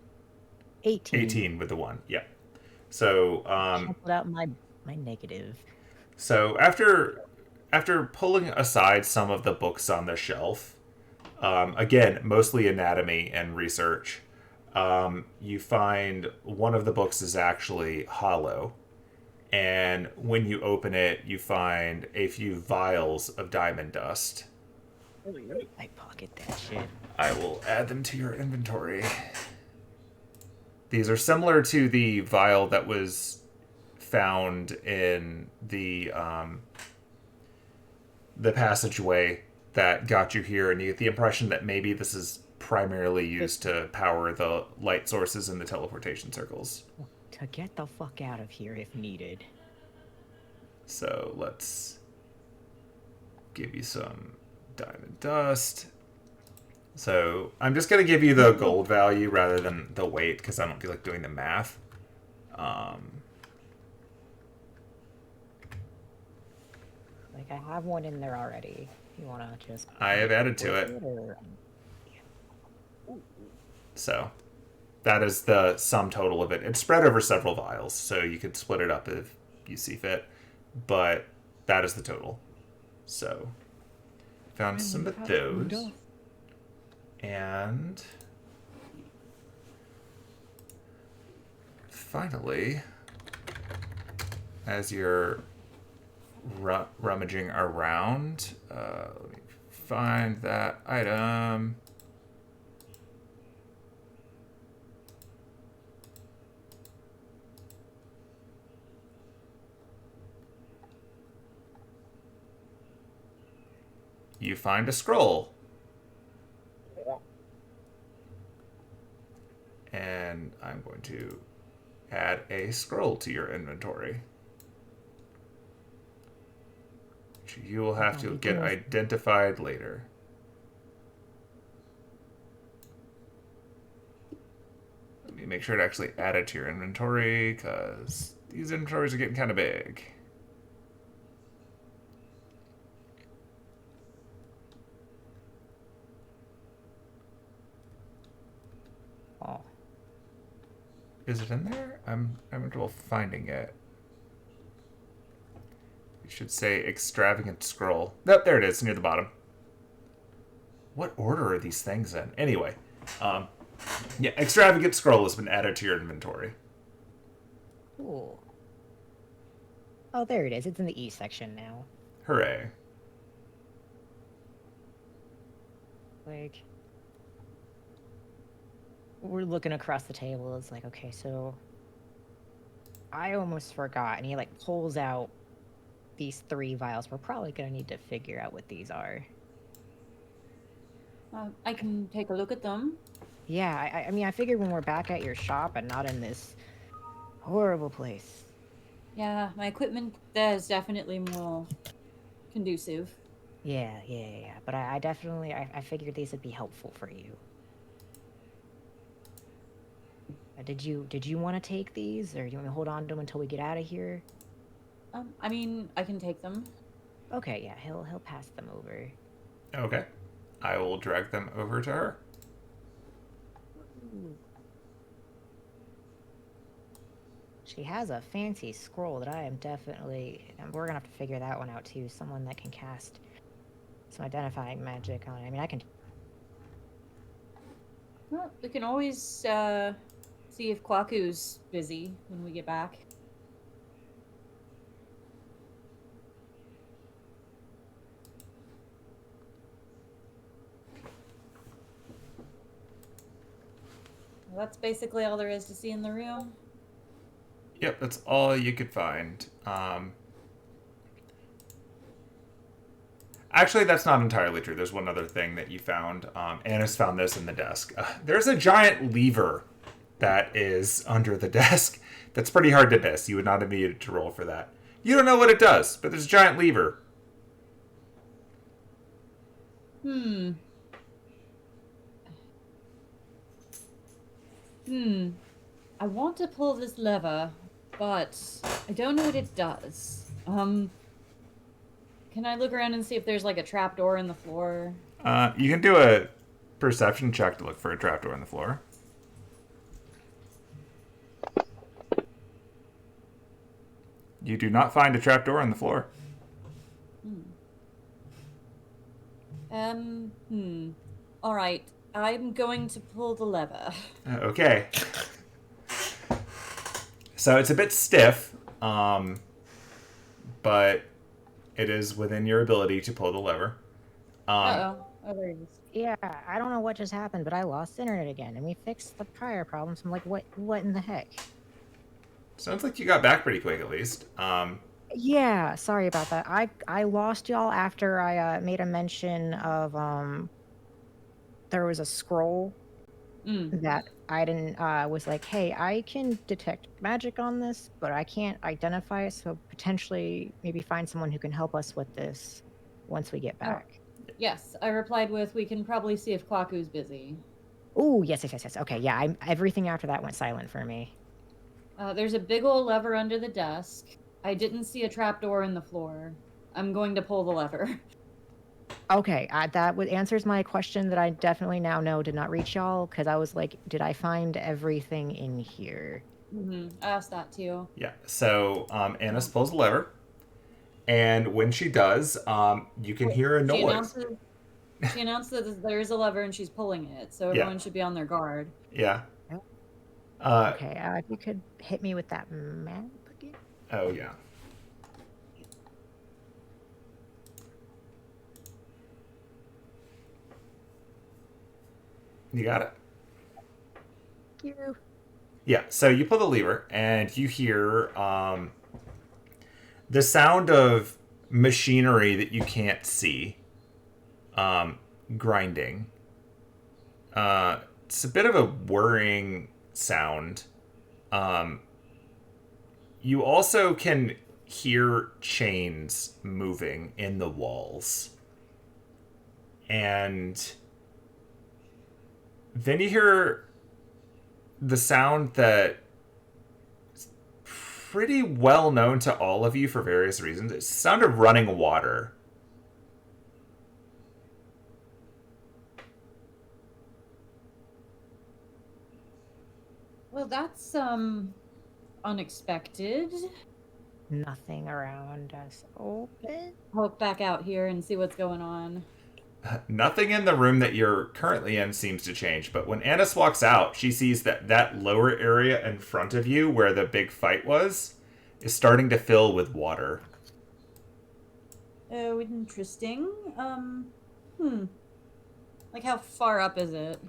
18. 18 with the 1, yeah. So Canceled out my negative. So after pulling aside some of the books on the shelf, again, mostly anatomy and research, you find one of the books is actually hollow. And when you open it, you find a few vials of diamond dust. I pocket that shit. I will add them to your inventory. These are similar to the vial that was found in the passageway that got you here, and you get the impression that maybe this is primarily used to power the light sources in the teleportation circles. To get the fuck out of here if needed. So let's give you some diamond dust. So I'm just going to give you the gold value rather than the weight because I don't feel like doing the math. Like I have one in there already. You wanna just? I have added to it. Or... So that is the sum total of it. It's spread over several vials, so you could split it up if you see fit. But that is the total. So found some of those. And finally, as you're rummaging around, let me find that item. You find a scroll. And I'm going to add a scroll to your inventory. Which you will have to get identified later. Let me make sure to actually add it to your inventory, because these inventories are getting kind of big. Oh. Is it in there? I'm having trouble finding it. It should say extravagant scroll. Nope, there it is, near the bottom. What order are these things in? Anyway, yeah, extravagant scroll has been added to your inventory. Cool. Oh, there it is. It's in the E section now. Hooray. Like, we're looking across the table. It's like, okay, so I almost forgot. And he like pulls out these 3 vials. We're probably gonna need to figure out what these are. I can take a look at them. Yeah, I mean, I figured when we're back at your shop and not in this horrible place. Yeah, my equipment there is definitely more conducive. Yeah. But I definitely, I figured these would be helpful for you. Did you want to take these, or do you want me to hold on to them until we get out of here? I mean, I can take them. Okay, yeah, he'll pass them over. Okay. I will drag them over to her. She has a fancy scroll that I am definitely, and we're gonna have to figure that one out too. Someone that can cast some identifying magic on it. I mean, I can. Well, we can always see if Kwaku's busy when we get back. Well, that's basically all there is to see in the room. Yep, that's all you could find. Actually, that's not entirely true. There's one other thing that you found. Anna's found this in the desk. There's a giant lever that is under the desk. That's pretty hard to miss. You would not have needed to roll for that. You don't know what it does, but there's a giant lever. I want to pull this lever, but I don't know what it does. Can I look around and see if there's like a trapdoor in the floor? You can do a perception check to look for a trapdoor in the floor. You do not find a trapdoor on the floor. All right. I'm going to pull the lever. Okay. So it's a bit stiff, but it is within your ability to pull the lever. Uh-oh. Oh, there it is. Yeah, I don't know what just happened, but I lost internet again, and we fixed the prior problems. I'm like, what in the heck? Sounds like you got back pretty quick, at least. Yeah, sorry about that. I lost y'all after I made a mention of there was a scroll that I didn't was like, hey, I can detect magic on this, but I can't identify it, so potentially maybe find someone who can help us with this once we get back. Yes, I replied with, we can probably see if Kwaku's busy. Oh, yes. Okay, yeah, everything after that went silent for me. There's a big old lever under the desk. I didn't see a trapdoor in the floor. I'm going to pull the lever. Okay, that answers my question that I definitely now know did not reach y'all, because I was like, did I find everything in here? I asked that too. Yeah. So Annis pulls a lever, and when she does, you can hear a noise. She announced that there is a lever and she's pulling it, so Yeah. everyone should be on their guard. Yeah. Yep. Uh, Okay, if you could hit me with that map again. oh yeah. You got it. Thank you. Yeah, so you pull the lever and you hear the sound of machinery that you can't see grinding. It's a bit of a whirring sound. You also can hear chains moving in the walls. And then you hear the sound that is pretty well known to all of you for various reasons. It's the sound of running water. Well, that's unexpected. Nothing around us open. Poke back out here and see what's going on. Nothing in the room that you're currently in seems to change, but when Annis walks out, she sees that lower area in front of you where the big fight was is starting to fill with water. Oh, interesting. Like, how far up is it?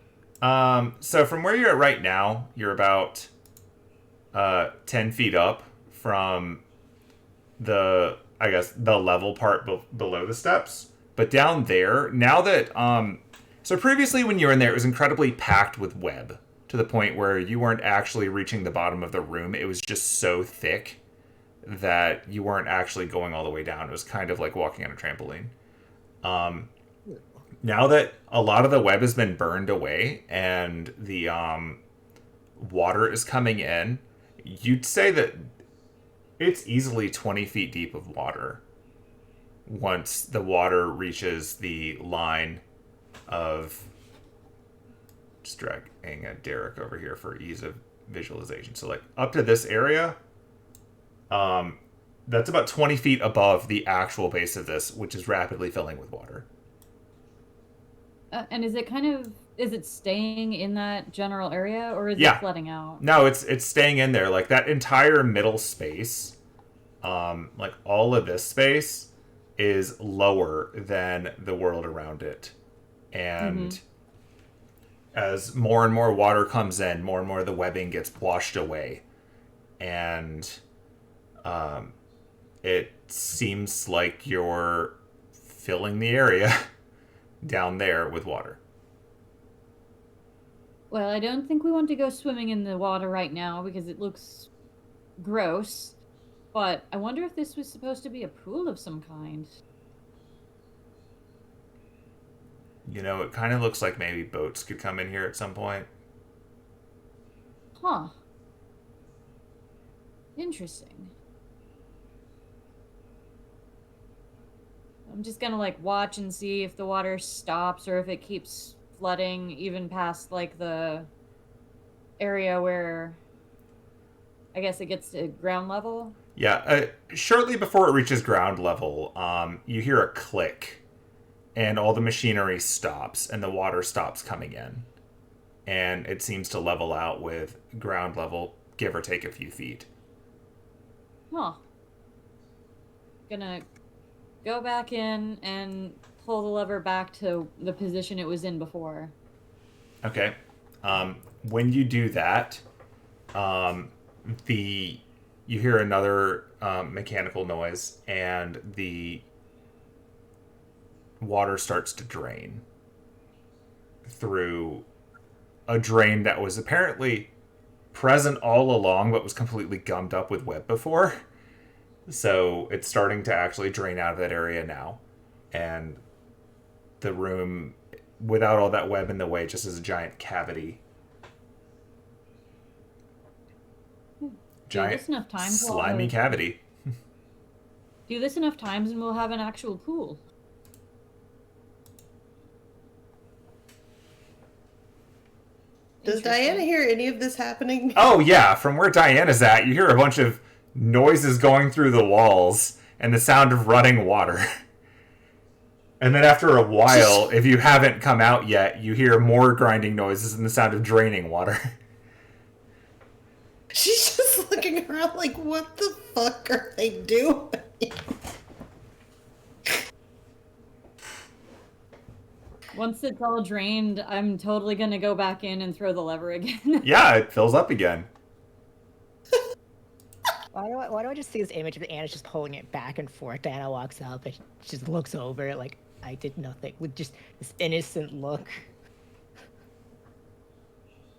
So from where you're at right now, you're about 10 feet up from the level part below the steps. But down there, now that so previously when you were in there, it was incredibly packed with web to the point where you weren't actually reaching the bottom of the room. It was just so thick that you weren't actually going all the way down. It was kind of like walking on a trampoline. Now that a lot of the web has been burned away and the water is coming in, you'd say that it's easily 20 feet deep of water once the water reaches the line of... Just dragging a Derek over here for ease of visualization. So, like, up to this area, that's about 20 feet above the actual base of this, which is rapidly filling with water. And is it staying in that general area, or is it flooding out? No, it's staying in there. Like, that entire middle space, like, all of this space is lower than the world around it. And as more and more water comes in, more and more of the webbing gets washed away. And it seems like you're filling the area down there with water. Well, I don't think we want to go swimming in the water right now because it looks gross. But I wonder if this was supposed to be a pool of some kind. You know, it kind of looks like maybe boats could come in here at some point. Huh. Interesting. I'm just gonna, like, watch and see if the water stops or if it keeps flooding even past, like, the area where I guess it gets to ground level. Yeah, shortly before it reaches ground level, you hear a click, and all the machinery stops, and the water stops coming in. And it seems to level out with ground level, give or take a few feet. Huh. Gonna go back in and pull the lever back to the position it was in before. Okay. When you do that, you hear another mechanical noise, and the water starts to drain through a drain that was apparently present all along but was completely gummed up with web before. So it's starting to actually drain out of that area now. And the room, without all that web in the way, just is a giant cavity. Giant slimy cavity. Do this enough times and we'll have an actual pool. Does Diana hear any of this happening? Oh, yeah. From where Diana's at, you hear a bunch of noises going through the walls and the sound of running water. And then after a while, if you haven't come out yet, you hear more grinding noises and the sound of draining water. She's just looking around like, what the fuck are they doing? Once it's all drained, I'm totally gonna go back in and throw the lever again. Yeah, it fills up again. Why do I just see this image of Anna's just pulling it back and forth? Diana walks up and she just looks over it like, I did nothing, with just this innocent look.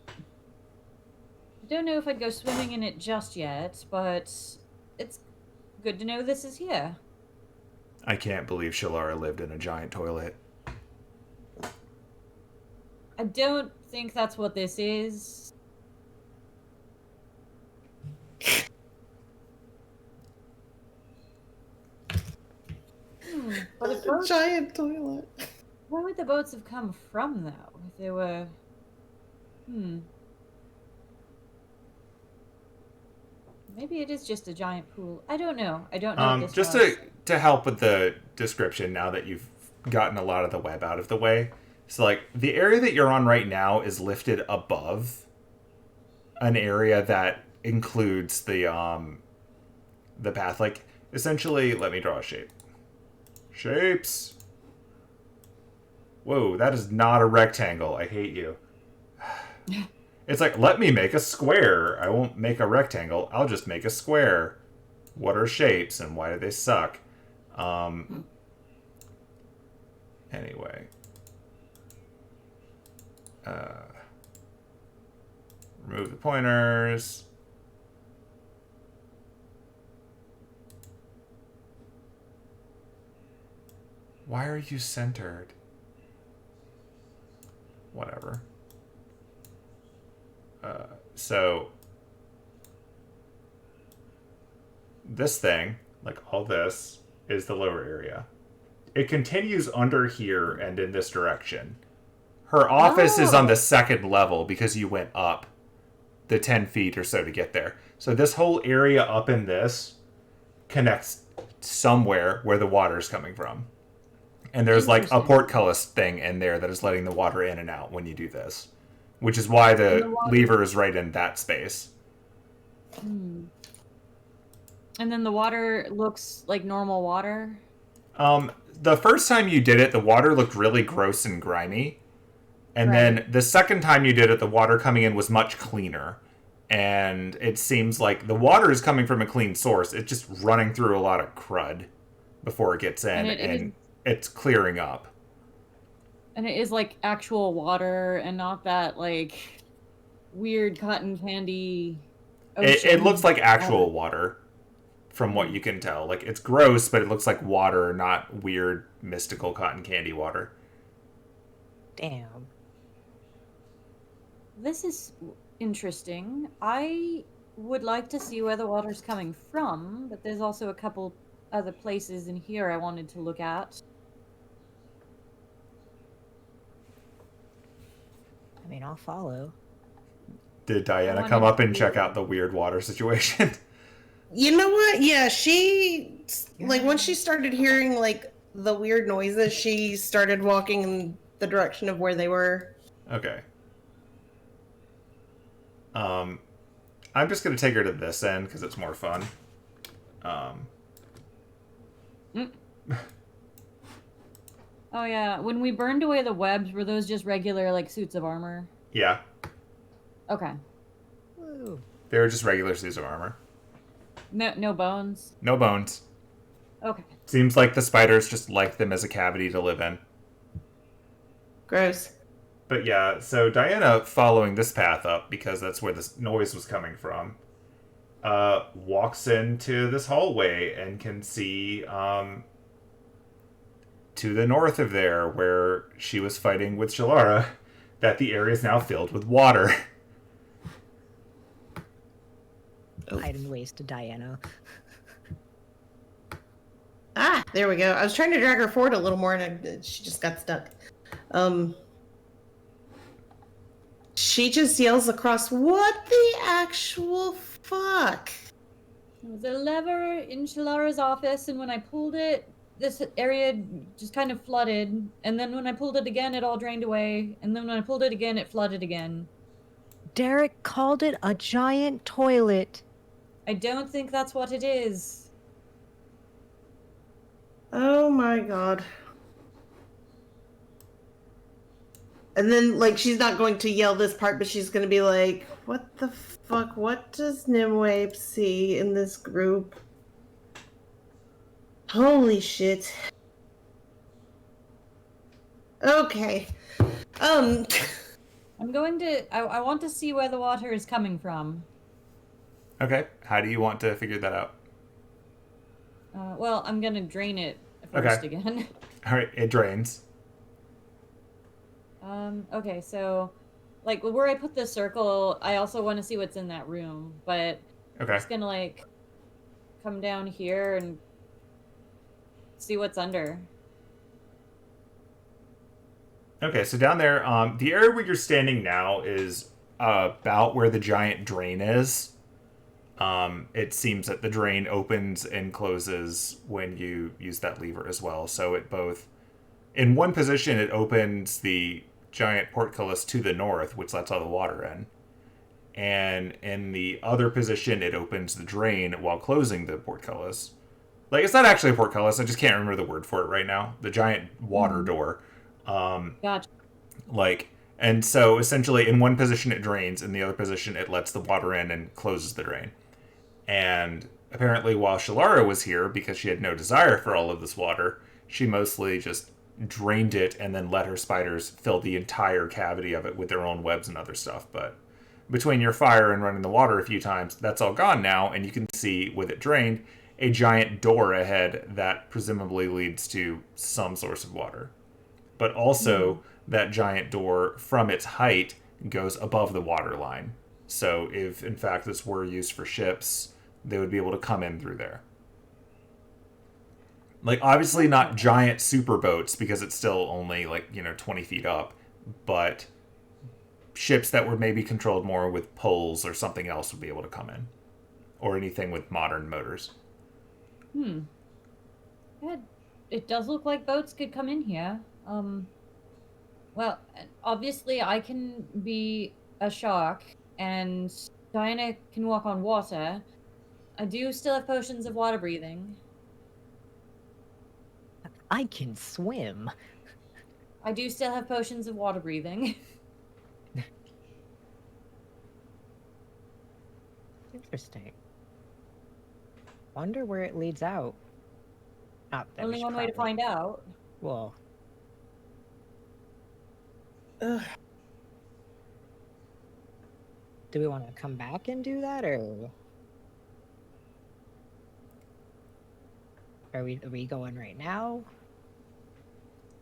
I don't know if I'd go swimming in it just yet, but it's good to know this is here. I can't believe Shelara lived in a giant toilet. I don't think that's what this is. But if A giant toilet. where would the boats have come from, though? If they were... Maybe it is just a giant pool. I don't know. I don't know what this Just was. to help with the description now that you've gotten a lot of the web out of the way. So, like, the area that you're on right now is lifted above an area that includes the path. Like, essentially, let me draw a shape. Shapes! Whoa, that is not a rectangle. I hate you. It's like, let me make a square. I won't make a rectangle. I'll just make a square. What are shapes and why do they suck? Anyway. Remove the pointers. Why are you centered? Whatever. So this thing, like all this, is the lower area. It continues under here and in this direction. Her office is on the second level because you went up the 10 feet or so to get there. So this whole area up in this connects somewhere where the water is coming from. And there's like a portcullis thing in there that is letting the water in and out when you do this. Which is why the lever is right in that space. And then the water looks like normal water? The first time you did it, the water looked really gross and grimy. And then the second time you did it, the water coming in was much cleaner. And it seems like the water is coming from a clean source. It's just running through a lot of crud before it gets in. And it's clearing up. And it is like actual water and not that like weird cotton candy ocean. It looks like actual water from what you can tell. Like, it's gross, but it looks like water, not weird mystical cotton candy water. Damn. This is interesting. I would like to see where the water's coming from, but there's also a couple other places in here I wanted to look at. I mean, I'll follow. Did Diana come up and check out the weird water situation? You know what? Yeah, she, like, once she started hearing, like, the weird noises, she started walking in the direction of where they were. Okay. I'm just going to take her to this end because it's more fun. Oh yeah, when we burned away the webs, were those just regular, like, suits of armor? Yeah. Okay. Woo. They were just regular suits of armor. No bones? No bones. Okay. Seems like the spiders just liked them as a cavity to live in. Gross. But yeah, so Diana, following this path up, because that's where this noise was coming from, walks into this hallway and can see to the north of there, where she was fighting with Shelara, that the area is now filled with water. Hiding ways to Diana. Ah, there we go. I was trying to drag her forward a little more, and she just got stuck. she just yells across, "What the actual fuck?" There was a lever in Shelara's office, and when I pulled it, this area just kind of flooded. And then when I pulled it again, it all drained away. And then when I pulled it again, it flooded again. Derek called it a giant toilet. I don't think that's what it is. Oh my god. And then, like, she's not going to yell this part, but she's going to be like, "What the fuck? What does Nimue see in this group? Holy shit." Okay. I'm going to... I want to see where the water is coming from. Okay. How do you want to figure that out? Well, I'm going to drain it first again. All right. It drains. Okay, so, like, where I put the circle, I also want to see what's in that room, but I'm Okay. just gonna, like, come down here and see what's under. Okay, so down there, the area where you're standing now is about where the giant drain is. It seems that the drain opens and closes when you use that lever as well. So it both, in one position, it opens the giant portcullis to the north, which lets all the water in. And in the other position, it opens the drain while closing the portcullis. Like, it's not actually a portcullis, I just can't remember the word for it right now. The giant water door. Gotcha. Like, and so essentially in one position it drains, in the other position it lets the water in and closes the drain. And apparently while Shelara was here, because she had no desire for all of this water, she mostly just drained it and then let her spiders fill the entire cavity of it with their own webs and other stuff. But between your fire and running the water a few times, that's all gone now, and you can see, with it drained, a giant door ahead that presumably leads to some source of water. But also, that giant door, from its height, goes above the water line. So if, in fact, this were used for ships, they would be able to come in through there. Like, obviously not giant super boats, because it's still only, 20 feet up, but ships that were maybe controlled more with poles or something else would be able to come in. Or anything with modern motors. Yeah, it does look like boats could come in here. Well, obviously I can be a shark, and Diana can walk on water. I do still have potions of water breathing. I can swim. I do still have potions of water breathing. Interesting. Wonder where it leads out. Not that we Only should one way to probably- find out. Well, Ugh. do we want to come back and do that, or are we going right now?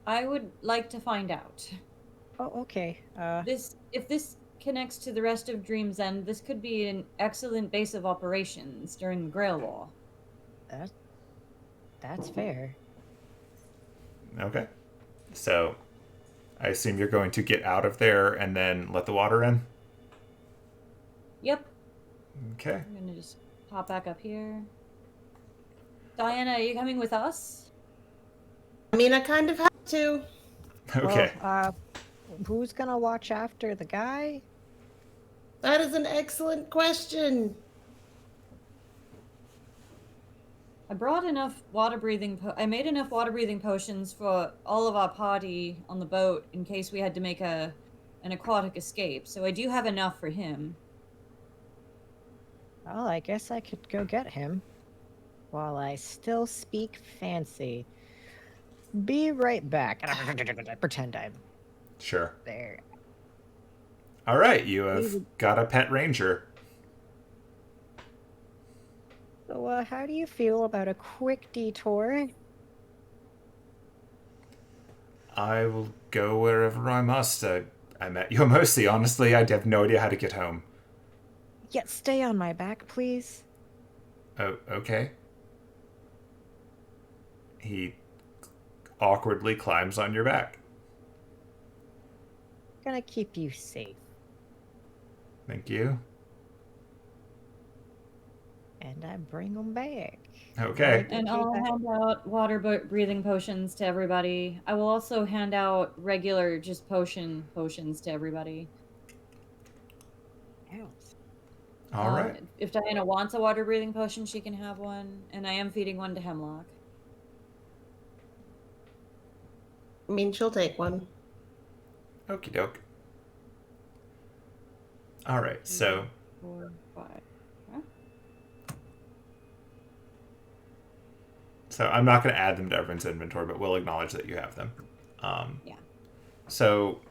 I would like to find out. Oh, okay. If this connects to the rest of Dream's End, this could be an excellent base of operations during the Grail War. That's fair. Okay. So, I assume you're going to get out of there and then let the water in? Yep. Okay. I'm gonna just hop back up here. Diana, are you coming with us? I mean, I kind of have to. Okay. Well, who's gonna watch after the guy? That is an excellent question. I brought enough water-breathing... I made enough water-breathing potions for all of our party on the boat in case we had to make an aquatic escape, so I do have enough for him. Well, I guess I could go get him. While I still speak fancy. Be right back. Pretend I'm Sure. there. All right, you have got a pet ranger. So, how do you feel about a quick detour? I will go wherever I must. I met Yomosi. Honestly, I have no idea how to get home. Yeah, stay on my back, please. Oh, okay. He awkwardly climbs on your back. Gonna keep you safe. Thank you. And I bring them back. Okay. And I'll hand out water breathing potions to everybody. I will also hand out regular just potions to everybody. All right. If Diana wants a water breathing potion, she can have one. And I am feeding one to Hemlock. I mean, she'll take one. Okie doke. All right, so 4, 5. Huh? So I'm not going to add them to everyone's inventory, but we'll acknowledge that you have them. Yeah. So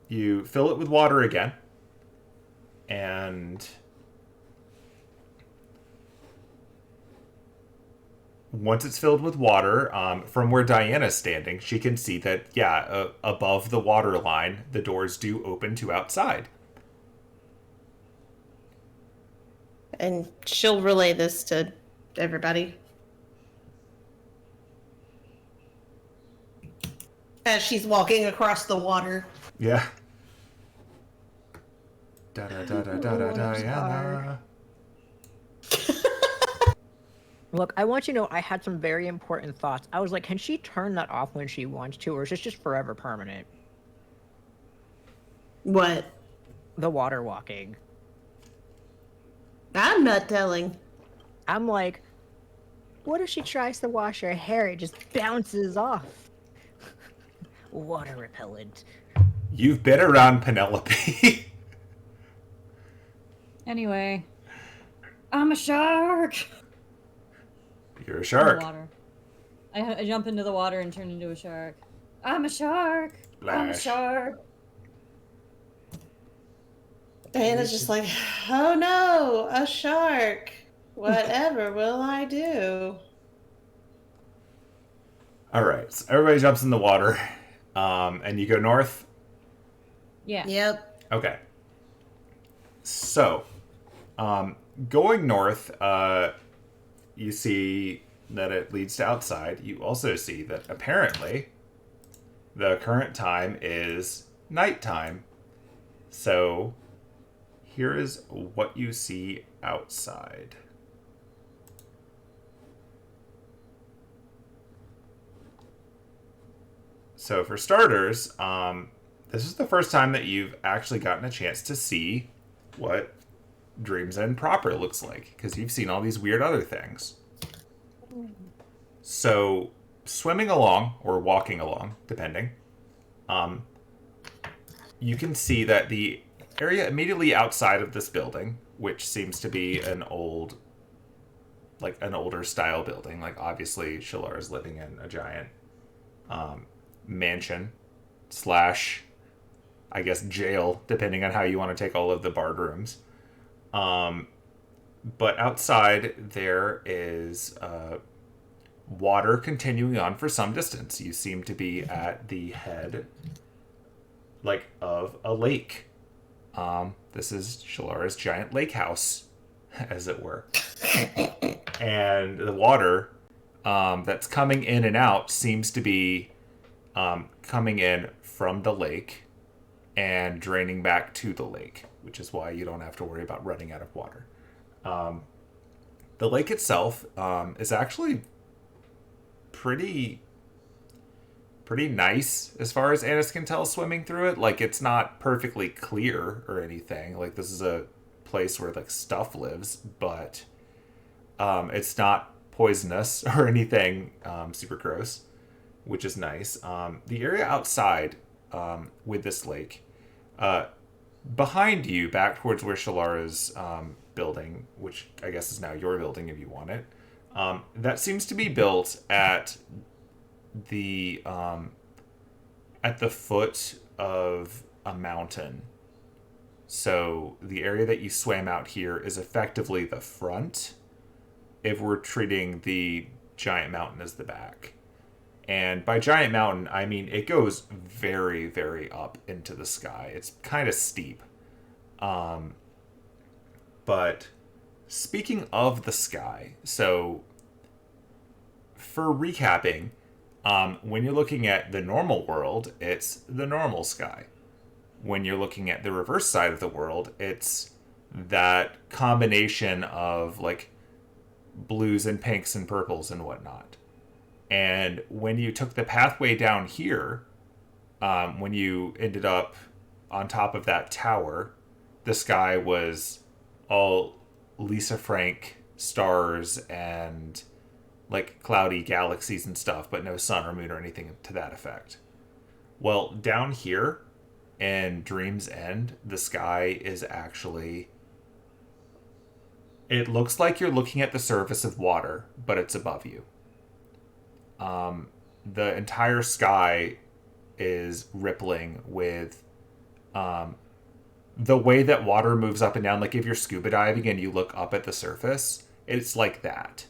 you fill it with water again. And once it's filled with water, from where Diana's standing, she can see that, above the water line, the doors do open to outside. And she'll relay this to everybody. As she's walking across the water. Yeah. Diana. Look, I want you to know I had some very important thoughts. I was like, can she turn that off when she wants to, or is this just forever permanent? What? The water walking. I'm not telling. I'm like, what if she tries to wash her hair? It just bounces off. Water repellent. You've been around Penelope. Anyway, I'm a shark. You're a In shark. the water. I jump into the water and turn into a shark. I'm a shark. I'm a Flash. shark. Diana's just like, oh no, a shark. Whatever will I do? All right, so everybody jumps in the water, and you go north. Yeah. Yep. Okay. So, going north, you see that it leads to outside. You also see that apparently the current time is nighttime. So, here is what you see outside. So, for starters, this is the first time that you've actually gotten a chance to see what Dream's End proper looks like, because you've seen all these weird other things. So, swimming along, or walking along, depending, you can see that the area immediately outside of this building, which seems to be an older style building, like obviously Shelara's living in a giant mansion / I guess jail, depending on how you want to take all of the barred rooms. But outside there is water continuing on for some distance. You seem to be at the head, of a lake. This is Shelara's giant lake house, as it were. And the water that's coming in and out seems to be coming in from the lake and draining back to the lake, which is why you don't have to worry about running out of water. The lake itself is actually pretty nice as far as Annis can tell swimming through it. It's not perfectly clear or anything. This is a place where stuff lives, but it's not poisonous or anything super gross, which is nice. The area outside with this lake, behind you, back towards where Shelara's building, which I guess is now your building if you want it, that seems to be built at the foot of a mountain. So the area that you swam out here is effectively the front, if we're treating the giant mountain as the back. And by giant mountain, I mean it goes very, very up into the sky. It's kind of steep. But speaking of the sky, so for recapping, when you're looking at the normal world, it's the normal sky. when you're looking at the reverse side of the world, it's that combination of like blues and pinks and purples and whatnot. And when you took the pathway down here, when you ended up on top of that tower, the sky was all Lisa Frank stars and like cloudy galaxies and stuff, but no sun or moon or anything to that effect. Well, down here in Dream's End, the sky is actually... It looks like you're looking at the surface of water, but it's above you. The entire sky is rippling with the way that water moves up and down. Like if you're scuba diving and you look up at the surface, it's like that.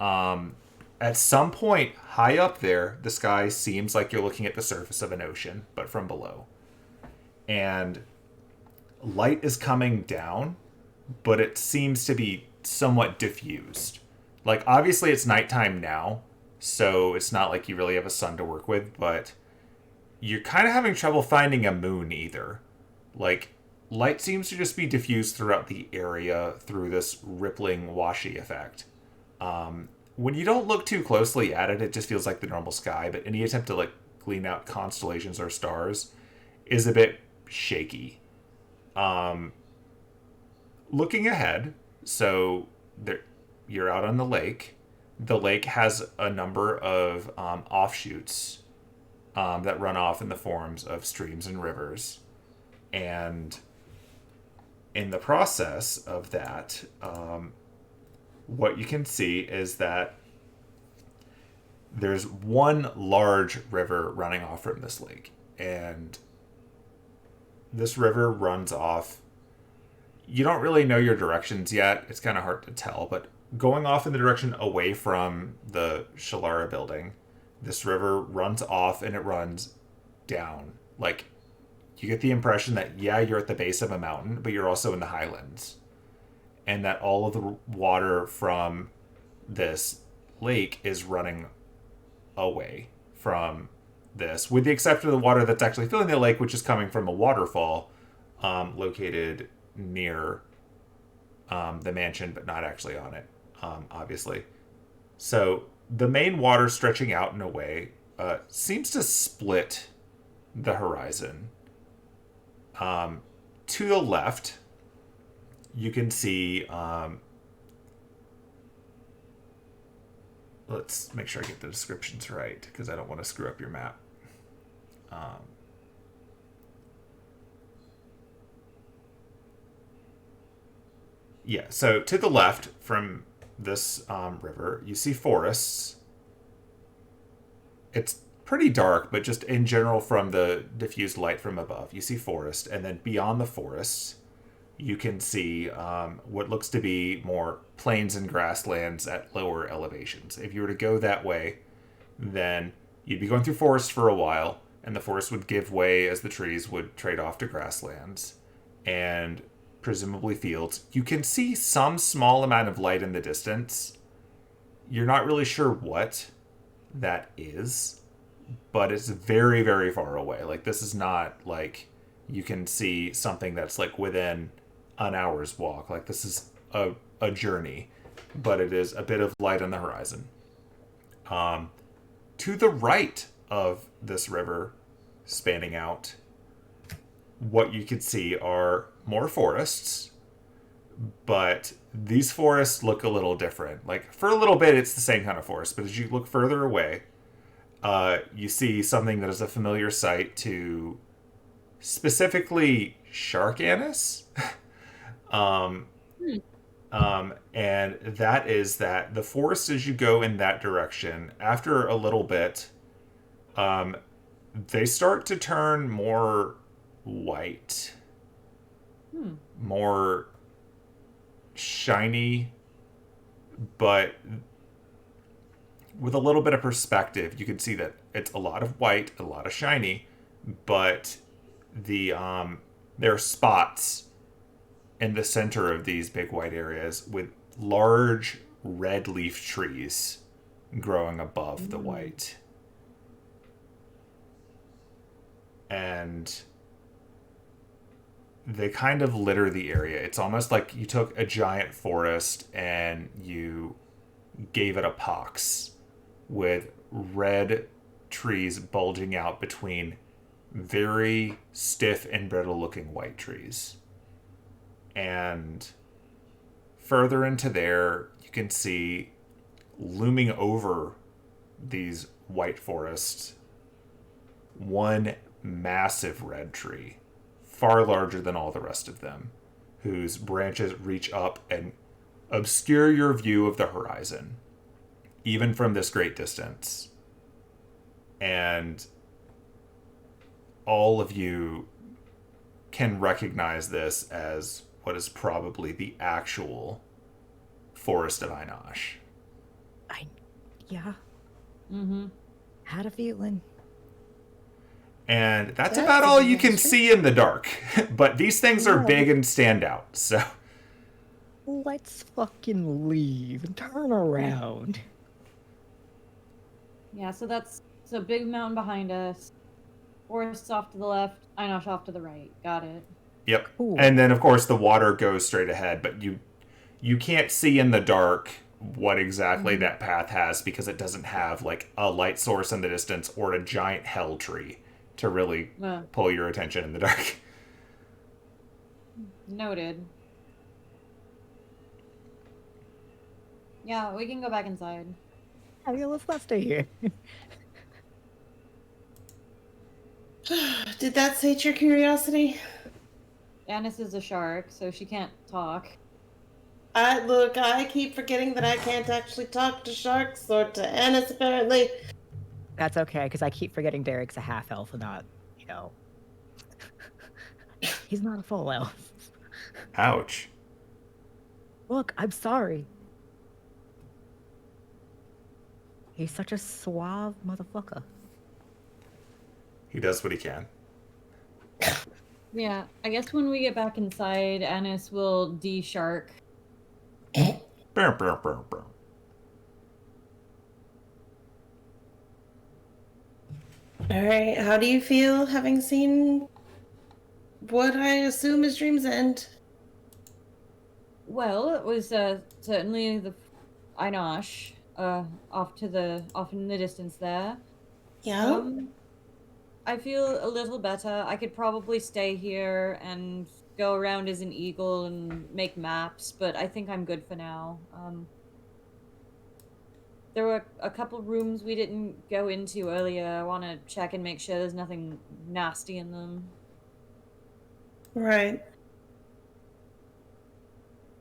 At some point high up there, the sky seems like you're looking at the surface of an ocean, but from below. And light is coming down, but it seems to be somewhat diffused. Like, obviously it's nighttime now, so it's not like you really have a sun to work with, but you're kind of having trouble finding a moon either. Like, light seems to just be diffused throughout the area through this rippling, washy effect. When you don't look too closely at it, it just feels like the normal sky, but any attempt to, like, glean out constellations or stars is a bit shaky. Looking ahead, so there, you're out on the lake. The lake has a number of offshoots that run off in the forms of streams and rivers. And in the process of that, what you can see is that there's one large river running off from this lake. And this river runs off. You don't really know your directions yet. It's kind of hard to tell, but going off in the direction away from the Shelara building, this river runs off and it runs down. Like, you get the impression that, yeah, you're at the base of a mountain, but you're also in the highlands. And that all of the water from this lake is running away from this, with the exception of the water that's actually filling the lake, which is coming from a waterfall located near the mansion, but not actually on it, obviously. So the main water stretching out in a way seems to split the horizon. To the left, you can see... let's make sure I get the descriptions right, because I don't want to screw up your map. Yeah, so to the left from this river, you see forests. It's pretty dark, but just in general from the diffused light from above, you see forest. And then beyond the forests, you can see what looks to be more plains and grasslands at lower elevations. If you were to go that way, then you'd be going through forest for a while, and the forest would give way as the trees would trade off to grasslands and presumably fields. You can see some small amount of light in the distance. You're not really sure what that is, but it's very, very far away. Like, this is not like you can see something that's like within an hour's walk. Like, this is a journey, but it is a bit of light on the horizon. To the right of this river spanning out, what you could see are more forests, but these forests look a little different. Like, for a little bit, it's the same kind of forest, but as you look further away, you see something that is a familiar sight to specifically shark anise. And that is that the forest, as you go in that direction, after a little bit, they start to turn more white, more shiny, but with a little bit of perspective, you can see that it's a lot of white, a lot of shiny, but the there are spots in the center of these big white areas with large red leaf trees growing above the white. And they kind of litter the area. It's almost like you took a giant forest and you gave it a pox with red trees bulging out between very stiff and brittle looking white trees. And further into there, you can see looming over these white forests one massive red tree, far larger than all the rest of them, whose branches reach up and obscure your view of the horizon, even from this great distance. And all of you can recognize this as what is probably the actual Forest of Einosh. Yeah. Mm-hmm. Had a feeling. And that's That's about all you can interesting. see in the dark. But these things are big and stand out, so... Let's fucking leave and turn around. Yeah, so big mountain behind us. Forests off to the left, Einosh off to the right. Got it. Yep. Cool. And then, of course, the water goes straight ahead, but you can't see in the dark what exactly that path has because it doesn't have, like, a light source in the distance or a giant hell tree to really pull your attention in the dark. Noted. Yeah, we can go back inside. Yeah, let's not stay here. Did that sate your curiosity? Annis is a shark, so she can't talk. I keep forgetting that I can't actually talk to sharks or to Annis, apparently. That's okay, because I keep forgetting Derek's a half elf and not, he's not a full elf. Ouch. Look, I'm sorry. He's such a suave motherfucker. He does what he can. Yeah, I guess when we get back inside, Annis will de-shark. Brr, brr, brr, brr. Alright, how do you feel having seen what I assume is Dream's End? Well, it was certainly the Einosh, off in the distance there. Yeah? I feel a little better. I could probably stay here and go around as an eagle and make maps, but I think I'm good for now. There were a couple rooms we didn't go into earlier. I want to check and make sure there's nothing nasty in them. Right.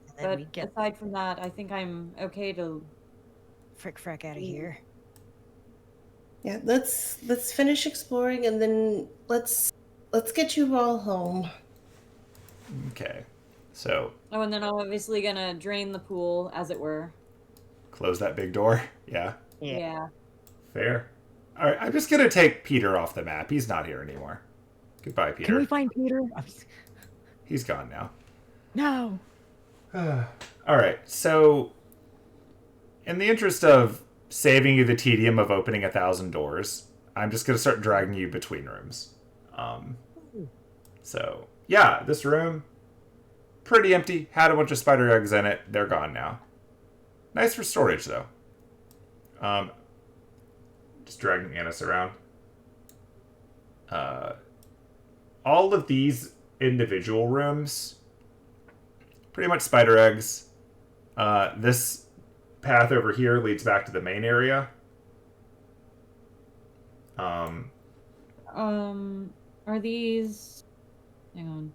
And then But we get aside from that, I think I'm okay to... frick out of here. Yeah, let's finish exploring and then let's get you all home. Okay. So, Oh, and then I'm obviously gonna drain the pool, as it were. close that big door. Yeah. Yeah. Fair. All right, I'm just going to take Peter off the map. He's not here anymore. Goodbye, Peter. Can we find Peter? He's gone now. No. All right, so in the interest of saving you the tedium of opening 1,000 doors, I'm just going to start dragging you between rooms. So, yeah, this room, pretty empty. Had a bunch of spider eggs in it. They're gone now. Nice for storage, though. Just dragging Annis around. All of these individual rooms, pretty much spider eggs. This path over here leads back to the main area. Are these... Hang on.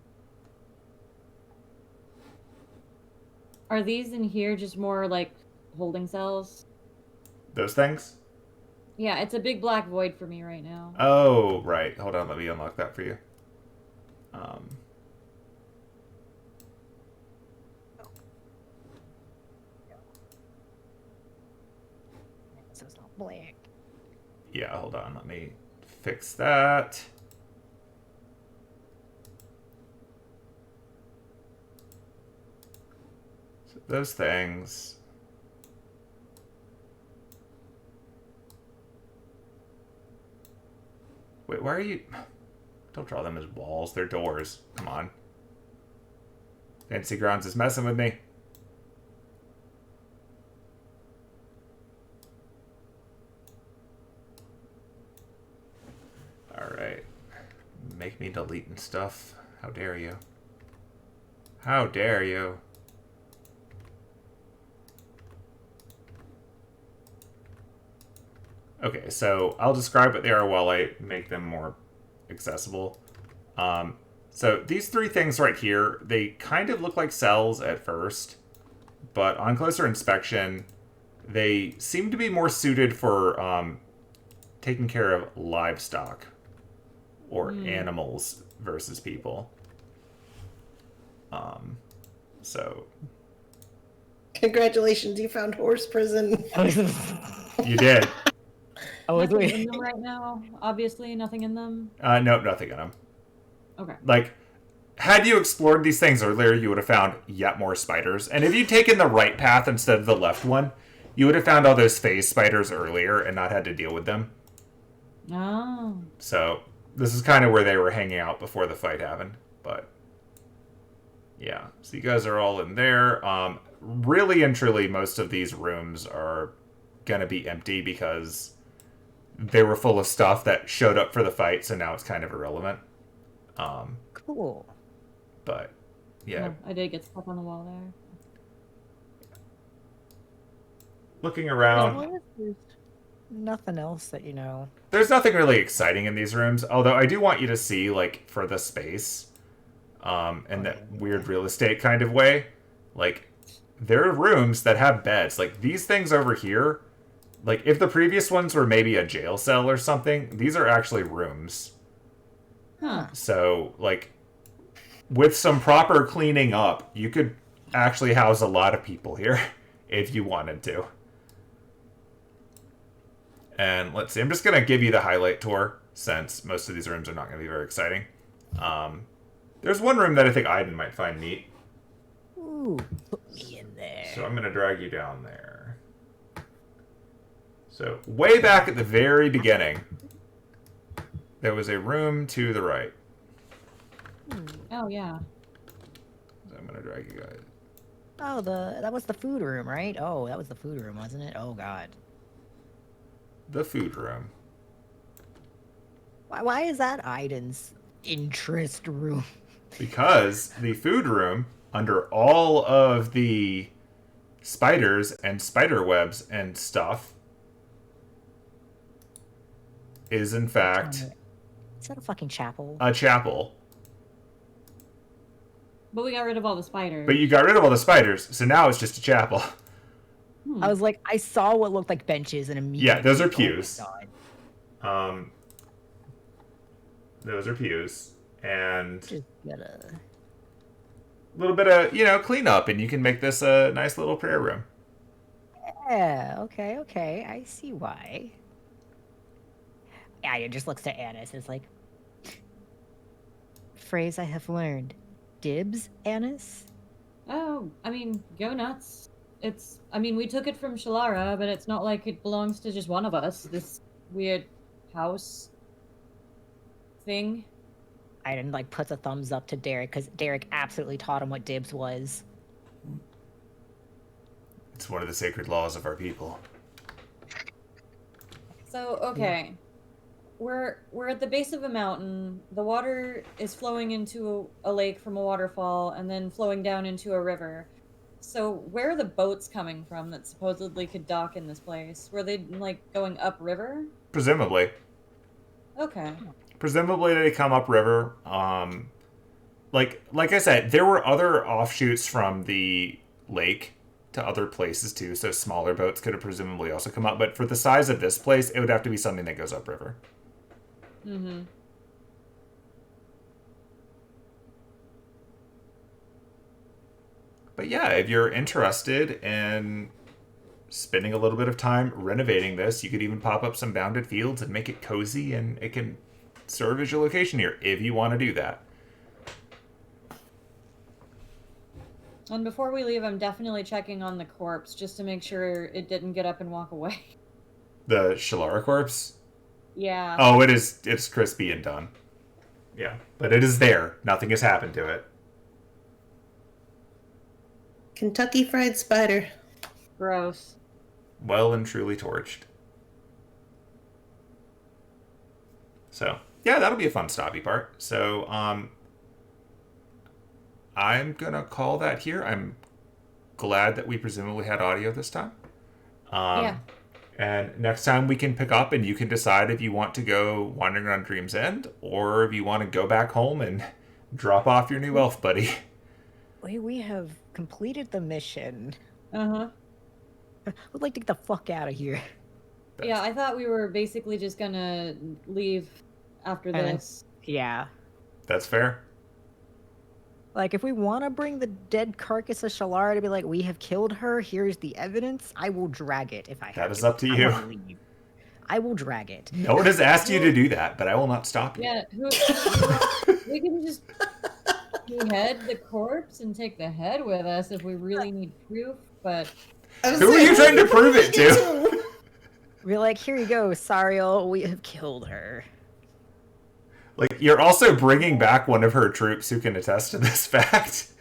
Are these in here just more like holding cells? Those things? Yeah, it's a big black void for me right now. Oh, right. Hold on, let me unlock that for you. So it's not black. Yeah, hold on, let me fix that. So those things. Wait, why are you... Don't draw them as walls, they're doors. Come on. Fancy Grounds is messing with me. Alright. Make me deleting stuff. How dare you? How dare you? Okay, so I'll describe what they are while I make them more accessible. So these three things right here, they kind of look like cells at first, but on closer inspection, they seem to be more suited for taking care of livestock or animals versus people. So Congratulations, you found horse prison. you did. I was Nothing in waiting. them right now. Obviously, nothing in them. Nope, nothing in them. Okay. Like, had you explored these things earlier, you would have found yet more spiders. And if you'd taken the right path instead of the left one, you would have found all those phase spiders earlier and not had to deal with them. Oh. So, this is kind of where they were hanging out before the fight happened. But, yeah. So you guys are all in there. Really and truly, most of these rooms are going to be empty because they were full of stuff that showed up for the fight, so now it's kind of irrelevant. Cool. But, yeah. Oh, I did get stuck on the wall there. Looking around, Well, there's nothing else that you know. there's nothing really exciting in these rooms, although I do want you to see, like, for the space, in that weird real estate kind of way, like, there are rooms that have beds. Like, these things over here, like, if the previous ones were maybe a jail cell or something, these are actually rooms. Huh. So, like, with some proper cleaning up, you could actually house a lot of people here if you wanted to. And let's see, I'm just going to give you the highlight tour since most of these rooms are not going to be very exciting. There's one room that I think Aiden might find neat. Ooh, put me in there. So I'm going to drag you down there. So way back at the very beginning, there was a room to the right. Oh, yeah. So I'm going to drag you guys. Oh, that was the food room, right? Oh, that was the food room, wasn't it? Oh God. The food room. Why is that Aiden's interest room? Because the food room, under all of the spiders and spider webs and stuff, is in fact Is that a fucking chapel? a chapel. But we got rid of all the spiders. But you got rid of all the spiders, so now it's just a chapel. I was like, I saw what looked like benches and immediately. Yeah, those are oh my pews. God. Those are pews. And Just gotta. a little bit of, cleanup, and you can make this a nice little prayer room. Yeah. Okay. I see why. Yeah, it just looks to Annis. It's like, phrase I have learned. Dibs, Annis? Oh, I mean, go nuts. We took it from Shelara, but it's not like it belongs to just one of us. This weird house thing. Aiden like puts a thumbs up to Derek because Derek absolutely taught him what dibs was. It's one of the sacred laws of our people. So, okay. We're at the base of a mountain. The water is flowing into a lake from a waterfall and then flowing down into a river. So where are the boats coming from that supposedly could dock in this place? Were they, like, going upriver? Presumably. Okay. Presumably they come upriver. Like I said, there were other offshoots from the lake to other places too, so smaller boats could have presumably also come up. But for the size of this place, it would have to be something that goes upriver. Mm-hmm. But yeah, if you're interested in spending a little bit of time renovating this, you could even pop up some bounded fields and make it cozy, and it can serve as your location here if you want to do that. And before we leave, I'm definitely checking on the corpse just to make sure it didn't get up and walk away. The Shelara corpse? Yeah. Oh, it's crispy and done. Yeah, but it is there. Nothing has happened to it. Kentucky Fried Spider. Gross. Well and truly torched. So, yeah, that'll be a fun stoppy part. So, I'm going to call that here. I'm glad that we presumably had audio this time. Yeah. And next time we can pick up and you can decide if you want to go wandering around Dream's End or if you want to go back home and drop off your new elf buddy. We have completed the mission. Uh-huh. Would like to get the fuck out of here. Yeah, I thought we were basically just gonna leave after And then- this. Yeah. That's fair. Like, if we want to bring the dead carcass of Shelara to be like, we have killed her, here's the evidence, I will drag it if I have That is to. up to I you. wanna leave. I will drag it. No one has asked you to do that, but I will not stop you. Yeah, we can just behead the corpse and take the head with us if we really need proof, but... Who are you trying to prove it to? We're like, here you go, Sariel, we have killed her. Like, you're also bringing back one of her troops who can attest to this fact.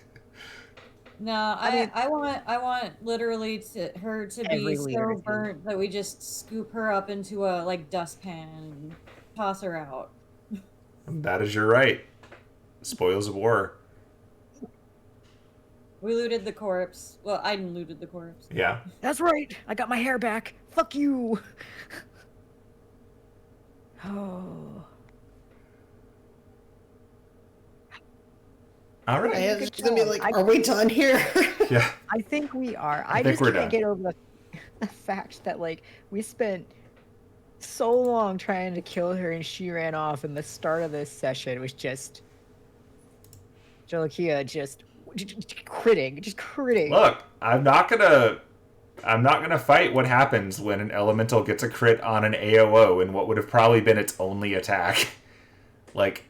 No, mean- I want literally her to be Every leader so to. burnt that we just scoop her up into a dustpan and toss her out. That is your right. Spoils of war. We looted the corpse. Well, I looted the corpse. Yeah. That's right, I got my hair back. Fuck you. Oh. All I right. was just gonna be like, I- are we done here? Yeah. I think we are. I I think just we're can't done. get over the fact that, like, we spent so long trying to kill her and she ran off, and the start of this session was just Jolokia just critting. Look, I'm not gonna fight what happens when an elemental gets a crit on an AOO in what would have probably been its only attack. Like,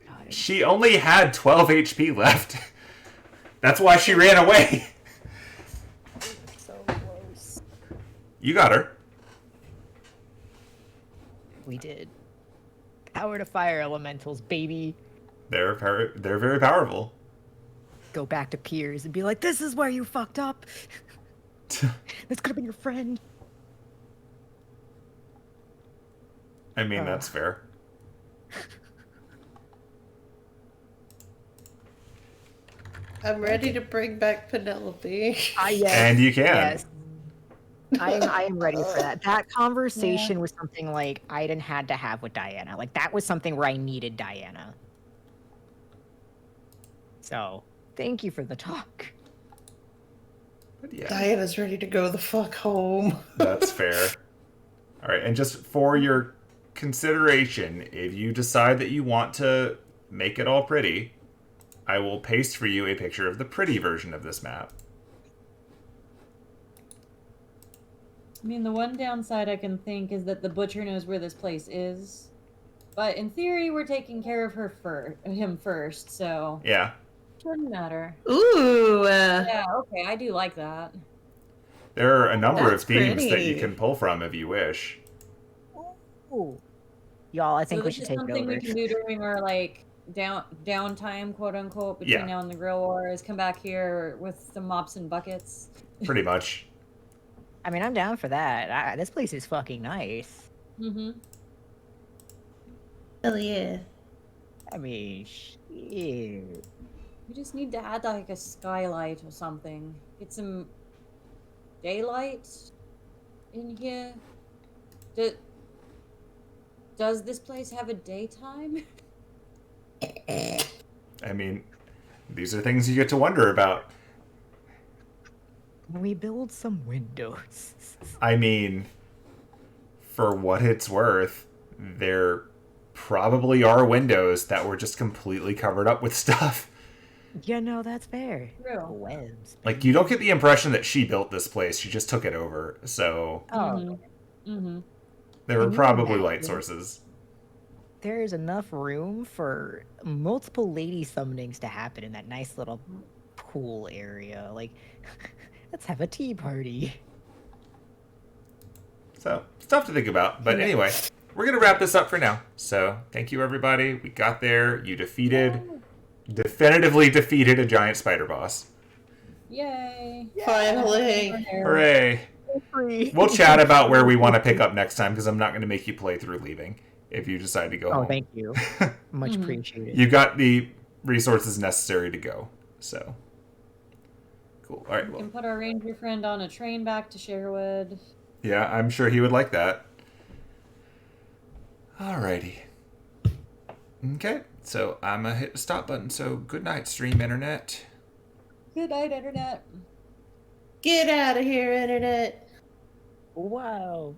God, she only had 12 HP left. That's why she ran away. it's so close. You got her. We did. Power to fire elementals, baby. They're very powerful. Go back to Piers and be like, this is where you fucked up. This could have been your friend. I mean, that's fair. I'm ready to bring back Penelope. Yes, And you can. Yes. I am ready for that. That conversation was something like Aiden had to have with Diana. Like, that was something where I needed Diana. So, thank you for the talk. But yeah, Diana's ready to go the fuck home. that's fair. All right, and just for your consideration, if you decide that you want to make it all pretty, I will paste for you a picture of the pretty version of this map. I mean, the one downside I can think is that the butcher knows where this place is. But in theory, we're taking care of him first, so Yeah. shouldn't matter. Ooh. Yeah, okay, I do like that. There are a number That's of themes that you pretty. can pull from if you wish. Ooh. Y'all, I think So we this should is take it something over. we can do during our downtime, quote unquote, between Yeah. now and the grill wars. Come back here with some mops and buckets. Pretty much. I mean, I'm down for that. This place is fucking nice. Mm-hmm. Hell yeah. I mean, shit. We just need to add like a skylight or something. Get some daylight in here. Does this place have a daytime? I mean, these are things you get to wonder about. Can we build some windows? I mean, for what it's worth, there probably are windows that were just completely covered up with stuff. Yeah, no, that's fair. True. Webs. Like, you don't get the impression that she built this place, she just took it over. So, Oh, Mm-hmm. there were Can you probably light imagine? sources. there is enough room for multiple lady summonings to happen in that nice little pool area. Like, let's have a tea party. So, stuff to think about. But Yeah. anyway, we're going to wrap this up for now. So, thank you, everybody. We got there. You definitively defeated a giant spider boss. Yay! Finally. Hooray! We'll chat about where we want to pick up next time because I'm not going to make you play through leaving if you decide to go Oh, home. thank you. Much appreciated. You got the resources necessary to go. So cool. All right. We Well, can put our ranger friend on a train back to Sherwood. yeah, I'm sure he would like that. Alrighty. Okay. So I'm gonna hit the stop button. So good night, stream internet. Good night, internet. Get out of here, internet. Wow.